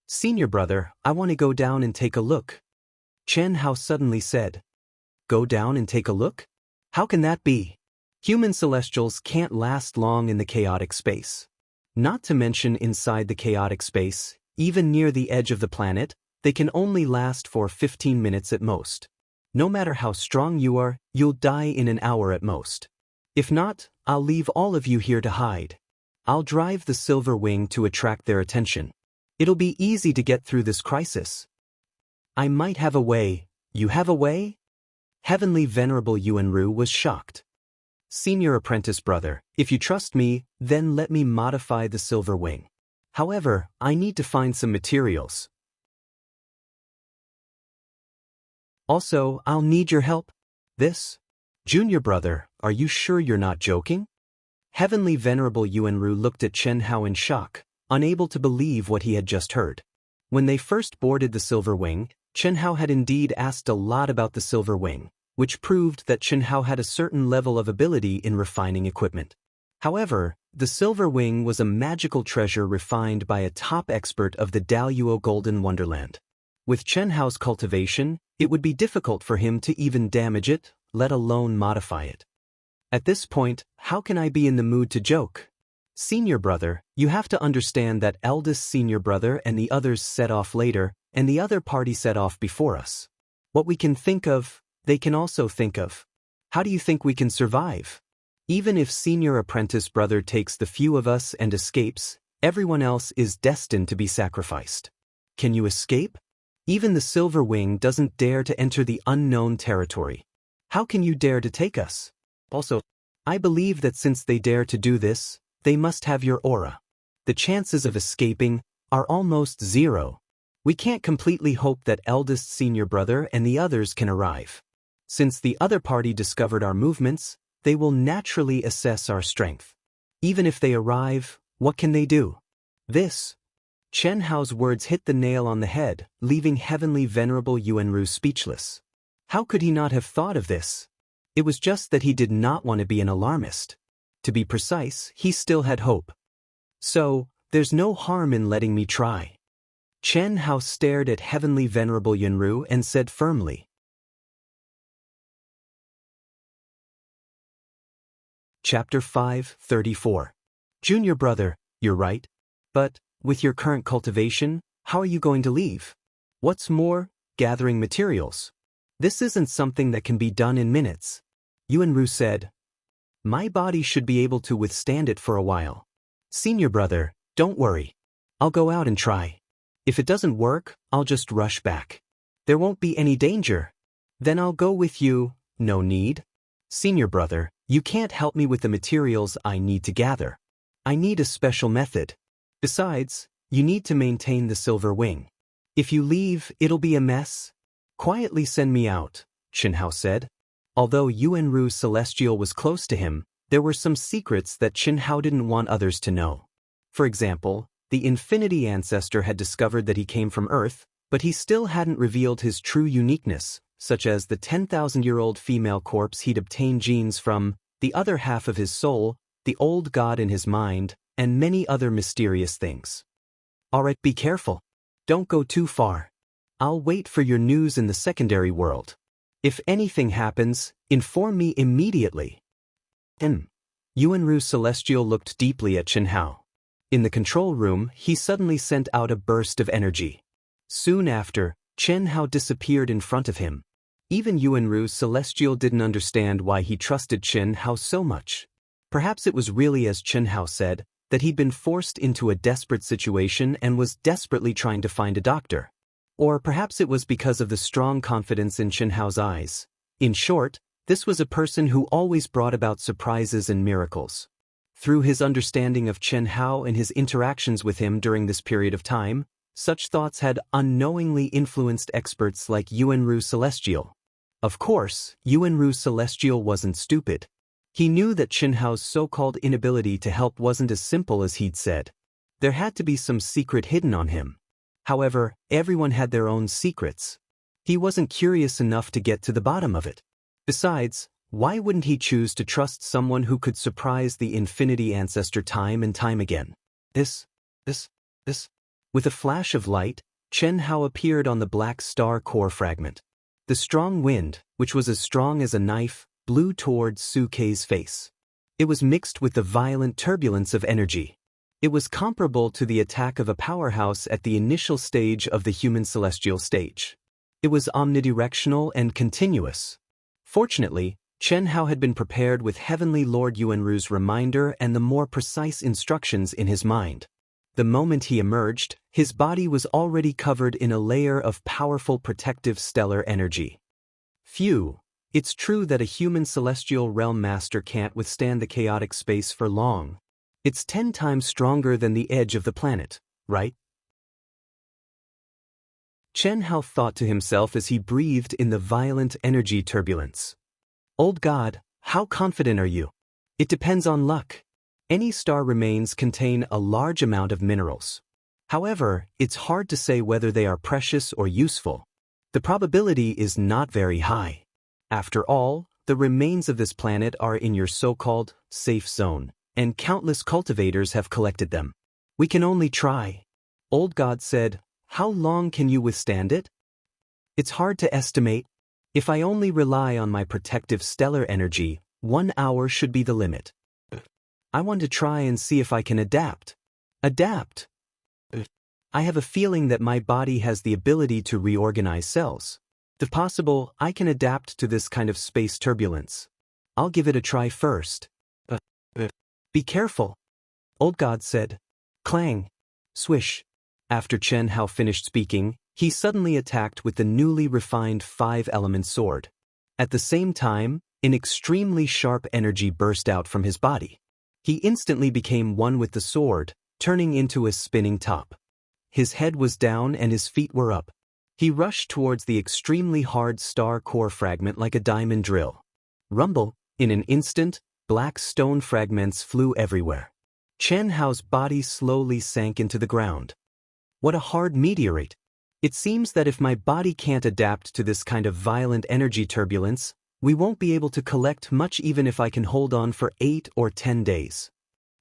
Senior Brother, I want to go down and take a look. Chen Hao suddenly said. go down and take a look? How can that be? Human celestials can't last long in the chaotic space. Not to mention inside the chaotic space, even near the edge of the planet, they can only last for 15 minutes at most. No matter how strong you are, you'll die in an hour at most. If not, I'll leave all of you here to hide. I'll drive the silver wing to attract their attention. It'll be easy to get through this crisis. I might have a way. You have a way? Heavenly Venerable Yuanru was shocked. Senior Apprentice Brother, if you trust me, then let me modify the silver wing. However, I need to find some materials. Also, I'll need your help. This? Junior Brother, are you sure you're not joking? Heavenly Venerable Yuanru looked at Chen Hao in shock, unable to believe what he had just heard. When they first boarded the silver wing, Chen Hao had indeed asked a lot about the silver wing, which proved that Chen Hao had a certain level of ability in refining equipment. However, the silver wing was a magical treasure refined by a top expert of the Daluo Golden Wonderland. With Chen Hao's cultivation, it would be difficult for him to even damage it, let alone modify it. At this point, how can I be in the mood to joke? Senior Brother, you have to understand that eldest Senior Brother and the others set off later, and the other party set off before us. What we can think of, they can also think of. How do you think we can survive? Even if Senior Apprentice Brother takes the few of us and escapes, everyone else is destined to be sacrificed. Can you escape? Even the silver wing doesn't dare to enter the unknown territory. How can you dare to take us? Also, I believe that since they dare to do this, they must have your aura. The chances of escaping are almost zero. We can't completely hope that eldest Senior Brother and the others can arrive. Since the other party discovered our movements, they will naturally assess our strength. Even if they arrive, what can they do? This. Chen Hao's words hit the nail on the head, leaving Heavenly Venerable Yuanru speechless. How could he not have thought of this? It was just that he did not want to be an alarmist. To be precise, he still had hope. So, there's no harm in letting me try. Chen Hao stared at Heavenly Venerable Yuanru and said firmly. Chapter 5:34. Junior Brother, you're right. But, with your current cultivation, how are you going to leave? What's more, gathering materials. This isn't something that can be done in minutes. Yuanru said. My body should be able to withstand it for a while. Senior Brother, don't worry. I'll go out and try. If it doesn't work, I'll just rush back. There won't be any danger. Then I'll go with you, no need. Senior Brother, you can't help me with the materials I need to gather. I need a special method. Besides, you need to maintain the silver wing. If you leave, it'll be a mess. Quietly send me out, Chen Hao said. Although Yuanru Celestial was close to him, there were some secrets that Chen Hao didn't want others to know. For example, the Infinity Ancestor had discovered that he came from Earth, but he still hadn't revealed his true uniqueness, such as the 10,000-year-old female corpse he'd obtained genes from, the other half of his soul, the old god in his mind, and many other mysterious things. Alright, be careful. Don't go too far. I'll wait for your news in the secondary world. If anything happens, inform me immediately. Yuanru Celestial looked deeply at Chen Hao. In the control room, he suddenly sent out a burst of energy. Soon after, Chen Hao disappeared in front of him. Even Yuanru Celestial didn't understand why he trusted Chen Hao so much. Perhaps it was really as Chen Hao said, that he'd been forced into a desperate situation and was desperately trying to find a doctor. Or perhaps it was because of the strong confidence in Chen Hao's eyes. In short, this was a person who always brought about surprises and miracles. Through his understanding of Chen Hao and his interactions with him during this period of time, such thoughts had unknowingly influenced experts like Yuanru Celestial. Of course, Yuanru Celestial wasn't stupid. He knew that Chen Hao's so-called inability to help wasn't as simple as he'd said. There had to be some secret hidden on him. However, everyone had their own secrets. He wasn't curious enough to get to the bottom of it. Besides, why wouldn't he choose to trust someone who could surprise the Infinity Ancestor time and time again? This. With a flash of light, Chen Hao appeared on the black star core fragment. The strong wind, which was as strong as a knife, blew towards Suke's face. It was mixed with the violent turbulence of energy. It was comparable to the attack of a powerhouse at the initial stage of the human celestial stage. It was omnidirectional and continuous. Fortunately, Chen Hao had been prepared with Heavenly Lord Yuanru's reminder and the more precise instructions in his mind. The moment he emerged, his body was already covered in a layer of powerful protective stellar energy. Phew, it's true that a human celestial realm master can't withstand the chaotic space for long. It's 10 times stronger than the edge of the planet, right? Chen Hao thought to himself as he breathed in the violent energy turbulence. Old God, how confident are you? It depends on luck. Any star remains contain a large amount of minerals. However, it's hard to say whether they are precious or useful. The probability is not very high. After all, the remains of this planet are in your so-called safe zone, and countless cultivators have collected them. We can only try. Old God said, how long can you withstand it? It's hard to estimate. If I only rely on my protective stellar energy, 1 hour should be the limit. I want to try and see if I can adapt. Adapt? I have a feeling that my body has the ability to reorganize cells. If possible, I can adapt to this kind of space turbulence. I'll give it a try first. Be careful, Old God said. Clang. Swish. After Chen Hao finished speaking, he suddenly attacked with the newly refined 5-element sword. At the same time, an extremely sharp energy burst out from his body. He instantly became one with the sword, turning into a spinning top. His head was down and his feet were up. He rushed towards the extremely hard star core fragment like a diamond drill. Rumble, in an instant, black stone fragments flew everywhere. Chen Hao's body slowly sank into the ground. What a hard meteorite! It seems that if my body can't adapt to this kind of violent energy turbulence, we won't be able to collect much even if I can hold on for 8 or 10 days.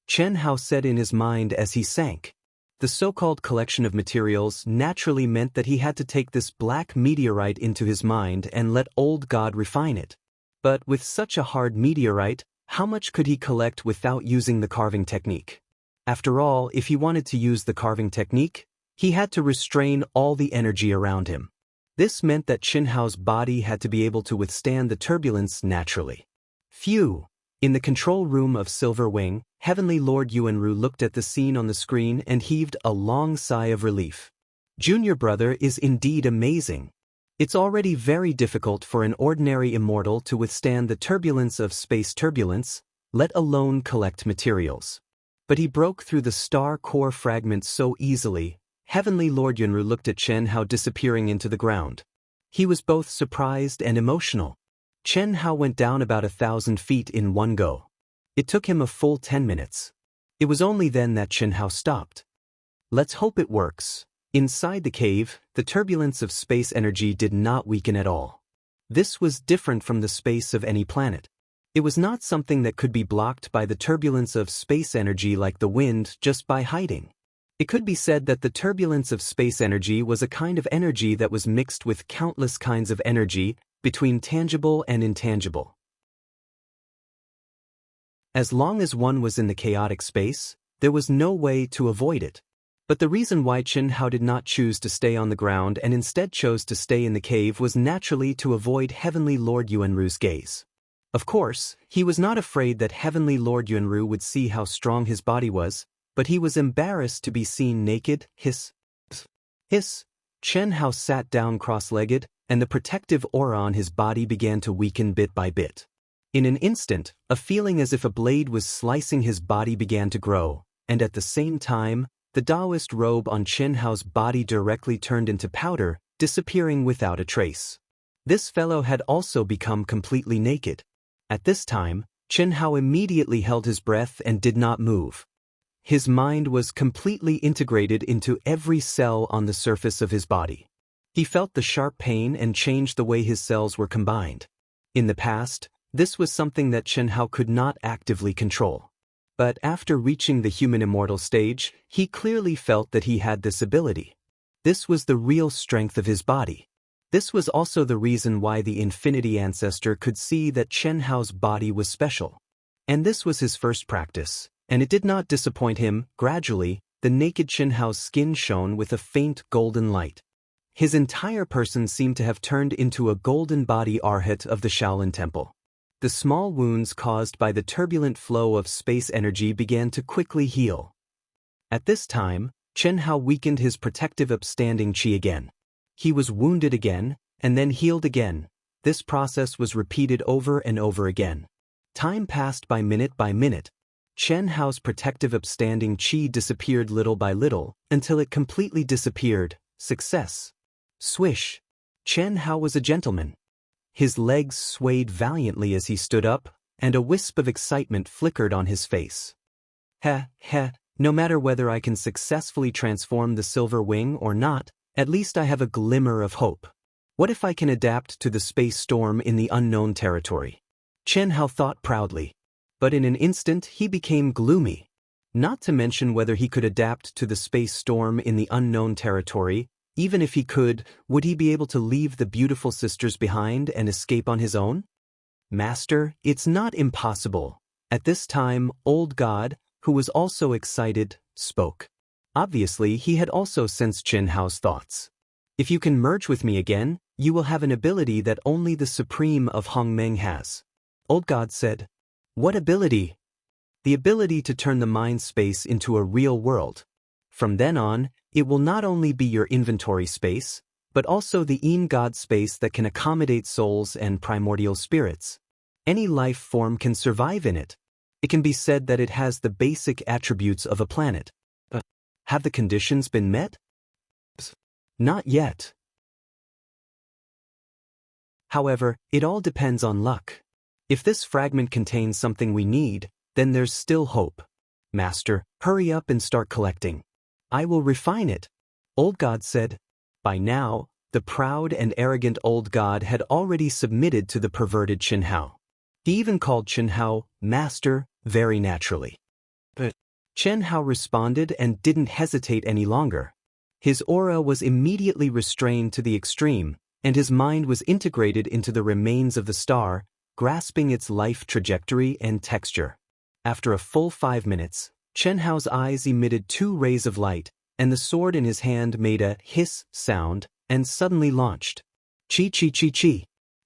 Chen Hao said in his mind as he sank. The so-called collection of materials naturally meant that he had to take this black meteorite into his mind and let Old God refine it. But with such a hard meteorite, how much could he collect without using the carving technique? After all, if he wanted to use the carving technique, he had to restrain all the energy around him. This meant that Chen Hao's body had to be able to withstand the turbulence naturally. Phew! In the control room of Silver Wing, Heavenly Lord Yuanru looked at the scene on the screen and heaved a long sigh of relief. Junior brother is indeed amazing. It's already very difficult for an ordinary immortal to withstand the turbulence of space turbulence, let alone collect materials. But he broke through the star core fragment so easily. Heavenly Lord Yuanru looked at Chen Hao disappearing into the ground. He was both surprised and emotional. Chen Hao went down about 1,000 feet in one go. It took him a full 10 minutes. It was only then that Chen Hao stopped. Let's hope it works. Inside the cave, the turbulence of space energy did not weaken at all. This was different from the space of any planet. It was not something that could be blocked by the turbulence of space energy like the wind just by hiding. It could be said that the turbulence of space energy was a kind of energy that was mixed with countless kinds of energy between tangible and intangible. As long as one was in the chaotic space, there was no way to avoid it. But the reason why Chen Hao did not choose to stay on the ground and instead chose to stay in the cave was naturally to avoid Heavenly Lord Yuanru's gaze. Of course, he was not afraid that Heavenly Lord Yuanru would see how strong his body was, but he was embarrassed to be seen naked. Hiss. Hiss. Chen Hao sat down cross-legged, and the protective aura on his body began to weaken bit by bit. In an instant, a feeling as if a blade was slicing his body began to grow, and at the same time, the Taoist robe on Chen Hao's body directly turned into powder, disappearing without a trace. This fellow had also become completely naked. At this time, Chen Hao immediately held his breath and did not move. His mind was completely integrated into every cell on the surface of his body. He felt the sharp pain and changed the way his cells were combined. In the past, this was something that Chen Hao could not actively control. But after reaching the human immortal stage, he clearly felt that he had this ability. This was the real strength of his body. This was also the reason why the Infinity Ancestor could see that Chen Hao's body was special. And this was his first practice, and it did not disappoint him. Gradually, the naked Chen Hao's skin shone with a faint golden light. His entire person seemed to have turned into a golden body arhat of the Shaolin Temple. The small wounds caused by the turbulent flow of space energy began to quickly heal. At this time, Chen Hao weakened his protective upstanding qi again. He was wounded again, and then healed again. This process was repeated over and over again. Time passed by minute. Chen Hao's protective upstanding qi disappeared little by little, until it completely disappeared. Success. Swish. Chen Hao was a gentleman. His legs swayed valiantly as he stood up, and a wisp of excitement flickered on his face. No matter whether I can successfully transform the silver wing or not, at least I have a glimmer of hope. What if I can adapt to the space storm in the unknown territory? Chen Hao thought proudly. But in an instant he became gloomy. Not to mention whether he could adapt to the space storm in the unknown territory. Even if he could, would he be able to leave the beautiful sisters behind and escape on his own? Master, it's not impossible. At this time, Old God, who was also excited, spoke. Obviously, he had also sensed Chen Hao's thoughts. If you can merge with me again, you will have an ability that only the Supreme of Hongmeng has. Old God said. What ability? The ability to turn the mind space into a real world. From then on, it will not only be your inventory space, but also the Yin God space that can accommodate souls and primordial spirits. Any life form can survive in it. It can be said that it has the basic attributes of a planet. Have the conditions been met? Not yet. However, it all depends on luck. If this fragment contains something we need, then there's still hope. Master, hurry up and start collecting. I will refine it, Old God said. By now, the proud and arrogant Old God had already submitted to the perverted Chen Hao. He even called Chen Hao Master very naturally. But Chen Hao responded and didn't hesitate any longer. His aura was immediately restrained to the extreme, and his mind was integrated into the remains of the star, grasping its life trajectory and texture. After a full 5 minutes, Chen Hao's eyes emitted 2 rays of light, and the sword in his hand made a hiss sound and suddenly launched. Chi.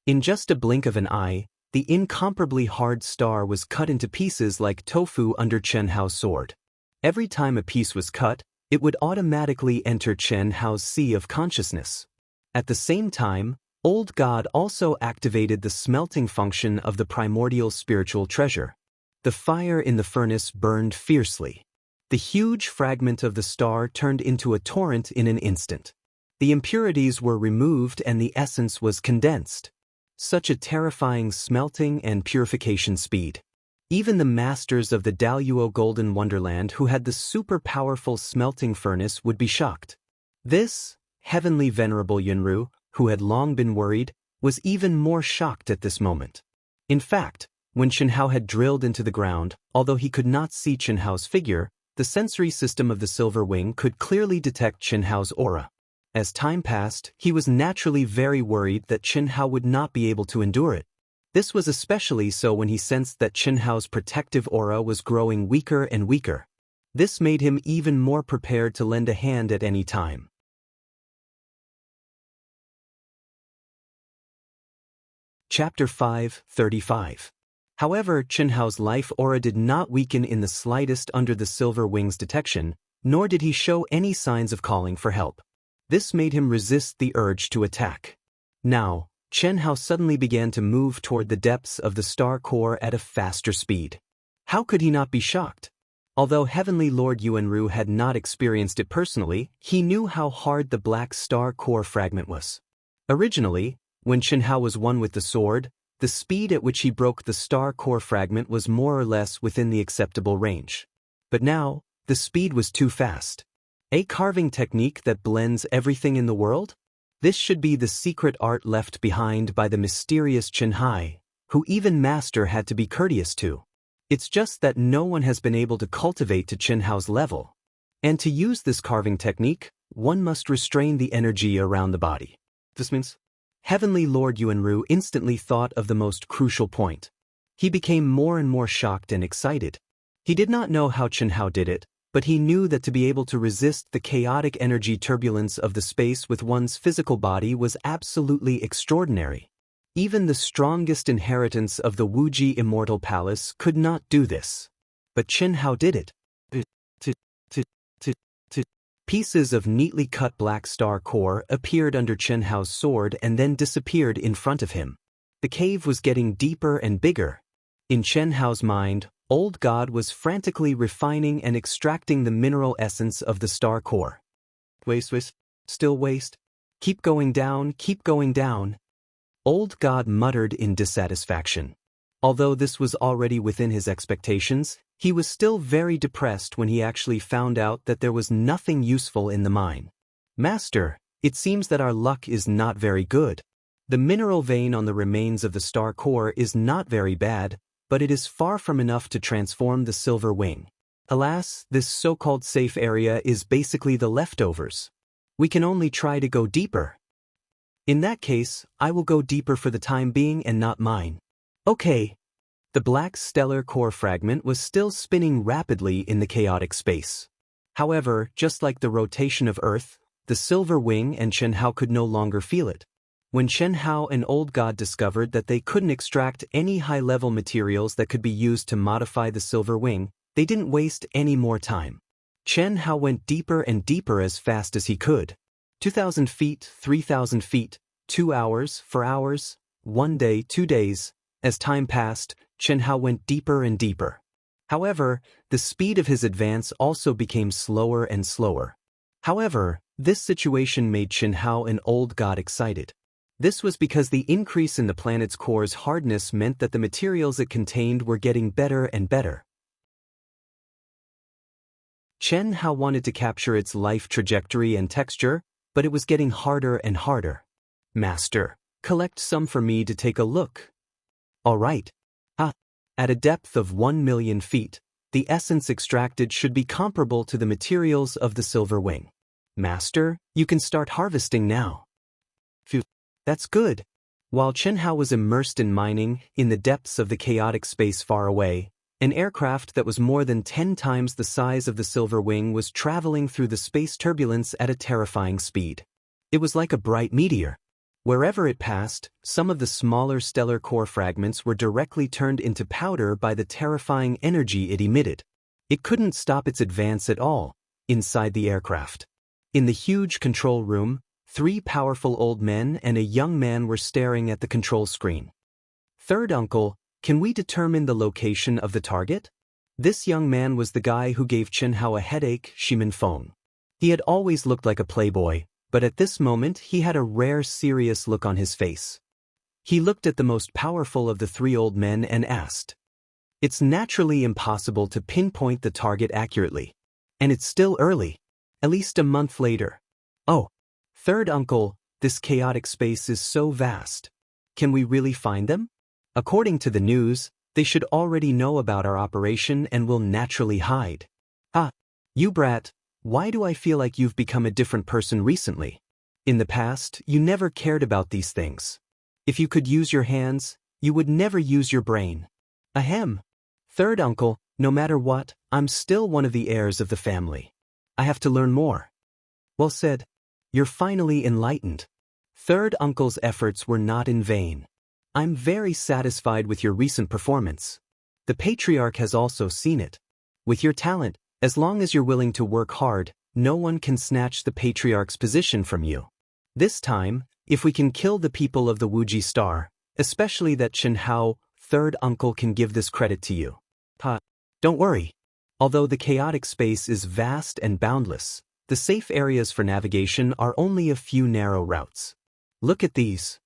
In just a blink of an eye, the incomparably hard star was cut into pieces like tofu under Chen Hao's sword. Every time a piece was cut, it would automatically enter Chen Hao's sea of consciousness. At the same time, Old God also activated the smelting function of the primordial spiritual treasure. The fire in the furnace burned fiercely. The huge fragment of the star turned into a torrent in an instant. The impurities were removed and the essence was condensed. Such a terrifying smelting and purification speed. Even the masters of the Daluo Golden Wonderland who had the super-powerful smelting furnace would be shocked. This heavenly venerable Yunru, who had long been worried, was even more shocked at this moment. In fact, when Chen Hao had drilled into the ground, although he could not see Chen Hao's figure, the sensory system of the Silver Wing could clearly detect Chen Hao's aura. As time passed, he was naturally very worried that Chen Hao would not be able to endure it. This was especially so when he sensed that Chen Hao's protective aura was growing weaker and weaker. This made him even more prepared to lend a hand at any time. Chapter 5:35. However, Chen Hao's life aura did not weaken in the slightest under the Silver Wing's detection, nor did he show any signs of calling for help. This made him resist the urge to attack. Now, Chen Hao suddenly began to move toward the depths of the star core at a faster speed. How could he not be shocked? Although Heavenly Lord Yuanru had not experienced it personally, he knew how hard the black star core fragment was. Originally, when Chen Hao was one with the sword, the speed at which he broke the star core fragment was more or less within the acceptable range. But now, the speed was too fast. A carving technique that blends everything in the world? This should be the secret art left behind by the mysterious Chen Hai, who even Master had to be courteous to. It's just that no one has been able to cultivate to Chen Hao's level. And to use this carving technique, one must restrain the energy around the body. This means Heavenly Lord Yuanru instantly thought of the most crucial point. He became more and more shocked and excited. He did not know how Chen Hao did it, but he knew that to be able to resist the chaotic energy turbulence of the space with one's physical body was absolutely extraordinary. Even the strongest inheritance of the Wuji Immortal Palace could not do this. But Chen Hao did it. Pieces of neatly cut black star core appeared under Chen Hao's sword and then disappeared in front of him. The cave was getting deeper and bigger. In Chen Hao's mind, Old God was frantically refining and extracting the mineral essence of the star core. Waste, still waste. Keep going down, keep going down. Old God muttered in dissatisfaction. Although this was already within his expectations, he was still very depressed when he actually found out that there was nothing useful in the mine. Master, it seems that our luck is not very good. The mineral vein on the remains of the star core is not very bad, but it is far from enough to transform the silver wing. Alas, this so-called safe area is basically the leftovers. We can only try to go deeper. In that case, I will go deeper for the time being and not mine. Okay. The black stellar core fragment was still spinning rapidly in the chaotic space. However, just like the rotation of Earth, the silver wing and Chen Hao could no longer feel it. When Chen Hao and Old God discovered that they couldn't extract any high-level materials that could be used to modify the silver wing, they didn't waste any more time. Chen Hao went deeper and deeper as fast as he could. 2,000 feet, 3,000 feet, 2 hours, 4 hours, 1 day, 2 days. As time passed, Chen Hao went deeper and deeper. However, the speed of his advance also became slower and slower. However, this situation made Chen Hao and Old God excited. This was because the increase in the planet's core's hardness meant that the materials it contained were getting better and better. Chen Hao wanted to capture its life trajectory and texture, but it was getting harder and harder. Master, collect some for me to take a look. All right. At a depth of 1 million feet, the essence extracted should be comparable to the materials of the silver wing. Master, you can start harvesting now. Phew, that's good. While Chen Hao was immersed in mining, in the depths of the chaotic space far away, an aircraft that was more than 10 times the size of the silver wing was traveling through the space turbulence at a terrifying speed. It was like a bright meteor. Wherever it passed, some of the smaller stellar core fragments were directly turned into powder by the terrifying energy it emitted. It couldn't stop its advance at all, inside the aircraft. In the huge control room, 3 powerful old men and a young man were staring at the control screen. Third uncle, can we determine the location of the target? This young man was the guy who gave Chen Hao a headache, Shimin Feng. He had always looked like a playboy, but at this moment he had a rare serious look on his face. He looked at the most powerful of the 3 old men and asked. It's naturally impossible to pinpoint the target accurately. And it's still early. At least a month later. Oh, third uncle, this chaotic space is so vast. Can we really find them? According to the news, they should already know about our operation and will naturally hide. You brat. Why do I feel like you've become a different person recently? In the past, you never cared about these things. If you could use your hands, you would never use your brain. Ahem. Third uncle, no matter what, I'm still one of the heirs of the family. I have to learn more. Well said. You're finally enlightened. Third uncle's efforts were not in vain. I'm very satisfied with your recent performance. The patriarch has also seen it. With your talent, as long as you're willing to work hard, no one can snatch the patriarch's position from you. This time, if we can kill the people of the Wuji Star, especially that Chen Hao, third uncle can give this credit to you. Don't worry. Although the chaotic space is vast and boundless, the safe areas for navigation are only a few narrow routes. Look at these.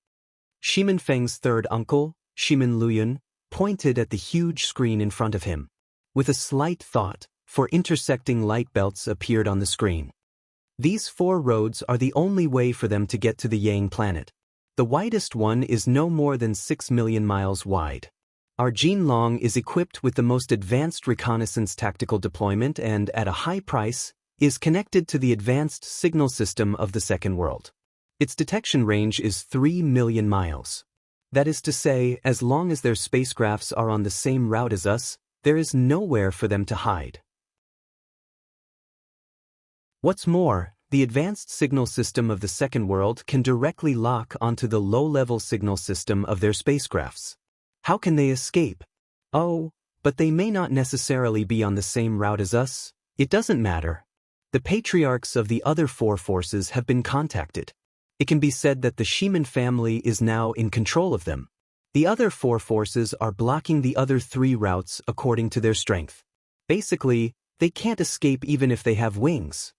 Shimin Feng's third uncle, Shimin Luyan, pointed at the huge screen in front of him. With a slight thought, 4 intersecting light belts appeared on the screen. These 4 roads are the only way for them to get to the Yang planet. The widest one is no more than 6 million miles wide. Our Jinlong is equipped with the most advanced reconnaissance tactical deployment and, at a high price, is connected to the advanced signal system of the Second World. Its detection range is 3 million miles. That is to say, as long as their spacecrafts are on the same route as us, there is nowhere for them to hide. What's more, the advanced signal system of the second world can directly lock onto the low-level signal system of their spacecrafts. How can they escape? Oh, but they may not necessarily be on the same route as us. It doesn't matter. The patriarchs of the other four forces have been contacted. It can be said that the Shemin family is now in control of them. The other four forces are blocking the other three routes according to their strength. Basically, they can't escape even if they have wings.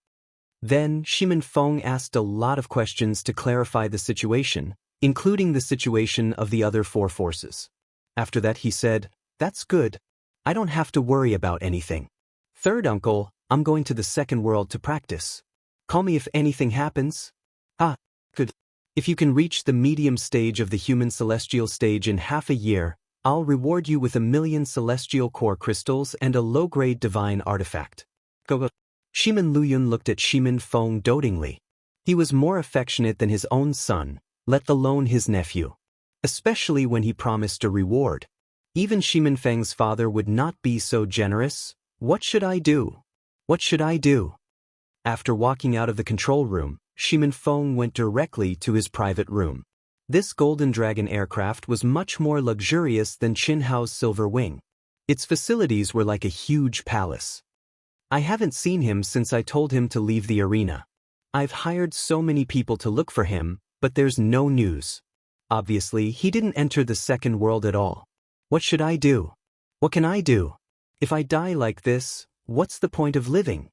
Then, Shemin Feng asked a lot of questions to clarify the situation, including the situation of the other four forces. After that he said, "That's good. I don't have to worry about anything. Third uncle, I'm going to the second world to practice. Call me if anything happens." "Ah, good. If you can reach the medium stage of the human celestial stage in half a year, I'll reward you with 1,000,000 celestial core crystals and a low-grade divine artifact. Go." Shimin Luyun looked at Shimin Feng dotingly. He was more affectionate than his own son, let alone his nephew. Especially when he promised a reward. Even Shimin Feng's father would not be so generous. "What should I do? What should I do?" After walking out of the control room, Shimin Feng went directly to his private room. This Golden Dragon aircraft was much more luxurious than Qin Hao's Silver Wing. Its facilities were like a huge palace. I haven't seen him since I told him to leave the arena. I've hired so many people to look for him, but there's no news. Obviously, he didn't enter the second world at all. What should I do? What can I do? If I die like this, what's the point of living?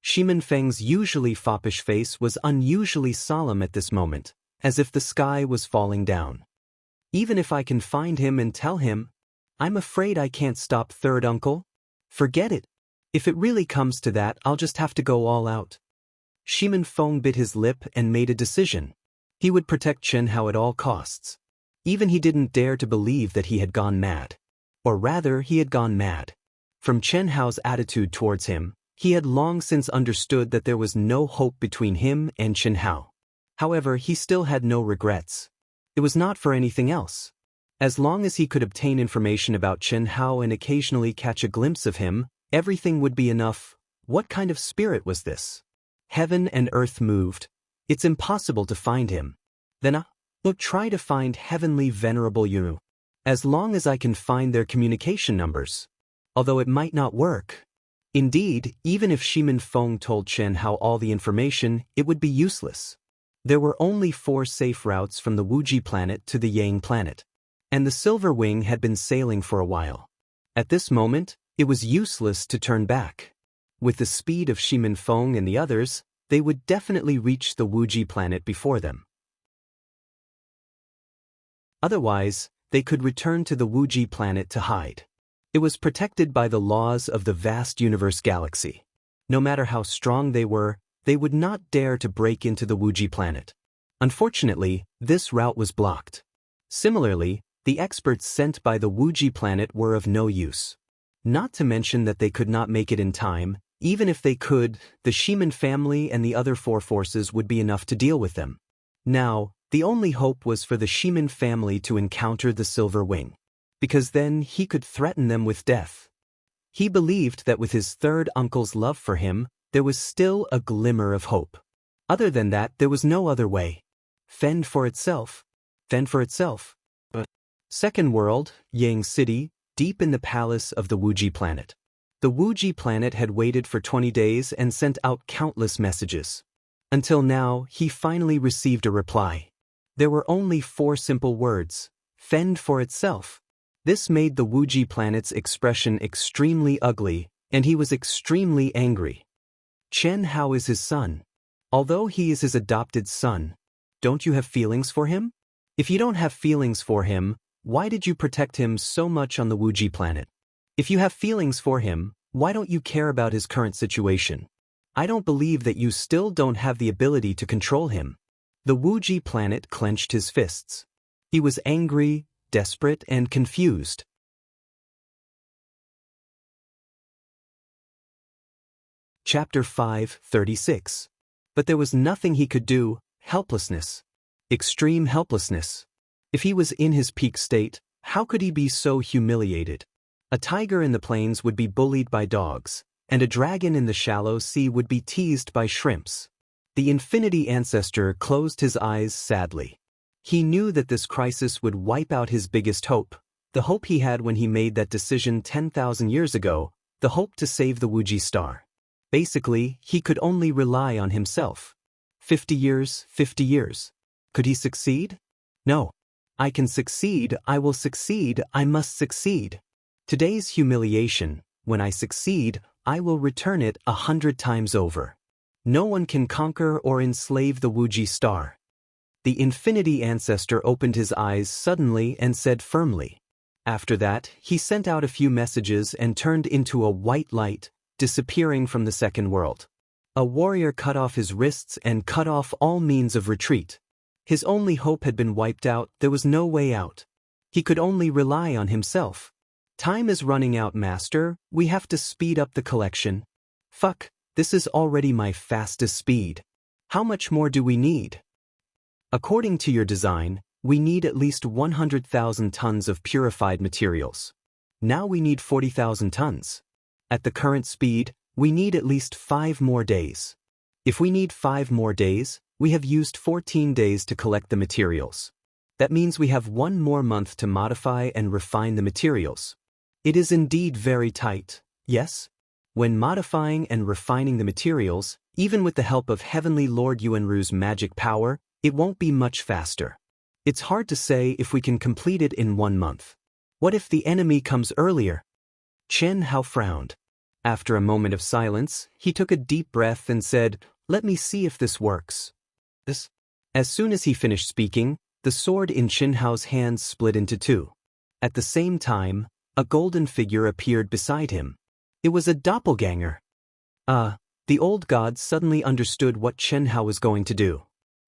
Shimin Feng's usually foppish face was unusually solemn at this moment, as if the sky was falling down. Even if I can find him and tell him, "I'm afraid I can't stop third uncle." Forget it. If it really comes to that, I'll just have to go all out. Shimin Feng bit his lip and made a decision. He would protect Chen Hao at all costs. Even he didn't dare to believe that he had gone mad. Or rather, he had gone mad. From Chen Hao's attitude towards him, he had long since understood that there was no hope between him and Chen Hao. However, he still had no regrets. It was not for anything else. As long as he could obtain information about Chen Hao and occasionally catch a glimpse of him, everything would be enough. What kind of spirit was this? Heaven and earth moved. It's impossible to find him. Then I'll try to find Heavenly Venerable Yu. As long as I can find their communication numbers. Although it might not work. Indeed, even if Shimin Feng told Chen Hao all the information, it would be useless. There were only 4 safe routes from the Wuji planet to the Yang planet. And the Silver Wing had been sailing for a while. At this moment, it was useless to turn back. With the speed of Shimin Feng and the others, they would definitely reach the Wuji planet before them. Otherwise, they could return to the Wuji planet to hide. It was protected by the laws of the vast universe galaxy. No matter how strong they were, they would not dare to break into the Wuji planet. Unfortunately, this route was blocked. Similarly, the experts sent by the Wuji planet were of no use. Not to mention that they could not make it in time. Even if they could, the Shimin family and the other 4 forces would be enough to deal with them. Now, the only hope was for the Shimin family to encounter the Silver Wing. Because then he could threaten them with death. He believed that with his third uncle's love for him, there was still a glimmer of hope. Other than that, there was no other way. Fend for itself. Fend for itself. But second world, Yang City, deep in the palace of the Wuji planet. The Wuji planet had waited for 20 days and sent out countless messages. Until now, he finally received a reply. There were only 4 simple words. Fend for itself. This made the Wuji planet's expression extremely ugly, and he was extremely angry. Chen Hao is his son. Although he is his adopted son, don't you have feelings for him? If you don't have feelings for him, why did you protect him so much on the Wuji planet? If you have feelings for him, why don't you care about his current situation? I don't believe that you still don't have the ability to control him. The Wuji planet clenched his fists. He was angry, desperate, and confused. Chapter 5:36. But there was nothing he could do. helplessness. Extreme helplessness. If he was in his peak state, how could he be so humiliated? A tiger in the plains would be bullied by dogs, and a dragon in the shallow sea would be teased by shrimps. The infinity ancestor closed his eyes sadly. He knew that this crisis would wipe out his biggest hope, the hope he had when he made that decision 10,000 years ago, the hope to save the Wuji star. Basically, he could only rely on himself. 50 years, 50 years. Could he succeed? No. I can succeed, I will succeed, I must succeed. Today's humiliation, when I succeed, I will return it 100 times over. No one can conquer or enslave the Wuji star. The infinity ancestor opened his eyes suddenly and said firmly. After that, he sent out a few messages and turned into a white light, disappearing from the second world. A warrior cut off his wrists and cut off all means of retreat. His only hope had been wiped out, there was no way out. He could only rely on himself. Time is running out, master, we have to speed up the collection. Fuck, this is already my fastest speed. How much more do we need? According to your design, we need at least 100,000 tons of purified materials. Now we need 40,000 tons. At the current speed, we need at least 5 more days. If we need 5 more days, we have used 14 days to collect the materials. That means we have 1 more month to modify and refine the materials. It is indeed very tight, yes? When modifying and refining the materials, even with the help of Heavenly Lord Yuanru's magic power, it won't be much faster. It's hard to say if we can complete it in 1 month. What if the enemy comes earlier? Chen Hao frowned. After a moment of silence, he took a deep breath and said, "Let me see if this works." As soon as he finished speaking, the sword in Chen Hao's hands split into 2. At the same time, a golden figure appeared beside him. It was a doppelganger. The old god suddenly understood what Chen Hao was going to do.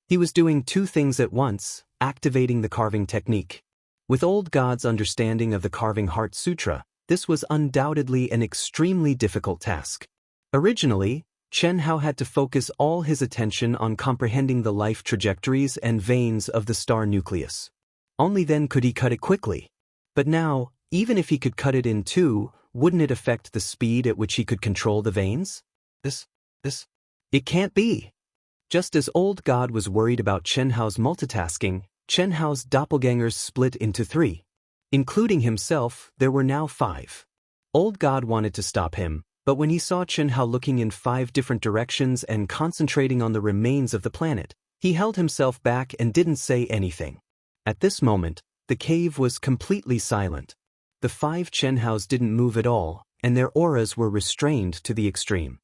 He was doing 2 things at once, activating the carving technique. With old god's understanding of the carving heart sutra, this was undoubtedly an extremely difficult task. Originally, Chen Hao had to focus all his attention on comprehending the life trajectories and veins of the star nucleus. Only then could he cut it quickly. But now, even if he could cut it in 2, wouldn't it affect the speed at which he could control the veins? It can't be. Just as old god was worried about Chen Hao's multitasking, Chen Hao's doppelgangers split into 3. Including himself, there were now 5. Old god wanted to stop him, but when he saw Chen Hao looking in 5 different directions and concentrating on the remains of the planet, he held himself back and didn't say anything. At this moment, the cave was completely silent. The 5 Chen Haos didn't move at all, and their auras were restrained to the extreme.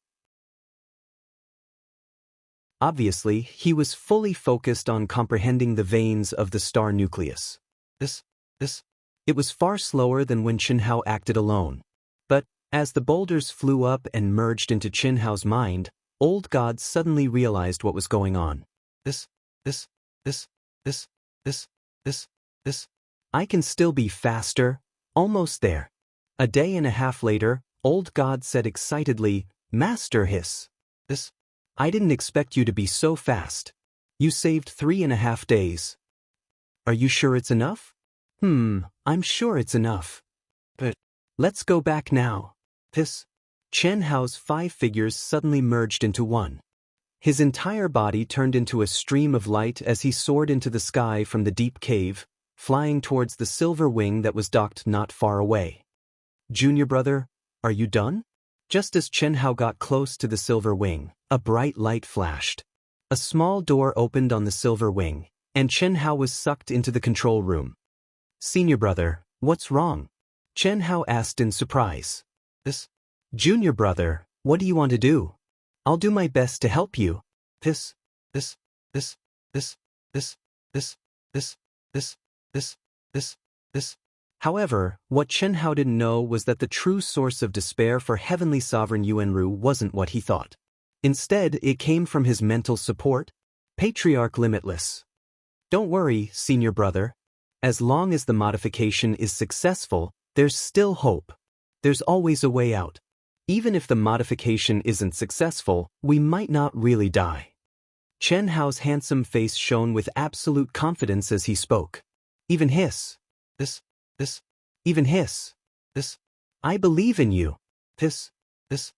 Obviously, he was fully focused on comprehending the veins of the star nucleus. It was far slower than when Chen Hao acted alone. But, as the boulders flew up and merged into Chen Hao's mind, old god suddenly realized what was going on. I can still be faster, almost there. A day and a half later, old god said excitedly, "Master Hiss. I didn't expect you to be so fast. You saved 3.5 days. Are you sure it's enough?" I'm sure it's enough. But let's go back now. Chen Hao's 5 figures suddenly merged into 1. His entire body turned into a stream of light as he soared into the sky from the deep cave, flying towards the silver wing that was docked not far away. "Junior brother, are you done?" Just as Chen Hao got close to the silver wing, a bright light flashed. A small door opened on the silver wing, and Chen Hao was sucked into the control room. "Senior brother, what's wrong?" Chen Hao asked in surprise. "Junior brother, what do you want to do? I'll do my best to help you." However, what Chen Hao didn't know was that the true source of despair for Heavenly Sovereign Yuanru wasn't what he thought. Instead, it came from his mental support, Patriarch Limitless. "Don't worry, senior brother. As long as the modification is successful, there's still hope. There's always a way out. Even if the modification isn't successful, we might not really die." Chen Hao's handsome face shone with absolute confidence as he spoke. Even hiss. This. Even hiss. This. I believe in you. This. This.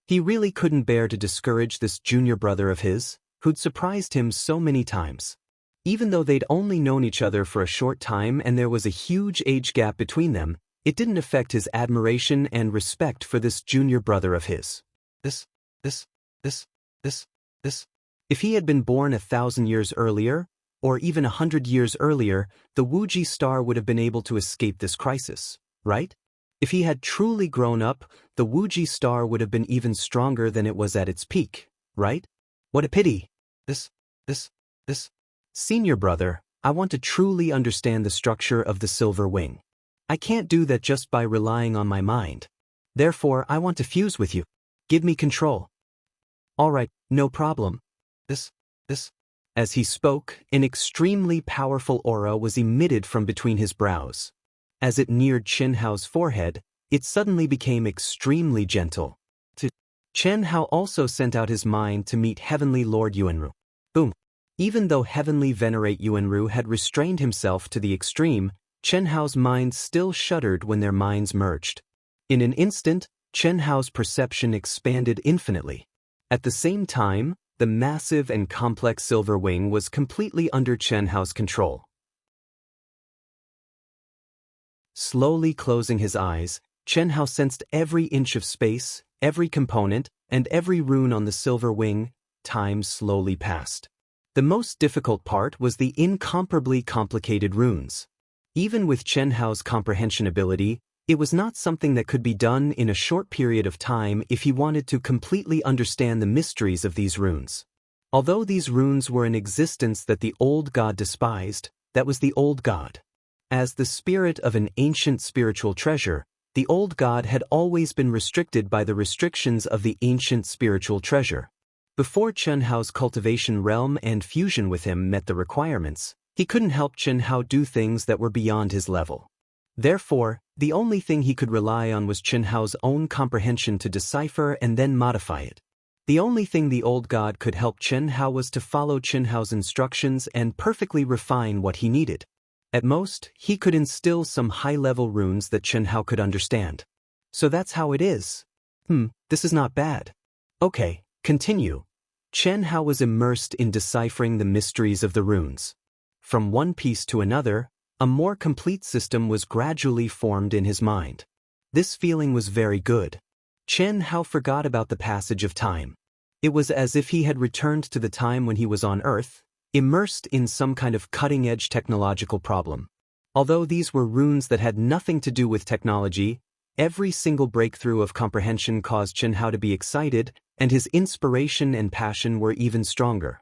He really couldn't bear to discourage this junior brother of his, who'd surprised him so many times. Even though they'd only known each other for a short time and there was a huge age gap between them, it didn't affect his admiration and respect for this junior brother of his. This. If he had been born 1,000 years earlier, or even 100 years earlier, the Wuji star would have been able to escape this crisis, right? If he had truly grown up, the Wuji star would have been even stronger than it was at its peak, right? What a pity. This. Senior brother, I want to truly understand the structure of the silver wing. I can't do that just by relying on my mind. Therefore, I want to fuse with you. Give me control. All right, no problem. This. As he spoke, an extremely powerful aura was emitted from between his brows. As it neared Chen Hao's forehead, it suddenly became extremely gentle. Chen Hao also sent out his mind to meet Heavenly Lord Yuanru. Boom. Even though Heavenly Venerate Yuanru had restrained himself to the extreme, Chen Hao's mind still shuddered when their minds merged. In an instant, Chen Hao's perception expanded infinitely. At the same time, the massive and complex silver wing was completely under Chen Hao's control. Slowly closing his eyes, Chen Hao sensed every inch of space, every component, and every rune on the silver wing. Time slowly passed. The most difficult part was the incomparably complicated runes. Even with Chen Hao's comprehension ability, it was not something that could be done in a short period of time if he wanted to completely understand the mysteries of these runes. Although these runes were an existence that the old god despised, that was the old god. As the spirit of an ancient spiritual treasure, the old god had always been restricted by the restrictions of the ancient spiritual treasure. Before Chen Hao's cultivation realm and fusion with him met the requirements, he couldn't help Chen Hao do things that were beyond his level. Therefore, the only thing he could rely on was Chen Hao's own comprehension to decipher and then modify it. The only thing the old god could help Chen Hao was to follow Chen Hao's instructions and perfectly refine what he needed. At most, he could instill some high-level runes that Chen Hao could understand. So that's how it is. This is not bad. Okay, continue. Chen Hao was immersed in deciphering the mysteries of the runes. From one piece to another, a more complete system was gradually formed in his mind. This feeling was very good. Chen Hao forgot about the passage of time. It was as if he had returned to the time when he was on Earth, immersed in some kind of cutting-edge technological problem. Although these were runes that had nothing to do with technology, every single breakthrough of comprehension caused Chen Hao to be excited, and his inspiration and passion were even stronger.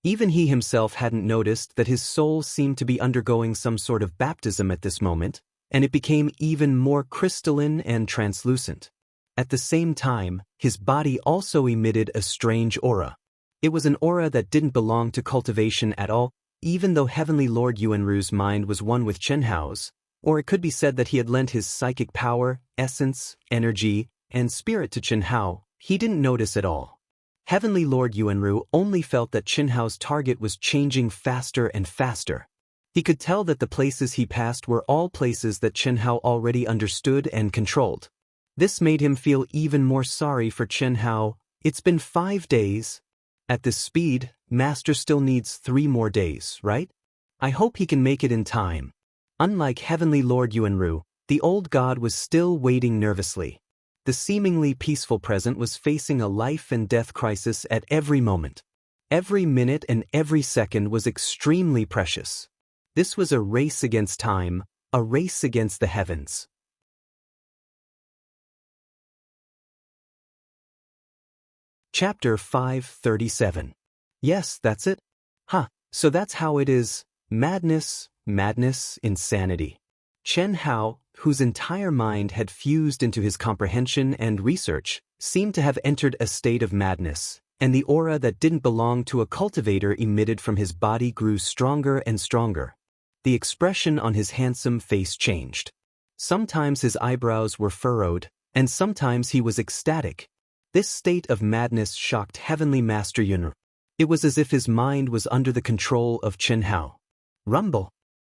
Even he himself hadn't noticed that his soul seemed to be undergoing some sort of baptism at this moment, and it became even more crystalline and translucent. At the same time, his body also emitted a strange aura. It was an aura that didn't belong to cultivation at all, even though Heavenly Lord Yuanru's mind was one with Chen Hao's, or it could be said that he had lent his psychic power, essence, energy, and spirit to Chen Hao. He didn't notice at all. Heavenly Lord Yuanru only felt that Chen Hao's target was changing faster and faster. He could tell that the places he passed were all places that Chen Hao already understood and controlled. This made him feel even more sorry for Chen Hao. It's been 5 days. At this speed, Master still needs 3 more days, right? I hope he can make it in time. Unlike Heavenly Lord Yuanru, the old god was still waiting nervously. The seemingly peaceful present was facing a life and death crisis at every moment. Every minute and every second was extremely precious. This was a race against time, a race against the heavens. Chapter 537. Yes, that's it. So that's how it is. Madness, insanity. Chen Hao, whose entire mind had fused into his comprehension and research, seemed to have entered a state of madness, and the aura that didn't belong to a cultivator emitted from his body grew stronger and stronger. The expression on his handsome face changed. Sometimes his eyebrows were furrowed, and sometimes he was ecstatic. This state of madness shocked Heavenly Master Yunru. It was as if his mind was under the control of Chen Hao. Rumble.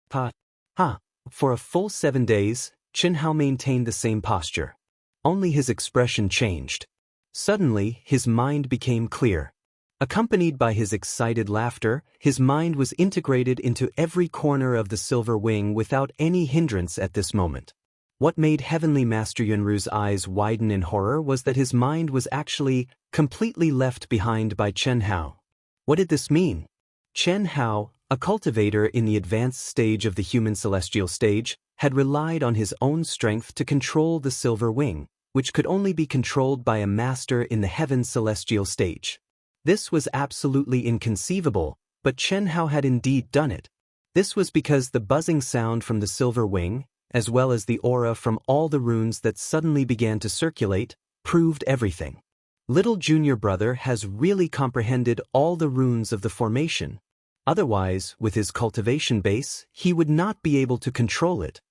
Pa. Ha. For a full 7 days, Chen Hao maintained the same posture. Only his expression changed. Suddenly, his mind became clear. Accompanied by his excited laughter, his mind was integrated into every corner of the silver wing without any hindrance at this moment. What made Heavenly Master Yunru's eyes widen in horror was that his mind was actually completely left behind by Chen Hao. What did this mean? Chen Hao, a cultivator in the advanced stage of the human celestial stage, had relied on his own strength to control the silver wing, which could only be controlled by a master in the heaven celestial stage. This was absolutely inconceivable, but Chen Hao had indeed done it. This was because the buzzing sound from the silver wing, as well as the aura from all the runes that suddenly began to circulate, proved everything. Little junior brother has really comprehended all the runes of the formation. Otherwise, with his cultivation base, he would not be able to control it.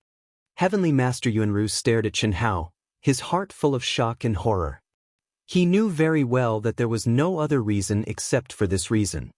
Heavenly Master Yunru stared at Chen Hao, his heart full of shock and horror. He knew very well that there was no other reason except for this reason.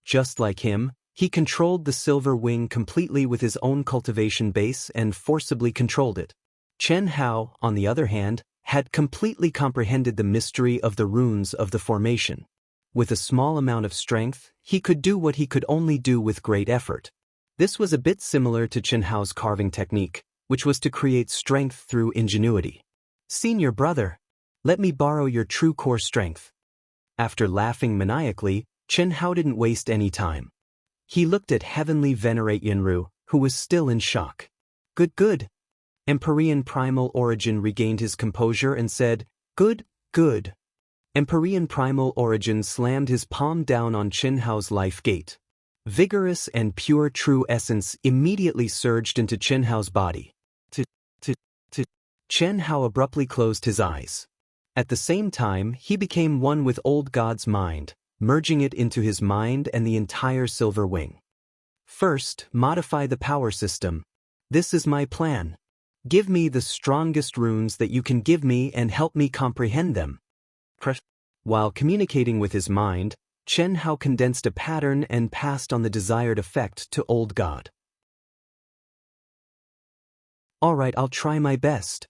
Just like him, he controlled the silver wing completely with his own cultivation base and forcibly controlled it. Chen Hao, on the other hand, had completely comprehended the mystery of the runes of the formation. With a small amount of strength, he could do what he could only do with great effort. This was a bit similar to Chen Hao's carving technique, which was to create strength through ingenuity. Senior brother, let me borrow your true core strength. After laughing maniacally, Chen Hao didn't waste any time. He looked at Heavenly Venerate Yunru, who was still in shock. Good. Empyrean Primal Origin regained his composure and said, Good. Empyrean Primal Origin slammed his palm down on Chen Hao's life gate. Vigorous and pure true essence immediately surged into Chen Hao's body. Chen Hao abruptly closed his eyes. At the same time, he became one with Old God's mind, merging it into his mind and the entire silver wing. First, modify the power system. This is my plan. Give me the strongest runes that you can give me and help me comprehend them. While communicating with his mind, Chen Hao condensed a pattern and passed on the desired effect to Old God. Alright, I'll try my best.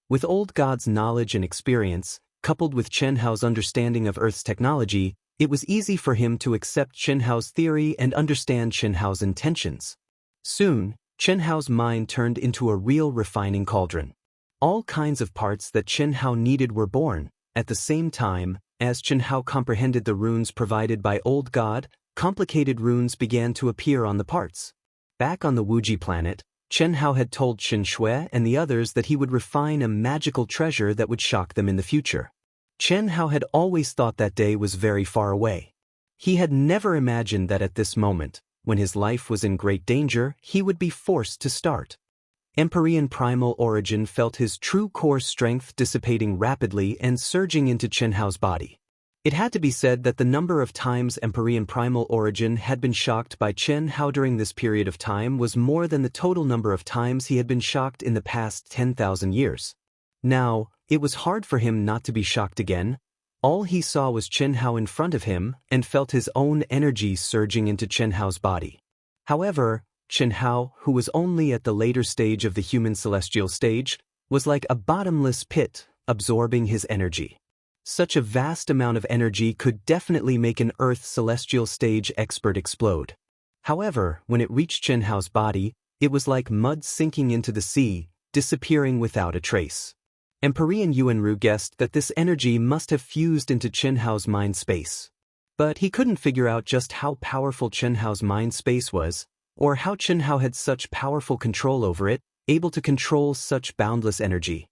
With Old God's knowledge and experience, coupled with Chen Hao's understanding of Earth's technology, it was easy for him to accept Chen Hao's theory and understand Chen Hao's intentions. Soon, Chen Hao's mind turned into a real refining cauldron. All kinds of parts that Chen Hao needed were born. At the same time, as Chen Hao comprehended the runes provided by Old God, complicated runes began to appear on the parts. Back on the Wuji planet, Chen Hao had told Qin Shui and the others that he would refine a magical treasure that would shock them in the future. Chen Hao had always thought that day was very far away. He had never imagined that at this moment, when his life was in great danger, he would be forced to start. Empyrean Primal Origin felt his true core strength dissipating rapidly and surging into Chen Hao's body. It had to be said that the number of times Empyrean Primal Origin had been shocked by Chen Hao during this period of time was more than the total number of times he had been shocked in the past 10,000 years. Now, it was hard for him not to be shocked again. All he saw was Chen Hao in front of him and felt his own energy surging into Chen Hao's body. However, Chen Hao, who was only at the later stage of the human celestial stage, was like a bottomless pit, absorbing his energy. Such a vast amount of energy could definitely make an Earth celestial stage expert explode. However, when it reached Chen Hao's body, it was like mud sinking into the sea, disappearing without a trace. Empyrean Yuanru guessed that this energy must have fused into Chen Hao's mind space. But he couldn't figure out just how powerful Chen Hao's mind space was, or how Chen Hao had such powerful control over it, able to control such boundless energy.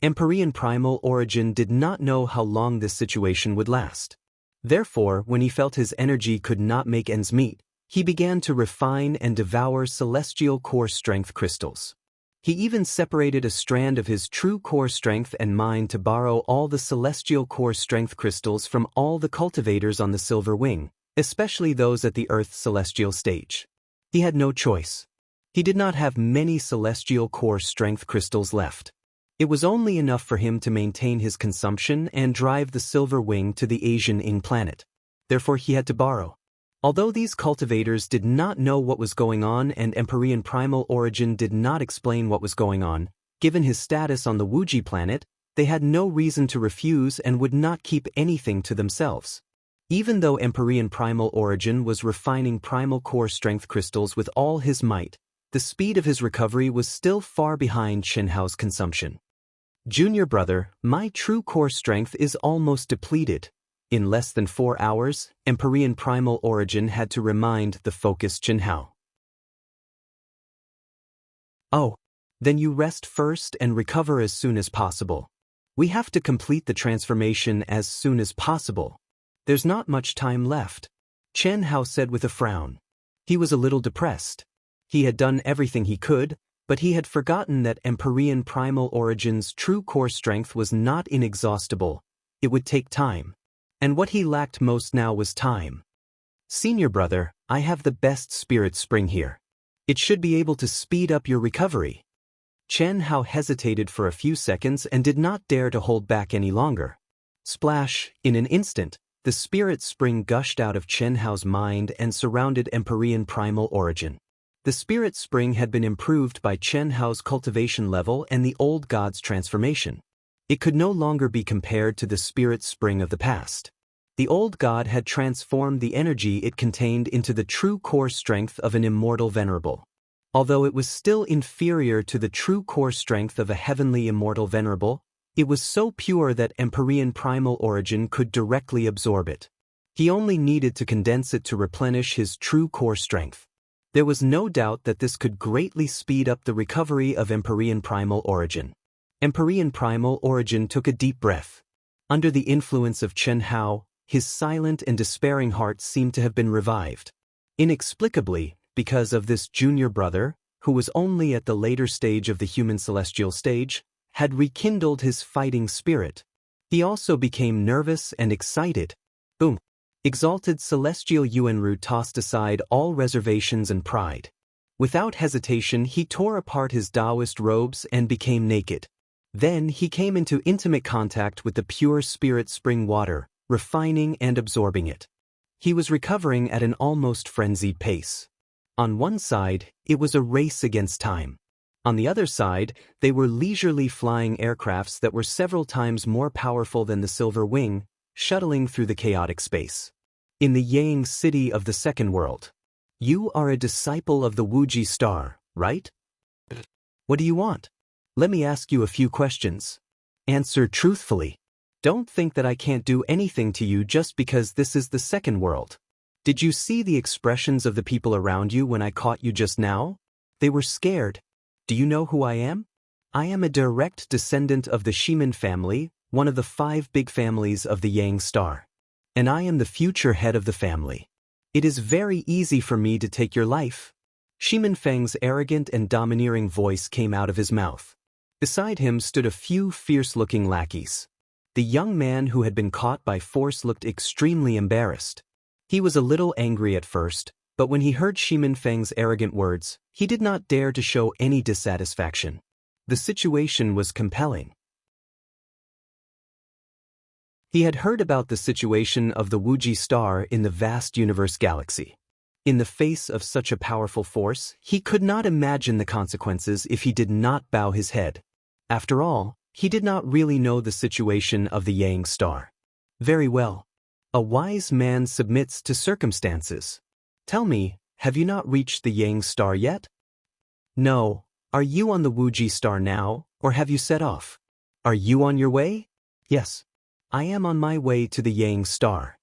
Empyrean Primal Origin did not know how long this situation would last. Therefore, when he felt his energy could not make ends meet, he began to refine and devour celestial core strength crystals. He even separated a strand of his true core strength and mind to borrow all the celestial core strength crystals from all the cultivators on the Silver Wing, especially those at the Earth's celestial stage. He had no choice. He did not have many celestial core strength crystals left. It was only enough for him to maintain his consumption and drive the silver wing to the Asian Ing planet. Therefore he had to borrow. Although these cultivators did not know what was going on and Empyrean primal origin did not explain what was going on, given his status on the Wuji planet, they had no reason to refuse and would not keep anything to themselves. Even though Empyrean primal origin was refining primal core strength crystals with all his might, the speed of his recovery was still far behind Shenhao's consumption. Junior brother, my true core strength is almost depleted. In less than 4 hours, Empyrean primal origin had to remind the focused Shenhao. Oh, then you rest first and recover as soon as possible. We have to complete the transformation as soon as possible. There's not much time left, Chen Hao said with a frown. He was a little depressed. He had done everything he could, but he had forgotten that Empyrean primal origin's true core strength was not inexhaustible. It would take time. And what he lacked most now was time. Senior brother, I have the best spirit spring here. It should be able to speed up your recovery. Chen Hao hesitated for a few seconds and did not dare to hold back any longer. Splash, in an instant, the spirit spring gushed out of Chen Hao's mind and surrounded Empyrean primal origin. The spirit spring had been improved by Chen Hao's cultivation level and the old god's transformation. It could no longer be compared to the spirit spring of the past. The old god had transformed the energy it contained into the true core strength of an immortal venerable. Although it was still inferior to the true core strength of a heavenly immortal venerable, it was so pure that Empyrean primal origin could directly absorb it. He only needed to condense it to replenish his true core strength. There was no doubt that this could greatly speed up the recovery of Empyrean primal origin. Empyrean primal origin took a deep breath. Under the influence of Chen Hao, his silent and despairing heart seemed to have been revived. Inexplicably, because of this junior brother, who was only at the later stage of the human celestial stage, had rekindled his fighting spirit. He also became nervous and excited. Boom! Exalted celestial Yuanru tossed aside all reservations and pride. Without hesitation he tore apart his Taoist robes and became naked. Then he came into intimate contact with the pure spirit spring water, refining and absorbing it. He was recovering at an almost frenzied pace. On one side, it was a race against time. On the other side, they were leisurely flying aircrafts that were several times more powerful than the Silver Wing, shuttling through the chaotic space. In the Yang city of the second world. You are a disciple of the Wuji star, right? What do you want? Let me ask you a few questions. Answer truthfully. Don't think that I can't do anything to you just because this is the second world. Did you see the expressions of the people around you when I caught you just now? They were scared. Do you know who I am? I am a direct descendant of the Shimin family, one of the 5 big families of the Yang star. And I am the future head of the family. It is very easy for me to take your life. Shimin Feng's arrogant and domineering voice came out of his mouth. Beside him stood a few fierce-looking lackeys. The young man who had been caught by force looked extremely embarrassed. He was a little angry at first, but when he heard Shimin Feng's arrogant words, he did not dare to show any dissatisfaction. The situation was compelling. He had heard about the situation of the Wuji star in the vast universe galaxy. In the face of such a powerful force, he could not imagine the consequences if he did not bow his head. After all, he did not really know the situation of the Yang star. Very well. A wise man submits to circumstances. Tell me, have you not reached the Yang star yet? No. Are you on the Wuji star now, or have you set off? Are you on your way? Yes. I am on my way to the Yang star.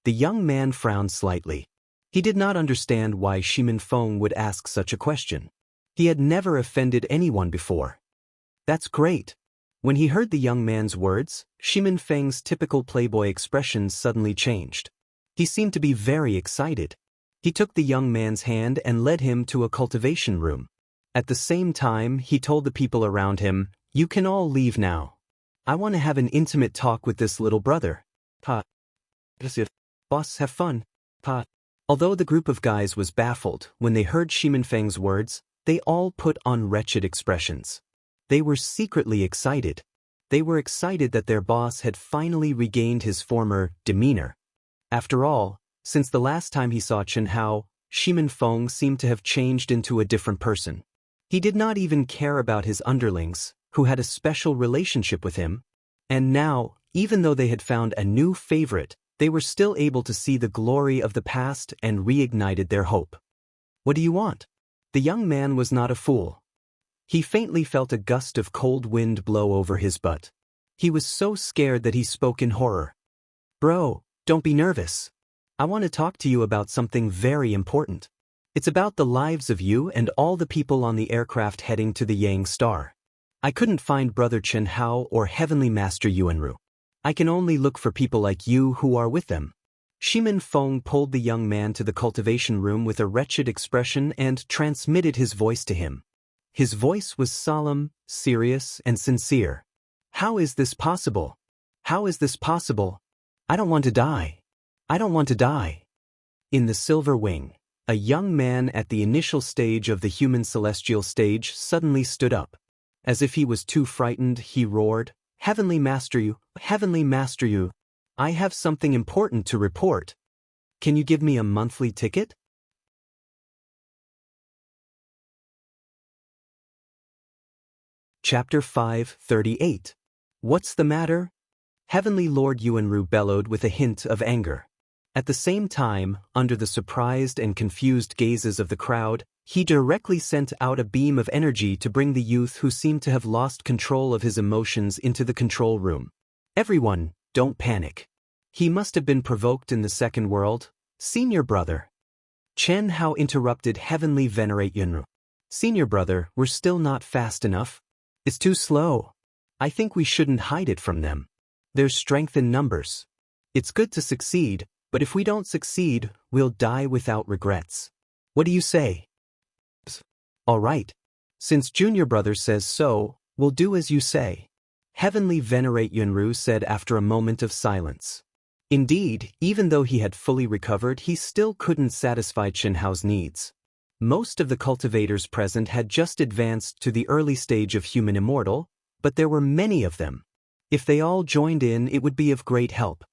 The young man frowned slightly. He did not understand why Shimin Feng would ask such a question. He had never offended anyone before. That's great. When he heard the young man's words, Shimin Feng's typical playboy expressions suddenly changed. He seemed to be very excited. He took the young man's hand and led him to a cultivation room. At the same time, he told the people around him, "You can all leave now. I want to have an intimate talk with this little brother." Pa. Boss, have fun. Pa. Although the group of guys was baffled when they heard Shimin Feng's words, they all put on wretched expressions. They were secretly excited. They were excited that their boss had finally regained his former demeanor. After all, since the last time he saw Chen Hao, Shimin Feng seemed to have changed into a different person. He did not even care about his underlings, who had a special relationship with him. And now, even though they had found a new favorite, they were still able to see the glory of the past and reignited their hope. "What do you want?" The young man was not a fool. He faintly felt a gust of cold wind blow over his butt. He was so scared that he spoke in horror. "Bro, don't be nervous. I want to talk to you about something very important. It's about the lives of you and all the people on the aircraft heading to the Yang Star. I couldn't find Brother Chen Hao or Heavenly Master Yuanru. I can only look for people like you who are with them." Shimin Feng pulled the young man to the cultivation room with a wretched expression and transmitted his voice to him. His voice was solemn, serious, and sincere. "How is this possible? How is this possible? I don't want to die. I don't want to die." In the Silver Wing, a young man at the initial stage of the human celestial stage suddenly stood up. As if he was too frightened, he roared, Heavenly Master you, I have something important to report. Can you give me a monthly ticket?" Chapter 538. What's the matter? Heavenly Lord Yuanru bellowed with a hint of anger. At the same time, under the surprised and confused gazes of the crowd, he directly sent out a beam of energy to bring the youth who seemed to have lost control of his emotions into the control room. "Everyone, don't panic. He must have been provoked in the second world, Senior Brother." Chen Hao interrupted Heavenly Venerate Yunru. "Senior Brother, we're still not fast enough. It's too slow. I think we shouldn't hide it from them. There's strength in numbers. It's good to succeed, but if we don't succeed, we'll die without regrets. What do you say?" "All right. Since Junior Brother says so, we'll do as you say," Heavenly Venerate Yunru said after a moment of silence. Indeed, even though he had fully recovered, he still couldn't satisfy Chen Hao's needs. Most of the cultivators present had just advanced to the early stage of human immortal, but there were many of them. If they all joined in, it would be of great help.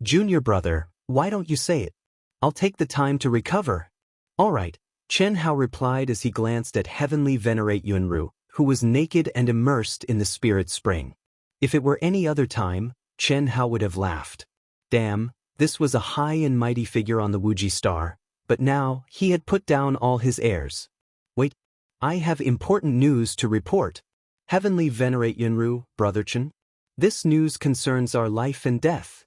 "Junior Brother, why don't you say it? I'll take the time to recover." "All right," Chen Hao replied as he glanced at Heavenly Venerate Yunru, who was naked and immersed in the spirit spring. If it were any other time, Chen Hao would have laughed. Damn, this was a high and mighty figure on the Wuji star, but now he had put down all his airs. "Wait, I have important news to report. Heavenly Venerate Yunru, Brother Chen. This news concerns our life and death."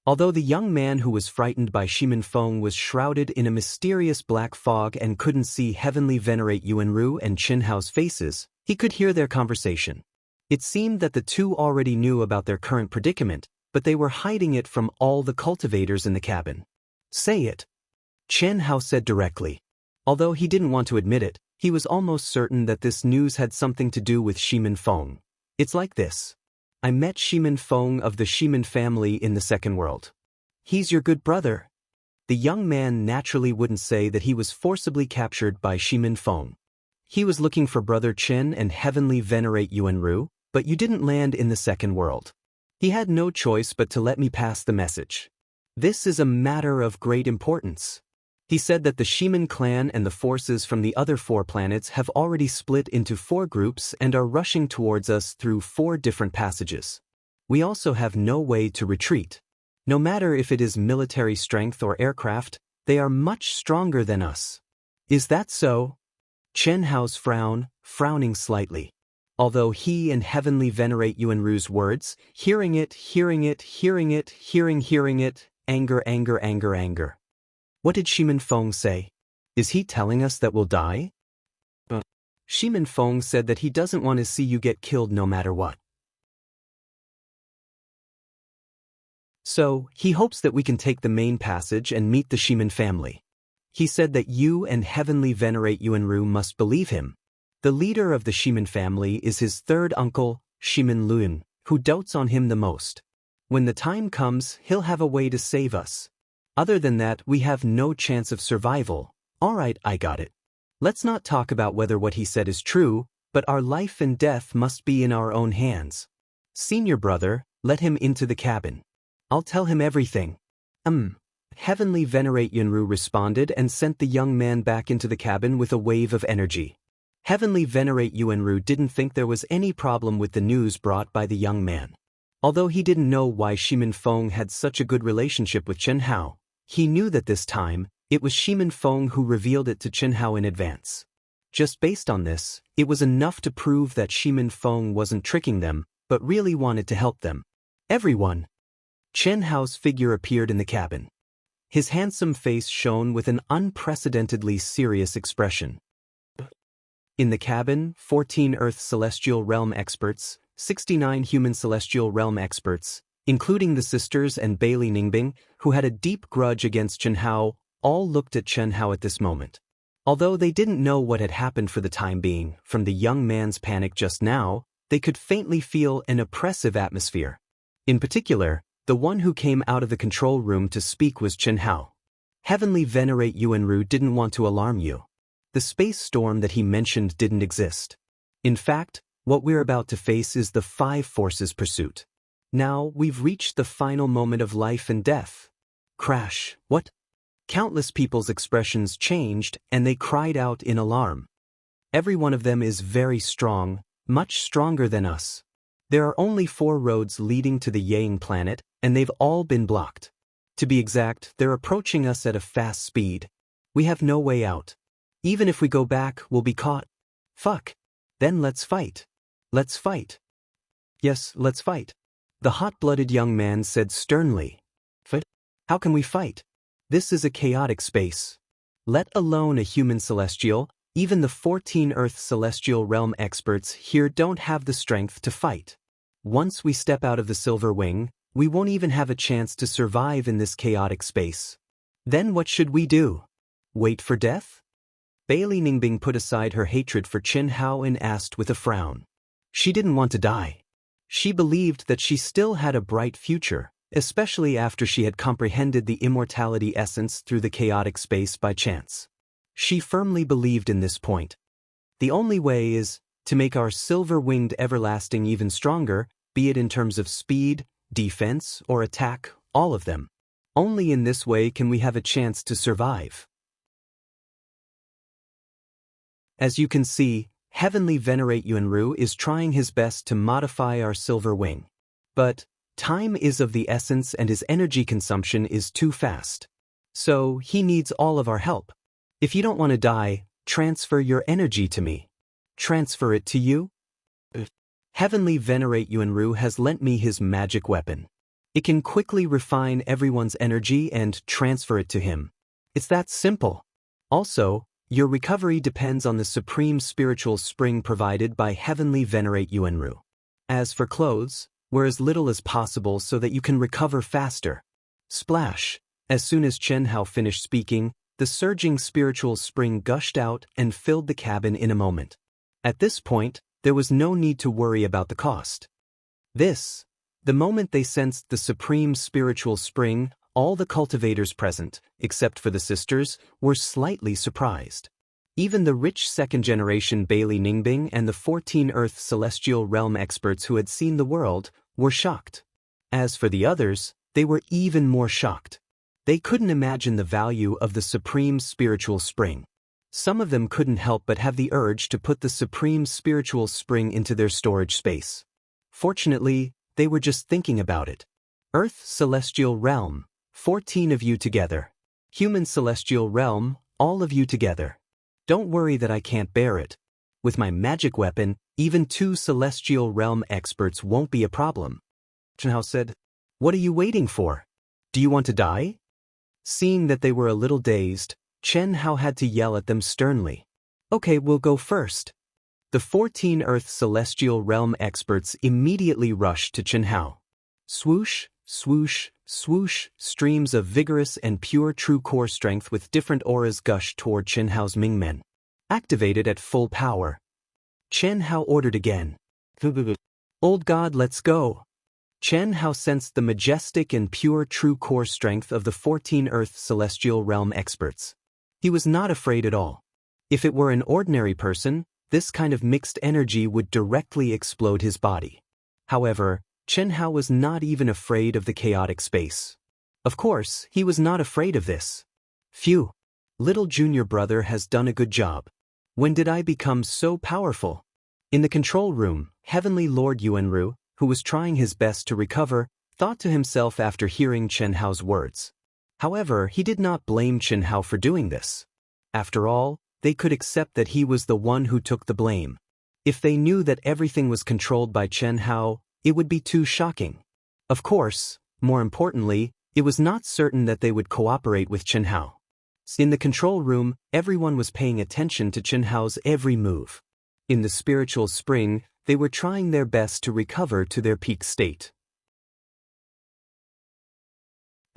Although the young man who was frightened by Shimin Feng was shrouded in a mysterious black fog and couldn't see Heavenly Venerate Yuanru and Chen Hao's faces, he could hear their conversation. It seemed that the two already knew about their current predicament, but they were hiding it from all the cultivators in the cabin. "Say it," Chen Hao said directly. Although he didn't want to admit it, he was almost certain that this news had something to do with Shimin Feng. "It's like this. I met Shimin Feng of the Shimin family in the second world. He's your good brother." The young man naturally wouldn't say that he was forcibly captured by Shimin Feng. He was looking for Brother Chen and Heavenly Venerate Yuanru, but you didn't land in the second world. He had no choice but to let me pass the message. This is a matter of great importance. He said that the Shimin clan and the forces from the other 4 planets have already split into 4 groups and are rushing towards us through 4 different passages. We also have no way to retreat. No matter if it is military strength or aircraft, they are much stronger than us. Is that so? Chen Hao's frowning slightly. Although he and Heavenly Venerate Yuanru's words, hearing it, anger. What did Shimin Feng say? Is he telling us that we'll die? Shimin Feng said that he doesn't want to see you get killed no matter what. So, he hopes that we can take the main passage and meet the Shimin family. He said that you and Heavenly Venerate Yuanru must believe him. The leader of the Shimin family is his third uncle, Shimin Lun, who dotes on him the most. When the time comes, he'll have a way to save us. Other than that, we have no chance of survival. All right, I got it. Let's not talk about whether what he said is true, but our life and death must be in our own hands. Senior brother, let him into the cabin. I'll tell him everything. Heavenly Venerate Yunru responded and sent the young man back into the cabin with a wave of energy. Heavenly Venerate Yunru didn't think there was any problem with the news brought by the young man. Although he didn't know why Shimin Feng had such a good relationship with Chen Hao, he knew that this time, it was Shimin Feng who revealed it to Chen Hao in advance. Just based on this, it was enough to prove that Shimin Feng wasn't tricking them, but really wanted to help them. Everyone! Chen Hao's figure appeared in the cabin. His handsome face shone with an unprecedentedly serious expression. In the cabin, 14 Earth Celestial Realm experts, 69 Human Celestial Realm experts, including the sisters and Bailey Ningbing, who had a deep grudge against Chen Hao, all looked at Chen Hao at this moment. Although they didn't know what had happened for the time being, from the young man's panic just now, they could faintly feel an oppressive atmosphere. In particular, the one who came out of the control room to speak was Chen Hao. Heavenly Venerate Yuanru didn't want to alarm you. The space storm that he mentioned didn't exist. In fact, what we're about to face is the Five Forces pursuit. Now, we've reached the final moment of life and death. Crash, what? Countless people's expressions changed and they cried out in alarm. Every one of them is very strong, much stronger than us. There are only 4 roads leading to the Yang planet, and they've all been blocked. To be exact, they're approaching us at a fast speed. We have no way out. Even if we go back, we'll be caught. Fuck. Then let's fight. Let's fight. Yes, let's fight. The hot-blooded young man said sternly. Fight? How can we fight? This is a chaotic space. Let alone a human celestial, even the 14 Earth Celestial Realm experts here don't have the strength to fight. Once we step out of the Silver Wing, we won't even have a chance to survive in this chaotic space. Then what should we do? Wait for death? Bailey Ningbing put aside her hatred for Chen Hao and asked with a frown. She didn't want to die. She believed that she still had a bright future, especially after she had comprehended the immortality essence through the chaotic space by chance. She firmly believed in this point. The only way is to make our silver-winged everlasting even stronger, be it in terms of speed, defense, or attack, all of them. Only in this way can we have a chance to survive. As you can see, Heavenly Venerate Yuanru is trying his best to modify our silver wing. But time is of the essence and his energy consumption is too fast. So he needs all of our help. If you don't want to die, transfer your energy to me. Transfer it to you? Heavenly Venerate Yuanru has lent me his magic weapon. It can quickly refine everyone's energy and transfer it to him. It's that simple. Also, your recovery depends on the supreme spiritual spring provided by Heavenly Venerate Yuanru. As for clothes, wear as little as possible so that you can recover faster. Splash! As soon as Chen Hao finished speaking, the surging spiritual spring gushed out and filled the cabin in a moment. At this point, there was no need to worry about the cost. The moment they sensed the supreme spiritual spring, all the cultivators present, except for the sisters, were slightly surprised. Even the rich second-generation Bailey Ningbing and the 14 Earth Celestial Realm experts who had seen the world were shocked. As for the others, they were even more shocked. They couldn't imagine the value of the supreme spiritual spring. Some of them couldn't help but have the urge to put the supreme spiritual spring into their storage space. Fortunately, they were just thinking about it. Earth Celestial Realm, 14 of you together. Human Celestial Realm, all of you together. Don't worry that I can't bear it. With my magic weapon, even 2 Celestial Realm experts won't be a problem. Chen Hao said, "What are you waiting for? Do you want to die?" Seeing that they were a little dazed, Chen Hao had to yell at them sternly. "Okay, we'll go first." The 14 Earth Celestial Realm experts immediately rushed to Chen Hao. Swoosh, swoosh, swoosh, streams of vigorous and pure true core strength with different auras gushed toward Chen Hao's Mingmen. Activated at full power. Chen Hao ordered again. "Old God, let's go." Chen Hao sensed the majestic and pure true core strength of the 14 Earth Celestial Realm experts. He was not afraid at all. If it were an ordinary person, This kind of mixed energy would directly explode his body. However, Chen Hao was not even afraid of the chaotic space. Of course, he was not afraid of this. Phew! Little junior brother has done a good job. When did I become so powerful? In the control room, Heavenly Lord Yuanru, who was trying his best to recover, thought to himself after hearing Chen Hao's words. However, he did not blame Chen Hao for doing this. After all, they could accept that he was the one who took the blame. If they knew that everything was controlled by Chen Hao, it would be too shocking. Of course, more importantly, it was not certain that they would cooperate with Chen Hao. In the control room, everyone was paying attention to Chen Hao's every move. In the spiritual spring, they were trying their best to recover to their peak state.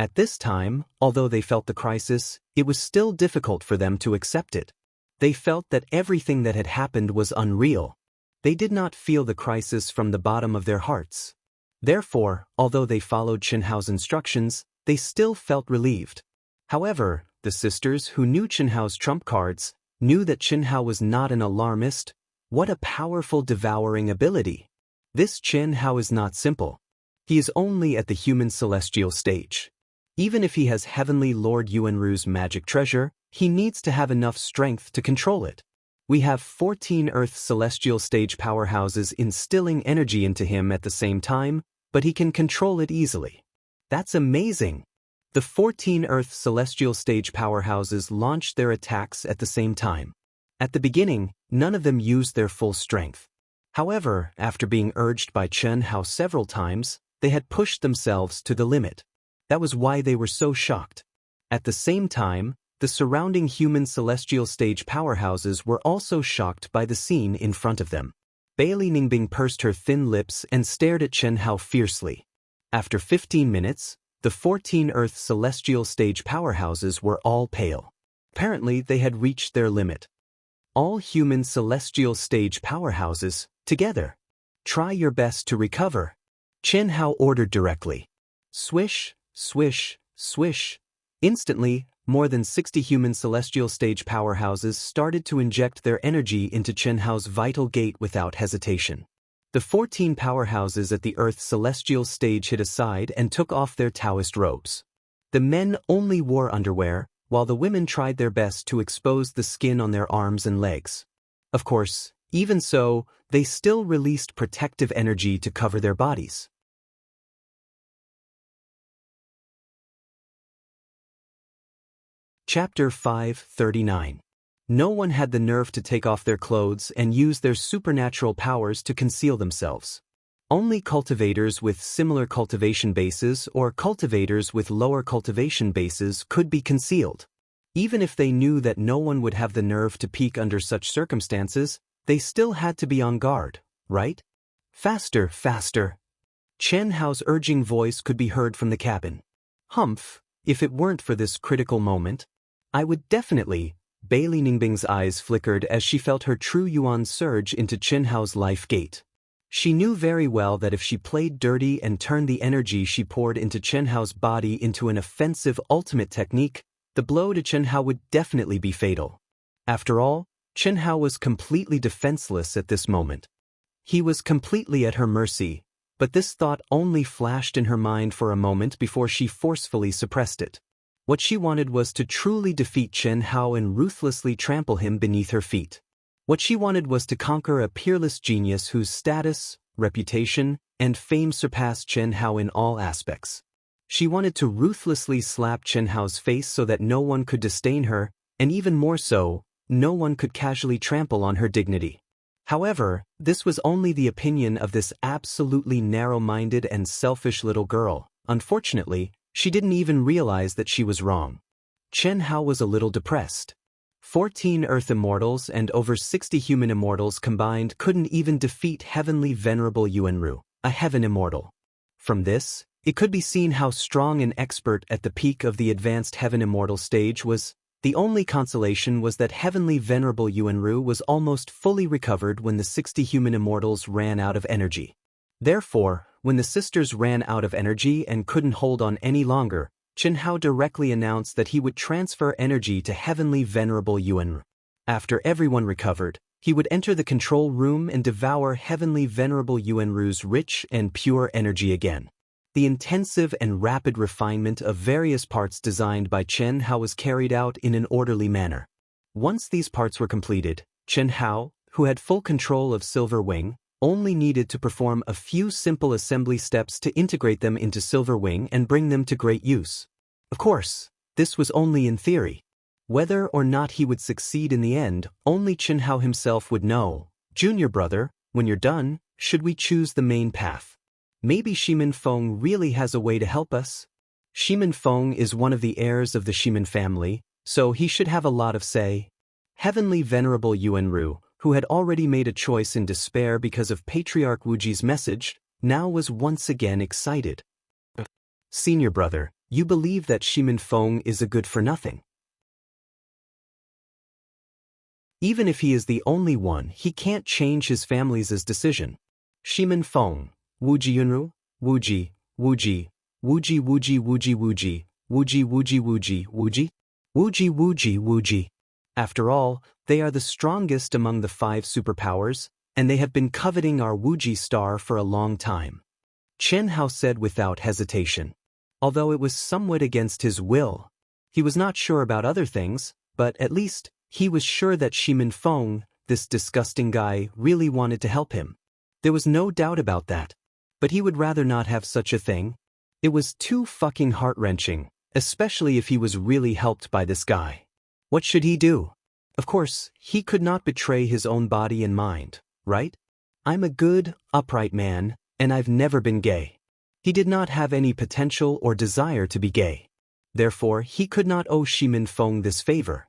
At this time, although they felt the crisis, it was still difficult for them to accept it. They felt that everything that had happened was unreal. They did not feel the crisis from the bottom of their hearts. Therefore, although they followed Chen Hao's instructions, they still felt relieved. However, the sisters who knew Chen Hao's trump cards knew that Chen Hao was not an alarmist. What a powerful devouring ability! This Chen Hao is not simple. He is only at the human celestial stage. Even if he has Heavenly Lord Yuanru's magic treasure, he needs to have enough strength to control it. We have 14 Earth celestial stage powerhouses instilling energy into him at the same time, but he can control it easily. That's amazing! The 14 Earth celestial stage powerhouses launched their attacks at the same time. At the beginning, none of them used their full strength. However, after being urged by Chen Hao several times, they had pushed themselves to the limit. That was why they were so shocked. At the same time, the surrounding human celestial stage powerhouses were also shocked by the scene in front of them. Bailey Ningbing pursed her thin lips and stared at Chen Hao fiercely. After 15 minutes, the 14 Earth celestial stage powerhouses were all pale. Apparently, they had reached their limit. All human celestial stage powerhouses, together. Try your best to recover. Chen Hao ordered directly. Swish, swish, swish. Instantly, more than 60 human celestial stage powerhouses started to inject their energy into Chen Hao's vital gate without hesitation. The 14 powerhouses at the Earth celestial stage hid aside and took off their Taoist robes. The men only wore underwear, while the women tried their best to expose the skin on their arms and legs. Of course, even so, they still released protective energy to cover their bodies. Chapter 539. No one had the nerve to take off their clothes and use their supernatural powers to conceal themselves. Only cultivators with similar cultivation bases or cultivators with lower cultivation bases could be concealed. Even if they knew that no one would have the nerve to peek under such circumstances, they still had to be on guard, right? Faster, faster. Chen Hao's urging voice could be heard from the cabin. Humph, if it weren't for this critical moment, I would definitely. Bailey Ningbing's eyes flickered as she felt her true yuan surge into Chen Hao's life gate. She knew very well that if she played dirty and turned the energy she poured into Chen Hao's body into an offensive ultimate technique, the blow to Chen Hao would definitely be fatal. After all, Chen Hao was completely defenseless at this moment. He was completely at her mercy, but this thought only flashed in her mind for a moment before she forcefully suppressed it. What she wanted was to truly defeat Chen Hao and ruthlessly trample him beneath her feet. What she wanted was to conquer a peerless genius whose status, reputation, and fame surpassed Chen Hao in all aspects. She wanted to ruthlessly slap Chen Hao's face so that no one could disdain her, and even more so, no one could casually trample on her dignity. However, this was only the opinion of this absolutely narrow-minded and selfish little girl. Unfortunately, she didn't even realize that she was wrong. Chen Hao was a little depressed. 14 Earth Immortals and over 60 human immortals combined couldn't even defeat Heavenly Venerable Yuanru, a heaven immortal. From this, it could be seen how strong and expert at the peak of the advanced heaven immortal stage was. The only consolation was that Heavenly Venerable Yuanru was almost fully recovered when the 60 human immortals ran out of energy. Therefore, when the sisters ran out of energy and couldn't hold on any longer, Chen Hao directly announced that he would transfer energy to Heavenly Venerable Yuanru. After everyone recovered, He would enter the control room and devour heavenly venerable Yuanru's rich and pure energy again. The intensive and rapid refinement of various parts designed by Chen Hao was carried out in an orderly manner. Once these parts were completed, Chen Hao, who had full control of Silver Wing, only needed to perform a few simple assembly steps to integrate them into Silver Wing and bring them to great use. Of course, this was only in theory. Whether or not he would succeed in the end, only Chen Hao himself would know. Junior brother, when you're done, should we choose the main path? Maybe Shimin Feng really has a way to help us? Shimin Feng is one of the heirs of the Shimin family, so he should have a lot of say. Heavenly Venerable Yuanru, who had already made a choice in despair because of Patriarch Wuji's message, now was once again excited. Senior brother, you believe that Shimin Feng is a good for nothing. Even if he is the only one, he can't change his family's decision. Shimin Feng, Wuji Yunru, Wuji, Wuji, Wuji Wuji Wuji Wuji, Wuji Wuji Wuji Wuji, Wuji Wuji Wuji. After all, they are the strongest among the 5 superpowers, and they have been coveting our Wuji star for a long time. Chen Hao said without hesitation. Although it was somewhat against his will. He was not sure about other things, but at least, he was sure that Shimin Feng, this disgusting guy, really wanted to help him. There was no doubt about that. But he would rather not have such a thing. It was too fucking heart-wrenching, especially if he was really helped by this guy. What should he do? Of course, he could not betray his own body and mind, right? I'm a good, upright man, and I've never been gay. He did not have any potential or desire to be gay. Therefore, he could not owe Shimin Feng this favor.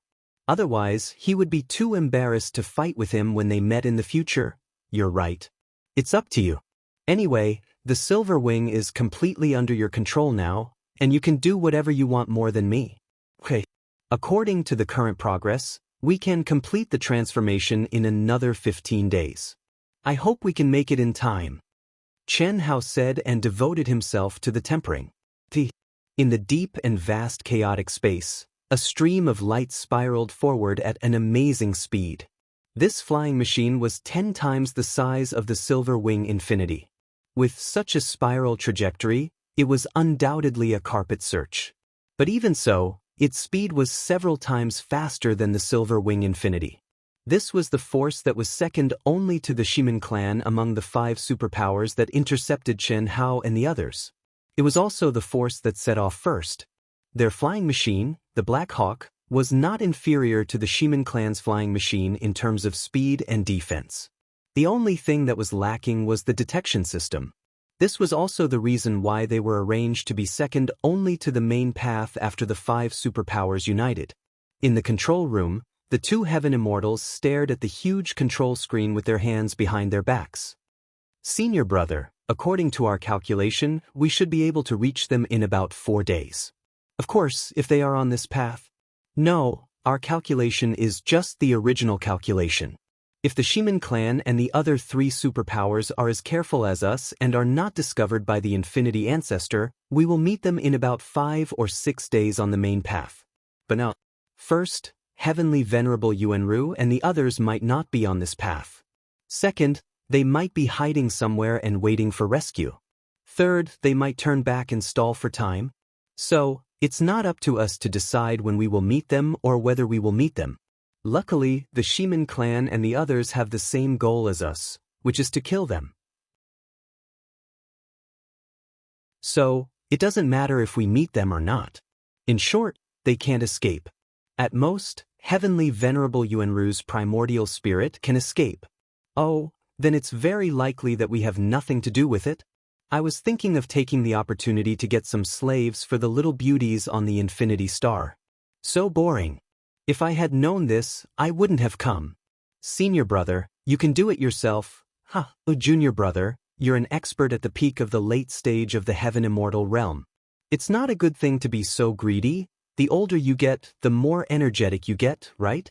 Otherwise, he would be too embarrassed to fight with him when they met in the future. You're right. It's up to you. Anyway, the Silver Wing is completely under your control now, and you can do whatever you want more than me. Okay. According to the current progress, we can complete the transformation in another 15 days. I hope we can make it in time. Chen Hao said and devoted himself to the tempering. In the deep and vast chaotic space, a stream of light spiraled forward at an amazing speed. This flying machine was 10 times the size of the Silver Wing Infinity. With such a spiral trajectory, it was undoubtedly a carpet search. But even so, its speed was several times faster than the Silver Wing Infinity. This was the force that was second only to the Shimin clan among the 5 superpowers that intercepted Chen Hao and the others. It was also the force that set off first. Their flying machine, the Black Hawk, was not inferior to the Shimin clan's flying machine in terms of speed and defense. The only thing that was lacking was the detection system. This was also the reason why they were arranged to be second only to the main path after the 5 superpowers united. In the control room, the 2 Heaven Immortals stared at the huge control screen with their hands behind their backs. Senior brother, according to our calculation, we should be able to reach them in about 4 days. Of course, if they are on this path. No, our calculation is just the original calculation. If the Shimin clan and the other 3 superpowers are as careful as us and are not discovered by the Infinity Ancestor, we will meet them in about 5 or 6 days on the main path. But now, first, Heavenly Venerable Yuanru and the others might not be on this path. Second, they might be hiding somewhere and waiting for rescue. Third, they might turn back and stall for time. So, it's not up to us to decide when we will meet them or whether we will meet them. Luckily, the Shimin clan and the others have the same goal as us, which is to kill them. So, it doesn't matter if we meet them or not. In short, they can't escape. At most, Heavenly Venerable Yuanru's primordial spirit can escape. Oh, then it's very likely that we have nothing to do with it. I was thinking of taking the opportunity to get some slaves for the little beauties on the Infinity Star. So boring. If I had known this, I wouldn't have come. Senior brother, you can do it yourself. Junior brother, you're an expert at the peak of the late stage of the Heaven Immortal realm. It's not a good thing to be so greedy. The older you get, the more energetic you get, right?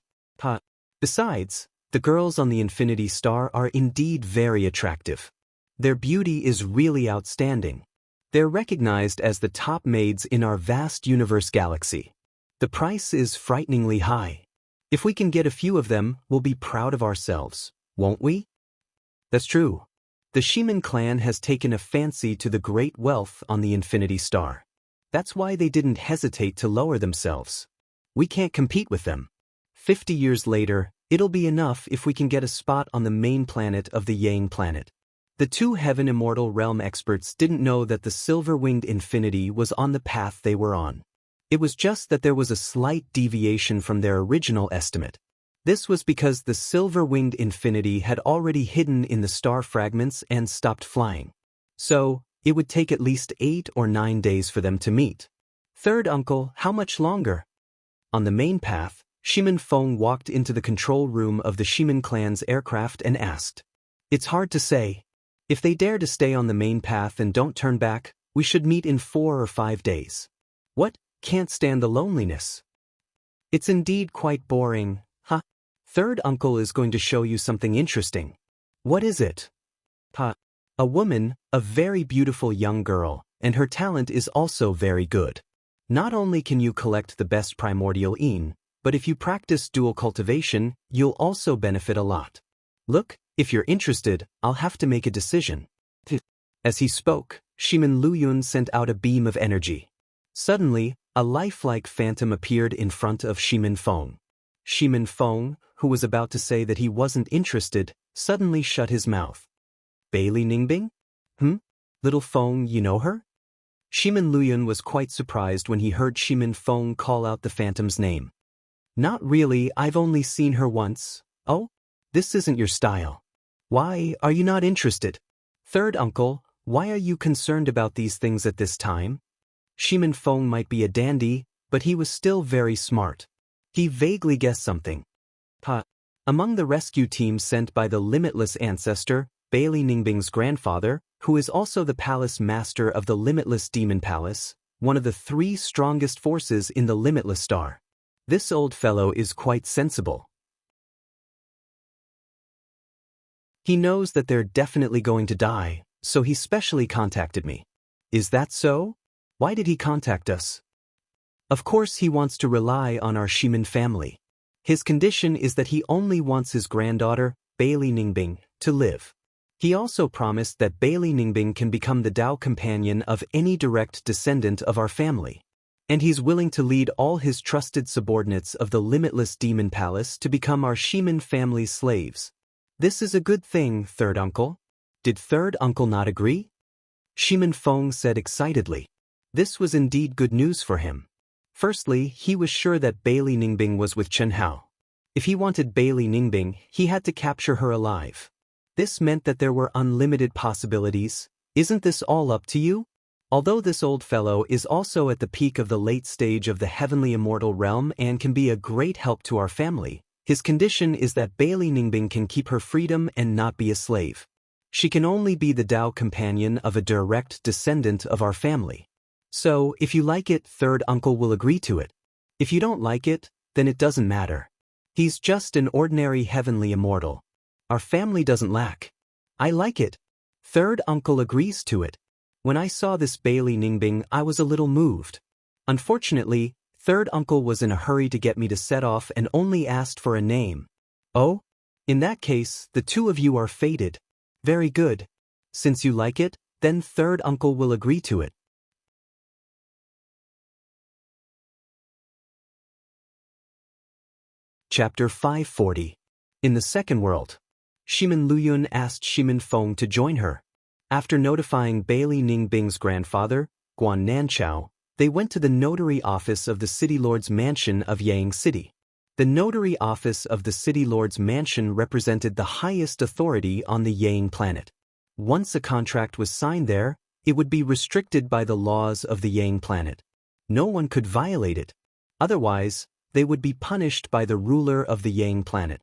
Besides, the girls on the Infinity Star are indeed very attractive. Their beauty is really outstanding. They're recognized as the top maids in our vast universe galaxy. The price is frighteningly high. If we can get a few of them, we'll be proud of ourselves, won't we? That's true. The Shimin clan has taken a fancy to the great wealth on the Infinity Star. That's why they didn't hesitate to lower themselves. We can't compete with them. 50 years later, it'll be enough if we can get a spot on the main planet of the Yang planet. The two Heaven Immortal Realm experts didn't know that the Silver-Winged Infinity was on the path they were on. It was just that there was a slight deviation from their original estimate. This was because the Silver-Winged Infinity had already hidden in the star fragments and stopped flying. So, it would take at least 8 or 9 days for them to meet. Third uncle, how much longer? On the main path, Shimin Feng walked into the control room of the Shimin clan's aircraft and asked. It's hard to say. If they dare to stay on the main path and don't turn back, we should meet in 4 or 5 days. What? Can't stand the loneliness. It's indeed quite boring, huh? Third uncle is going to show you something interesting. What is it? A woman, a very beautiful young girl, and her talent is also very good. Not only can you collect the best primordial yin, but if you practice dual cultivation, you'll also benefit a lot. Look, if you're interested, I'll have to make a decision. As he spoke, Shimin Luyun sent out a beam of energy. Suddenly, a lifelike phantom appeared in front of Shimin Feng. Shimin Feng, who was about to say that he wasn't interested, suddenly shut his mouth. Bailey Ningbing? Little Feng, you know her? Shimin Luyun was quite surprised when he heard Shimin Feng call out the phantom's name. Not really, I've only seen her once. Oh? This isn't your style. Why are you not interested? Third uncle, why are you concerned about these things at this time? Shimin Feng might be a dandy, but he was still very smart. He vaguely guessed something. Among the rescue team sent by the Limitless Ancestor, Bailey Ningbing's grandfather, who is also the palace master of the Limitless Demon Palace, one of the 3 strongest forces in the Limitless Star. This old fellow is quite sensible. He knows that they're definitely going to die, so he specially contacted me. Is that so? Why did he contact us? Of course he wants to rely on our Shimin family. His condition is that he only wants his granddaughter, Bailey Ningbing, to live. He also promised that Bailey Ningbing can become the Tao companion of any direct descendant of our family. And he's willing to lead all his trusted subordinates of the Limitless Demon Palace to become our Shimin family's slaves. This is a good thing, third uncle. Did third uncle not agree? Shimin Feng said excitedly. This was indeed good news for him. Firstly, he was sure that Bailey Ningbing was with Chen Hao. If he wanted Bailey Ningbing, he had to capture her alive. This meant that there were unlimited possibilities. Isn't this all up to you? Although this old fellow is also at the peak of the late stage of the Heavenly Immortal Realm and can be a great help to our family, his condition is that Bailey Ningbing can keep her freedom and not be a slave. She can only be the Tao companion of a direct descendant of our family. So, if you like it, third uncle will agree to it. If you don't like it, then it doesn't matter. He's just an ordinary heavenly immortal. Our family doesn't lack. I like it. Third uncle agrees to it. When I saw this Bailey Ningbing, I was a little moved. Unfortunately, third uncle was in a hurry to get me to set off and only asked for a name. Oh? In that case, the two of you are fated. Very good. Since you like it, then third uncle will agree to it. Chapter 540. In the second world. Shimin Luyun asked Shimin Feng to join her. After notifying Bailey Ningbing's grandfather, Guan Nanchao, they went to the notary office of the City Lord's mansion of Yang City. The notary office of the City Lord's mansion represented the highest authority on the Yang planet. Once a contract was signed there, it would be restricted by the laws of the Yang planet. No one could violate it. Otherwise, they would be punished by the ruler of the Yang planet.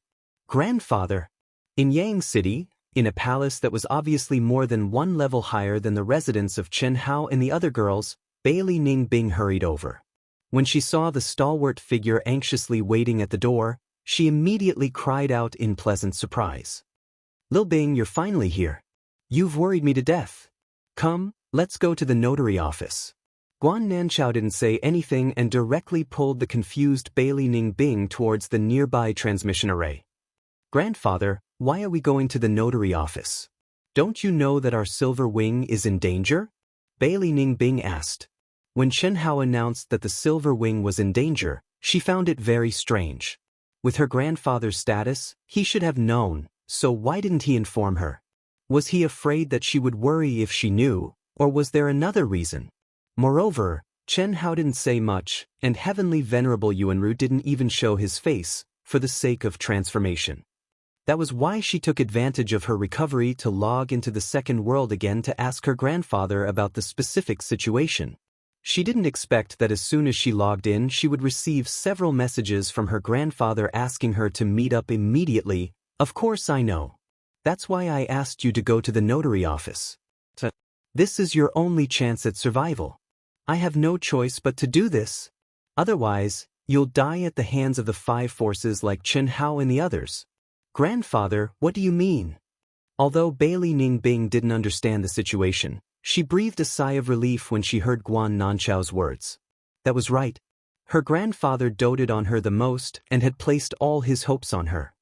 Grandfather. In Yang City, in a palace that was obviously more than 1 level higher than the residence of Chen Hao and the other girls, Bailey Ningbing hurried over. When she saw the stalwart figure anxiously waiting at the door, she immediately cried out in pleasant surprise. Lil Bing, you're finally here. You've worried me to death. Come, let's go to the notary office. Guan Nanchao didn't say anything and directly pulled the confused Bailey Ningbing towards the nearby transmission array. Grandfather, why are we going to the notary office? Don't you know that our silver wing is in danger? Bailey Ningbing asked. When Chen Hao announced that the silver wing was in danger, she found it very strange. With her grandfather's status, he should have known, so why didn't he inform her? Was he afraid that she would worry if she knew, or was there another reason? Moreover, Chen Hao didn't say much, and Heavenly Venerable Yuanru didn't even show his face, for the sake of transformation. That was why she took advantage of her recovery to log into the second world again to ask her grandfather about the specific situation. She didn't expect that as soon as she logged in she would receive several messages from her grandfather asking her to meet up immediately. Of course I know. That's why I asked you to go to the notary office. This is your only chance at survival. I have no choice but to do this. Otherwise, you'll die at the hands of the five forces like Chen Hao and the others. Grandfather, what do you mean? Although Bailey Ningbing didn't understand the situation, she breathed a sigh of relief when she heard Guan Nanchao's words. That was right. Her grandfather doted on her the most and had placed all his hopes on her.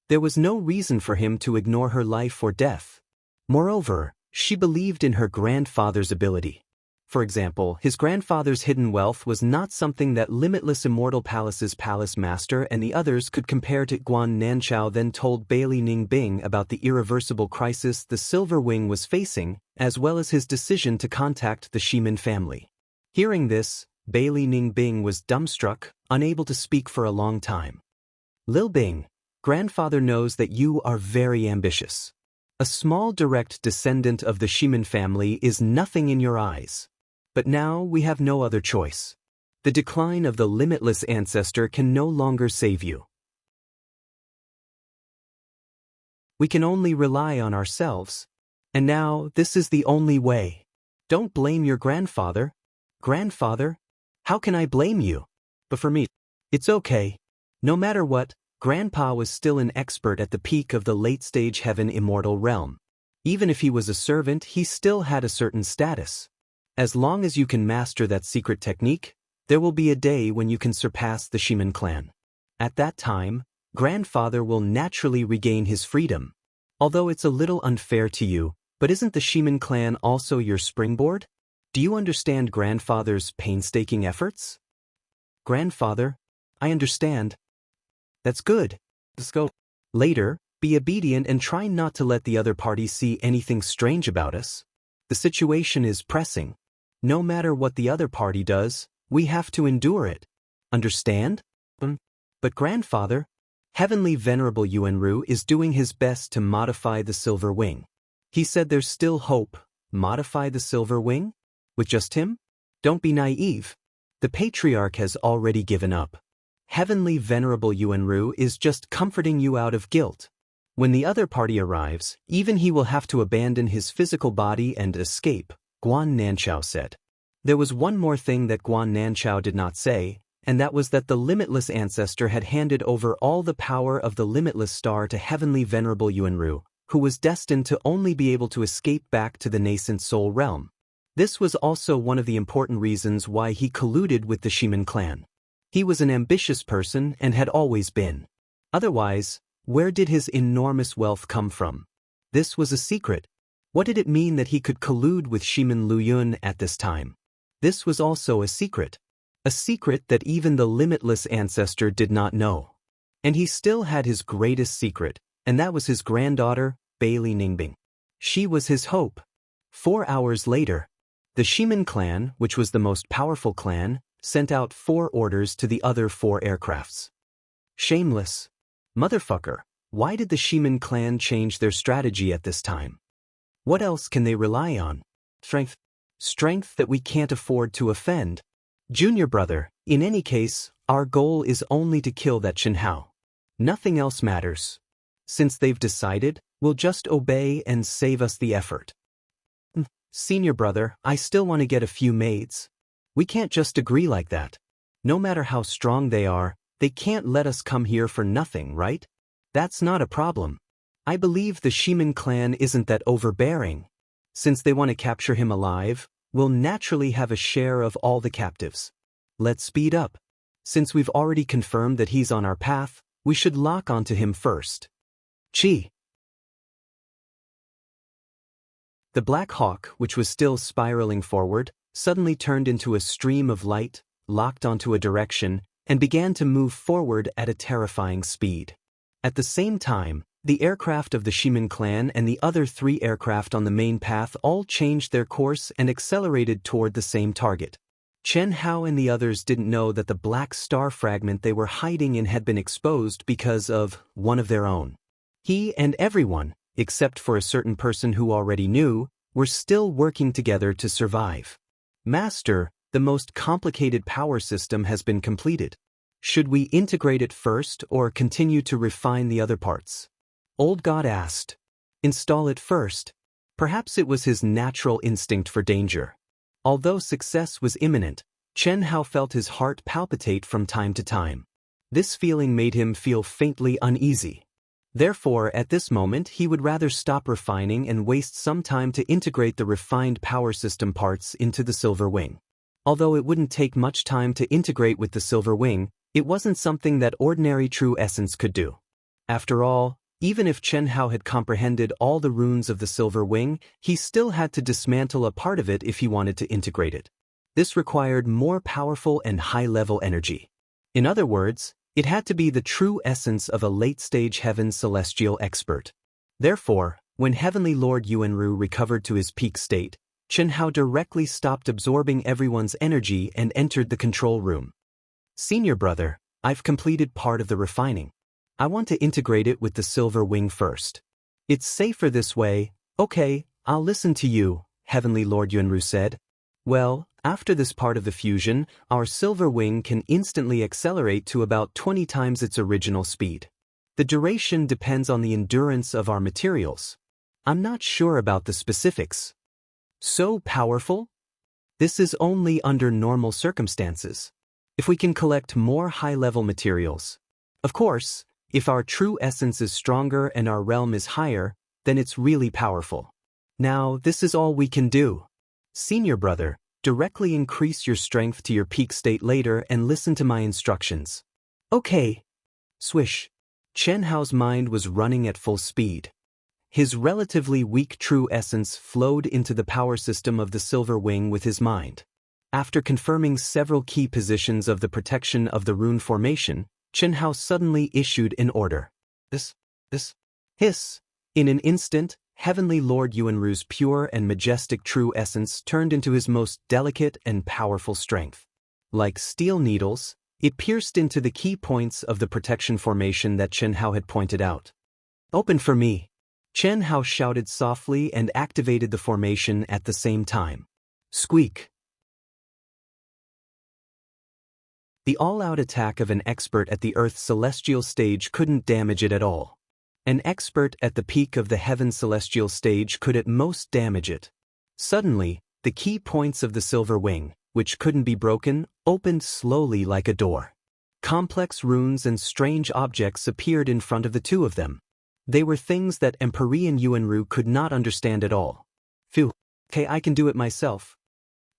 There was no reason for him to ignore her life or death. Moreover, she believed in her grandfather's ability. For example, his grandfather's hidden wealth was not something that Limitless Immortal Palace's palace master and the others could compare to. Guan Nanchao then told Bailey Ningbing about the irreversible crisis the Silver Wing was facing, as well as his decision to contact the Shimin family. Hearing this, Bailey Ningbing was dumbstruck, unable to speak for a long time. Lil Bing, grandfather knows that you are very ambitious. A small direct descendant of the Shimin family is nothing in your eyes. But now we have no other choice. The decline of the limitless ancestor can no longer save you. We can only rely on ourselves. And now this is the only way. Don't blame your grandfather. Grandfather? How can I blame you? But for me, it's okay. No matter what, Grandpa was still an expert at the peak of the late-stage heaven immortal realm. Even if he was a servant, he still had a certain status. As long as you can master that secret technique, there will be a day when you can surpass the Shimin clan. At that time, Grandfather will naturally regain his freedom. Although it's a little unfair to you, but isn't the Shimin clan also your springboard? Do you understand Grandfather's painstaking efforts? Grandfather, I understand. That's good. Let's go. Later, be obedient and try not to let the other party see anything strange about us. The situation is pressing. No matter what the other party does, we have to endure it. Understand? But Grandfather, Heavenly Venerable Yuanru is doing his best to modify the Silver Wing. He said there's still hope. Modify the Silver Wing? With just him? Don't be naive. The Patriarch has already given up. Heavenly Venerable Yuanru is just comforting you out of guilt. When the other party arrives, even he will have to abandon his physical body and escape, Guan Nanchao said. There was one more thing that Guan Nanchao did not say, and that was that the Limitless Ancestor had handed over all the power of the Limitless Star to Heavenly Venerable Yuanru, who was destined to only be able to escape back to the nascent soul realm. This was also one of the important reasons why he colluded with the Shimin clan. He was an ambitious person and had always been. Otherwise, where did his enormous wealth come from? This was a secret. What did it mean that he could collude with Shimin Luyun at this time? This was also a secret. A secret that even the Limitless Ancestor did not know. And he still had his greatest secret, and that was his granddaughter, Bailey Ningbing. She was his hope. 4 hours later, the Shimin clan, which was the most powerful clan, sent out 4 orders to the other 4 aircrafts. Shameless. Motherfucker, why did the Shimin clan change their strategy at this time? What else can they rely on? Strength. Strength that we can't afford to offend. Junior brother, in any case, our goal is only to kill that Chen Hao. Nothing else matters. Since they've decided, we'll just obey and save us the effort. Senior brother, I still want to get a few maids. We can't just agree like that. No matter how strong they are, they can't let us come here for nothing, right? That's not a problem. I believe the Shimin clan isn't that overbearing. Since they want to capture him alive, we'll naturally have a share of all the captives. Let's speed up. Since we've already confirmed that he's on our path, we should lock onto him first. Chi. The Black Hawk, which was still spiraling forward, suddenly turned into a stream of light, locked onto a direction, and began to move forward at a terrifying speed. At the same time, the aircraft of the Shimin clan and the other 3 aircraft on the main path all changed their course and accelerated toward the same target. Chen Hao and the others didn't know that the black star fragment they were hiding in had been exposed because of one of their own. He and everyone, except for a certain person who already knew, were still working together to survive. Master, the most complicated power system has been completed. Should we integrate it first or continue to refine the other parts? Old God asked. Install it first. Perhaps it was his natural instinct for danger. Although success was imminent, Chen Hao felt his heart palpitate from time to time. This feeling made him feel faintly uneasy. Therefore, at this moment he would rather stop refining and waste some time to integrate the refined power system parts into the Silver Wing. Although it wouldn't take much time to integrate with the Silver Wing, it wasn't something that ordinary true essence could do. After all, even if Chen Hao had comprehended all the runes of the Silver Wing, he still had to dismantle a part of it if he wanted to integrate it. This required more powerful and high-level energy. In other words, it had to be the true essence of a late-stage heaven celestial expert. Therefore, when Heavenly Lord Yuanru recovered to his peak state, Chen Hao directly stopped absorbing everyone's energy and entered the control room. Senior brother, I've completed part of the refining. I want to integrate it with the Silver Wing first. It's safer this way. Okay, I'll listen to you, Heavenly Lord Yuanru said. Well, after this part of the fusion, our Silver Wing can instantly accelerate to about 20 times its original speed. The duration depends on the endurance of our materials. I'm not sure about the specifics. So powerful? This is only under normal circumstances. If we can collect more high-level materials. Of course, if our true essence is stronger and our realm is higher, then it's really powerful. Now, this is all we can do. Senior brother, directly increase your strength to your peak state later and listen to my instructions. Okay. Swish. Chen Hao's mind was running at full speed. His relatively weak true essence flowed into the power system of the Silver Wing with his mind. After confirming several key positions of the protection of the rune formation, Chen Hao suddenly issued an order. Hiss. In an instant, Heavenly Lord Yuanru's pure and majestic true essence turned into his most delicate and powerful strength. Like steel needles, it pierced into the key points of the protection formation that Chen Hao had pointed out. Open for me. Chen Hao shouted softly and activated the formation at the same time. Squeak. The all-out attack of an expert at the Earth's celestial stage couldn't damage it at all. An expert at the peak of the heaven celestial stage could at most damage it. Suddenly, the key points of the Silver Wing, which couldn't be broken, opened slowly like a door. Complex runes and strange objects appeared in front of the two of them. They were things that Peril Yuanru could not understand at all. Phew. Okay, I can do it myself.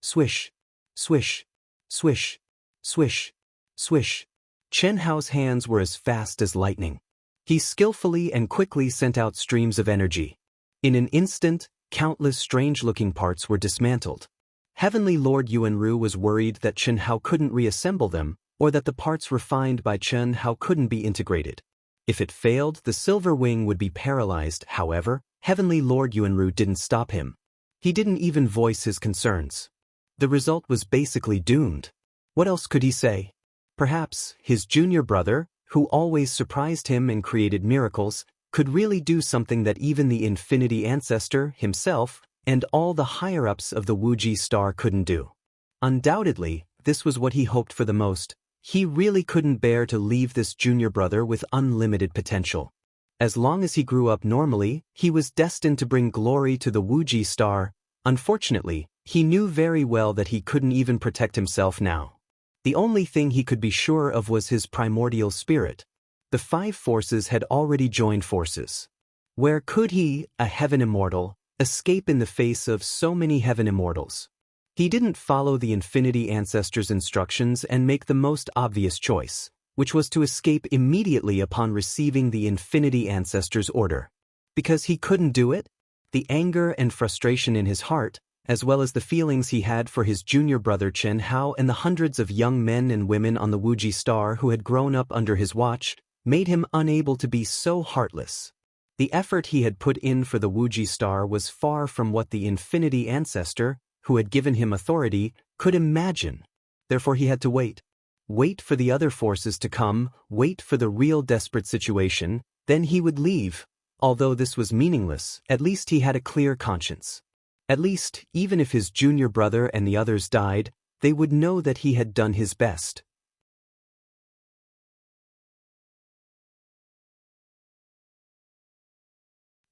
Swish. Swish. Swish. Swish. Swish. Chen Hao's hands were as fast as lightning. He skillfully and quickly sent out streams of energy. In an instant, countless strange-looking parts were dismantled. Heavenly Lord Yuanru was worried that Chen Hao couldn't reassemble them, or that the parts refined by Chen Hao couldn't be integrated. If it failed, the Silver Wing would be paralyzed. However, Heavenly Lord Yuanru didn't stop him. He didn't even voice his concerns. The result was basically doomed. What else could he say? Perhaps his junior brother, who always surprised him and created miracles, could really do something that even the Infinity Ancestor, himself, and all the higher-ups of the Wuji Star couldn't do. Undoubtedly, this was what he hoped for the most. He really couldn't bear to leave this junior brother with unlimited potential. As long as he grew up normally, he was destined to bring glory to the Wuji Star. Unfortunately, he knew very well that he couldn't even protect himself now. The only thing he could be sure of was his primordial spirit. The 5 forces had already joined forces. Where could he, a heaven immortal, escape in the face of so many heaven immortals? He didn't follow the Infinity Ancestor's instructions and make the most obvious choice, which was to escape immediately upon receiving the Infinity Ancestor's order. Because he couldn't do it, the anger and frustration in his heart, as well as the feelings he had for his junior brother Chen Hao and the hundreds of young men and women on the Wuji Star who had grown up under his watch, made him unable to be so heartless. The effort he had put in for the Wuji Star was far from what the Infinity Ancestor, who had given him authority, could imagine. Therefore he had to wait. Wait for the other forces to come, wait for the real desperate situation, then he would leave. Although this was meaningless, at least he had a clear conscience. At least, even if his junior brother and the others died, they would know that he had done his best.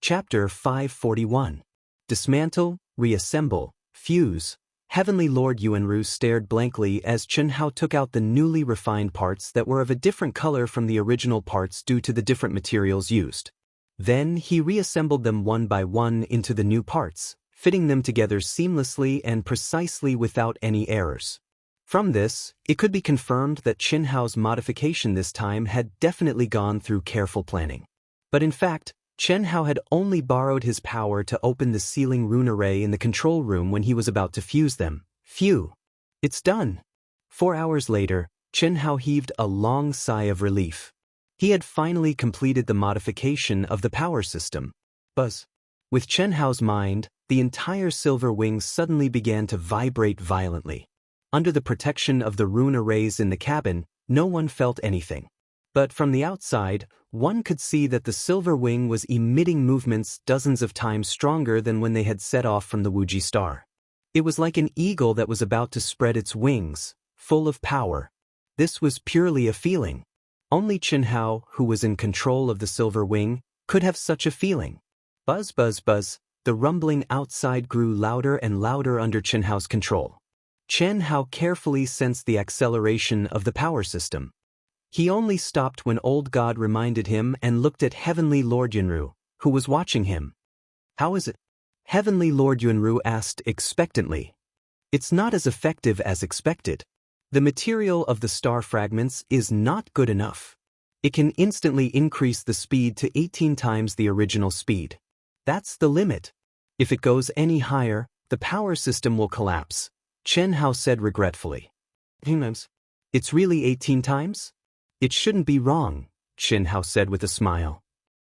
Chapter 541. Dismantle, Reassemble, Fuse. Heavenly Lord Yuanru stared blankly as Chen Hao took out the newly refined parts that were of a different color from the original parts due to the different materials used. Then he reassembled them one by one into the new parts, fitting them together seamlessly and precisely without any errors. From this, it could be confirmed that Chen Hao's modification this time had definitely gone through careful planning. But in fact, Chen Hao had only borrowed his power to open the sealing rune array in the control room when he was about to fuse them. Phew! It's done! 4 hours later, Chen Hao heaved a long sigh of relief. He had finally completed the modification of the power system. Buzz. With Chen Hao's mind, the entire silver wing suddenly began to vibrate violently. Under the protection of the rune arrays in the cabin, no one felt anything. But from the outside, one could see that the silver wing was emitting movements dozens of times stronger than when they had set off from the Wuji Star. It was like an eagle that was about to spread its wings, full of power. This was purely a feeling. Only Chen Hao, who was in control of the silver wing, could have such a feeling. Buzz, buzz, buzz. The rumbling outside grew louder and louder under Chen Hao's control. Chen Hao carefully sensed the acceleration of the power system. He only stopped when Old God reminded him and looked at Heavenly Lord Yuanru, who was watching him. How is it? Heavenly Lord Yuanru asked expectantly. It's not as effective as expected. The material of the star fragments is not good enough. It can instantly increase the speed to 18 times the original speed. That's the limit. If it goes any higher, the power system will collapse, Chen Hao said regretfully. It's really 18 times? It shouldn't be wrong, Chen Hao said with a smile.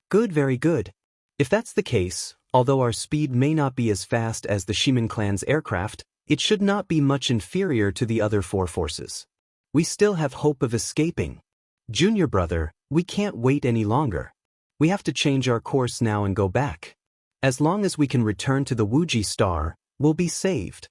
Good, very good. If that's the case, although our speed may not be as fast as the Shimin clan's aircraft, it should not be much inferior to the other 4 forces. We still have hope of escaping. Junior brother, we can't wait any longer. We have to change our course now and go back. As long as we can return to the Wuji Star, we'll be saved.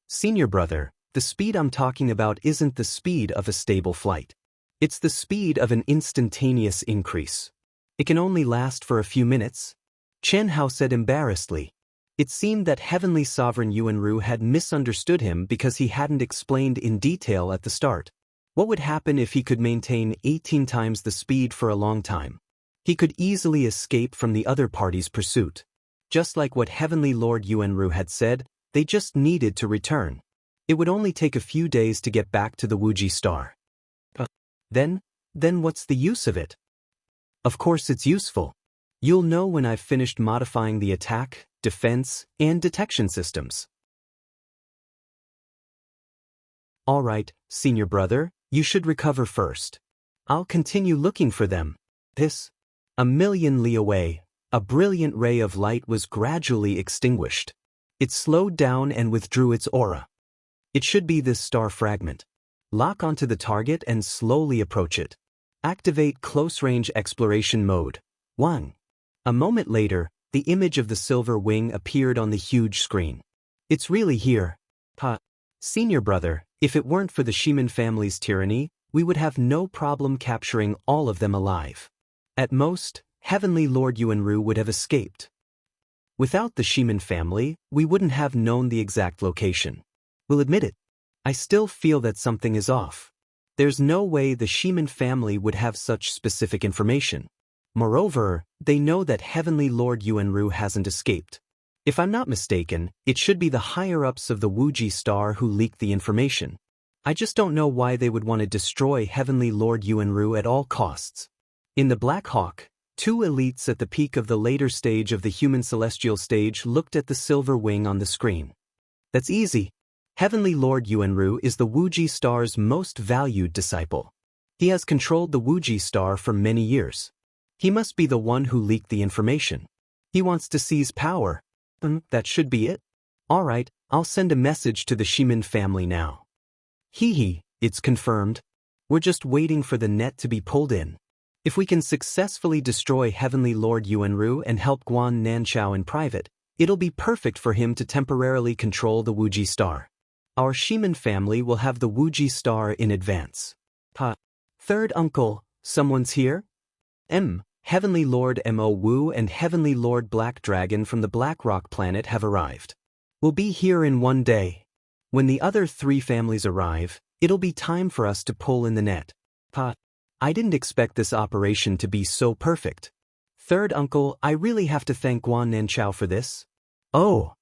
Senior brother, the speed I'm talking about isn't the speed of a stable flight. It's the speed of an instantaneous increase. It can only last for a few minutes, Chen Hao said embarrassedly. It seemed that Heavenly Sovereign Yuanru had misunderstood him because he hadn't explained in detail at the start. What would happen if he could maintain 18 times the speed for a long time? He could easily escape from the other party's pursuit. Just like what Heavenly Lord Yuanru had said, they just needed to return. It would only take a few days to get back to the Wuji Star. Then what's the use of it? Of course it's useful. You'll know when I've finished modifying the attack, defense, and detection systems. All right, senior brother, you should recover first. I'll continue looking for them. A million li away, a brilliant ray of light was gradually extinguished. It slowed down and withdrew its aura. It should be this star fragment. Lock onto the target and slowly approach it. Activate close-range exploration mode. 1. A moment later, the image of the silver wing appeared on the huge screen. It's really here. Senior brother, if it weren't for the Shimin family's tyranny, we would have no problem capturing all of them alive. At most, Heavenly Lord Yuanru would have escaped. Without the Shimin family, we wouldn't have known the exact location. We'll admit it. I still feel that something is off. There's no way the Shimin family would have such specific information. Moreover, they know that Heavenly Lord Yuanru hasn't escaped. If I'm not mistaken, it should be the higher-ups of the Wuji Star who leaked the information. I just don't know why they would want to destroy Heavenly Lord Yuanru at all costs. In the Black Hawk, two elites at the peak of the later stage of the human celestial stage looked at the silver wing on the screen. That's easy. Heavenly Lord Yuanru is the Wuji Star's most valued disciple. He has controlled the Wuji Star for many years. He must be the one who leaked the information. He wants to seize power. That should be it. Alright, I'll send a message to the Shimin family now. Hee, it's confirmed. We're just waiting for the net to be pulled in. If we can successfully destroy Heavenly Lord Yuanru and help Guan Nanchao in private, it'll be perfect for him to temporarily control the Wuji Star. Our Shimin family will have the Wuji Star in advance. Third uncle, someone's here? Heavenly Lord Mo Wu and Heavenly Lord Black Dragon from the Black Rock planet have arrived. We'll be here in one day. When the other three families arrive, it'll be time for us to pull in the net. I didn't expect this operation to be so perfect. Third uncle, I really have to thank Guan Nanchao for this. Oh.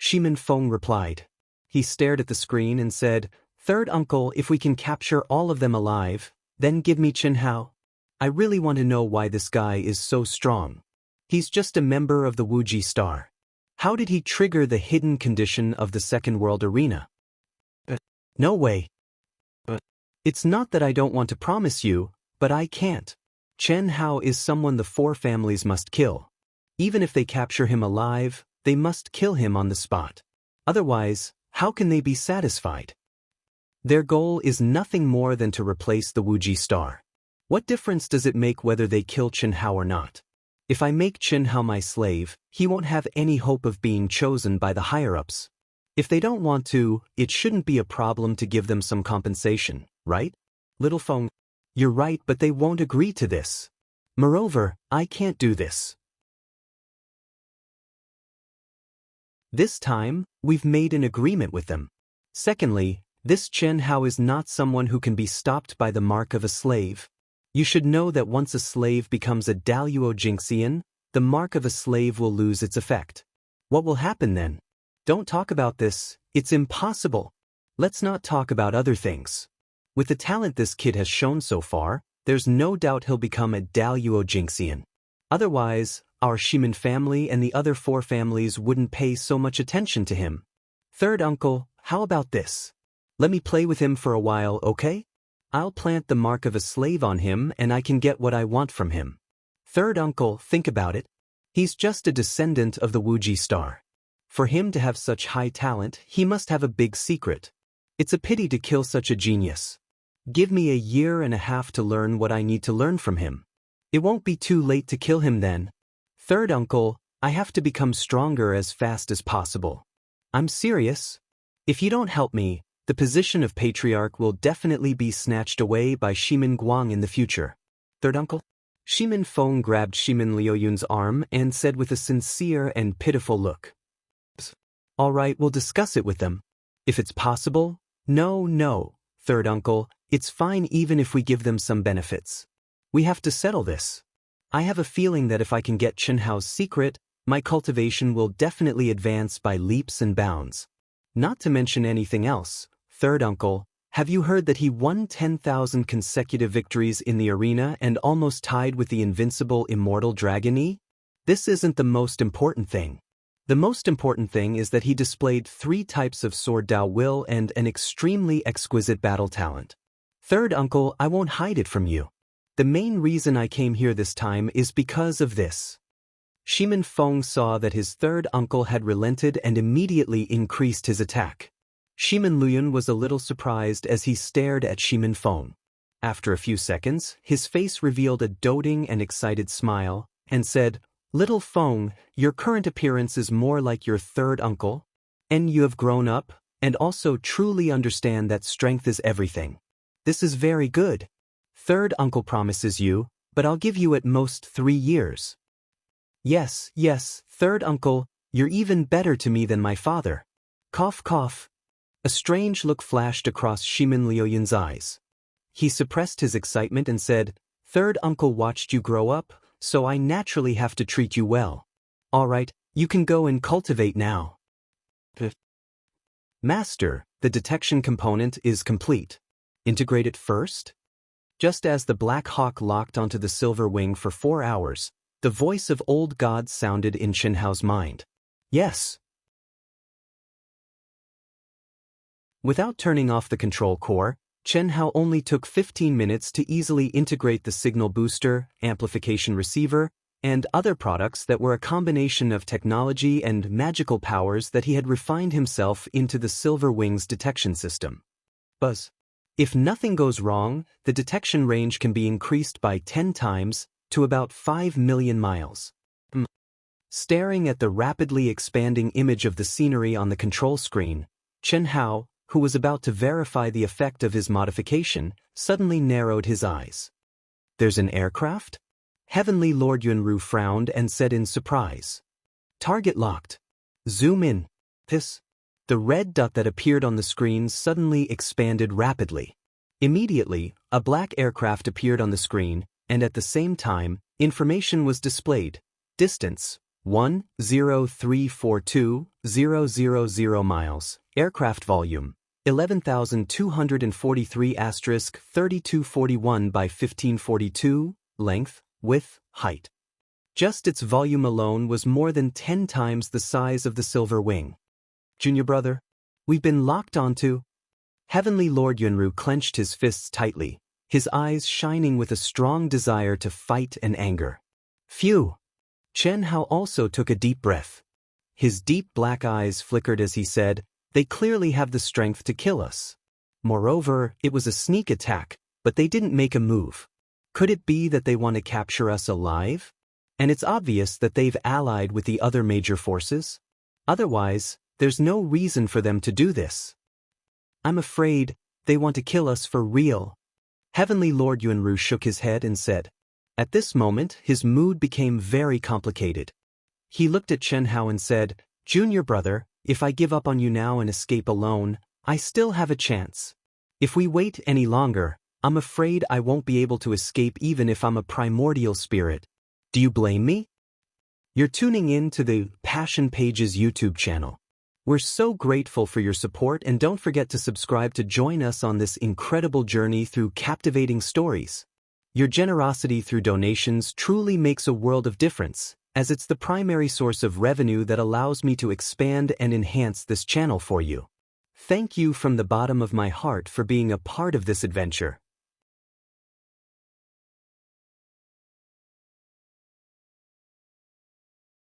Shimin Feng replied. He stared at the screen and said, Third uncle, if we can capture all of them alive, then give me Chen Hao. I really want to know why this guy is so strong. He's just a member of the Wuji Star. How did he trigger the hidden condition of the Second World Arena? No way. It's not that I don't want to promise you, but I can't. Chen Hao is someone the four families must kill. Even if they capture him alive, they must kill him on the spot. Otherwise, how can they be satisfied? Their goal is nothing more than to replace the Wuji Star. What difference does it make whether they kill Chen Hao or not? If I make Chen Hao my slave, he won't have any hope of being chosen by the higher-ups. If they don't want to, it shouldn't be a problem to give them some compensation, right? Little Feng, you're right, but they won't agree to this. Moreover, I can't do this. This time, we've made an agreement with them. Secondly, this Chen Hao is not someone who can be stopped by the mark of a slave. You should know that once a slave becomes a Daluo Jinxian, the mark of a slave will lose its effect. What will happen then? Don't talk about this, it's impossible. Let's not talk about other things. With the talent this kid has shown so far, there's no doubt he'll become a Daluo Jinxian. Otherwise, our Shimin family and the other four families wouldn't pay so much attention to him. Third uncle, how about this? Let me play with him for a while, okay? I'll plant the mark of a slave on him and I can get what I want from him. Third uncle, think about it. He's just a descendant of the Wuji Star. For him to have such high talent, he must have a big secret. It's a pity to kill such a genius. Give me 1.5 years to learn what I need to learn from him. It won't be too late to kill him then. Third uncle, I have to become stronger as fast as possible. I'm serious. If you don't help me, the position of patriarch will definitely be snatched away by Shimin Guang in the future. Third uncle? Shimin Feng grabbed Shimin Liuyun's arm and said with a sincere and pitiful look. All right, we'll discuss it with them. If it's possible, no, third uncle, it's fine even if we give them some benefits. We have to settle this. I have a feeling that if I can get Chen Hao's secret, my cultivation will definitely advance by leaps and bounds. Not to mention anything else. Third uncle, have you heard that he won 10,000 consecutive victories in the arena and almost tied with the invincible immortal Dragon Yi? This isn't the most important thing. The most important thing is that he displayed 3 types of sword Dao will and an extremely exquisite battle talent. Third uncle, I won't hide it from you. The main reason I came here this time is because of this. Shimin Feng saw that his third uncle had relented and immediately increased his attack. Shimin Luyun was a little surprised as he stared at Shimin Feng. After a few seconds, his face revealed a doting and excited smile, and said, Little Feng, your current appearance is more like your third uncle, and you have grown up, and also truly understand that strength is everything. This is very good. Third uncle promises you, but I'll give you at most 3 years. Yes, third uncle, you're even better to me than my father. Cough, cough. A strange look flashed across Shimin Liuyun's eyes. He suppressed his excitement and said, Third uncle watched you grow up, so I naturally have to treat you well. All right, You can go and cultivate now. Master, the detection component is complete. Integrate it first? Just as the Black Hawk locked onto the silver wing for 4 hours, the voice of old God sounded in Chen Hao's mind. Yes. Without turning off the control core, Chen Hao only took 15 minutes to easily integrate the signal booster, amplification receiver, and other products that were a combination of technology and magical powers that he had refined himself into the Silver Wings detection system. Buzz. If nothing goes wrong, the detection range can be increased by 10 times to about 5 million miles. Staring at the rapidly expanding image of the scenery on the control screen, Chen Hao, who was about to verify the effect of his modification, suddenly narrowed his eyes. There's an aircraft? Heavenly Lord Yunru frowned and said in surprise. Target locked. Zoom in. The red dot that appeared on the screen suddenly expanded rapidly. Immediately, a black aircraft appeared on the screen, and at the same time, information was displayed. Distance, 10342,000 miles. Aircraft volume, 11,243*3241 by 1542, length, width, height. Just its volume alone was more than 10 times the size of the Silver Wing. Junior brother, we've been locked onto. Heavenly Lord Yunru clenched his fists tightly, his eyes shining with a strong desire to fight and anger. Phew! Chen Hao also took a deep breath. His deep black eyes flickered as he said, they clearly have the strength to kill us. Moreover, it was a sneak attack, but they didn't make a move. Could it be that they want to capture us alive? And it's obvious that they've allied with the other major forces. Otherwise, there's no reason for them to do this. I'm afraid they want to kill us for real. Heavenly Lord Yunru shook his head and said. At this moment, his mood became very complicated. He looked at Chen Hao and said, Junior brother, if I give up on you now and escape alone, I still have a chance. If we wait any longer, I'm afraid I won't be able to escape even if I'm a primordial spirit. Do you blame me? You're tuning in to the Passion Pages YouTube channel. We're so grateful for your support, and don't forget to subscribe to join us on this incredible journey through captivating stories. Your generosity through donations truly makes a world of difference, as it's the primary source of revenue that allows me to expand and enhance this channel for you. Thank you from the bottom of my heart for being a part of this adventure.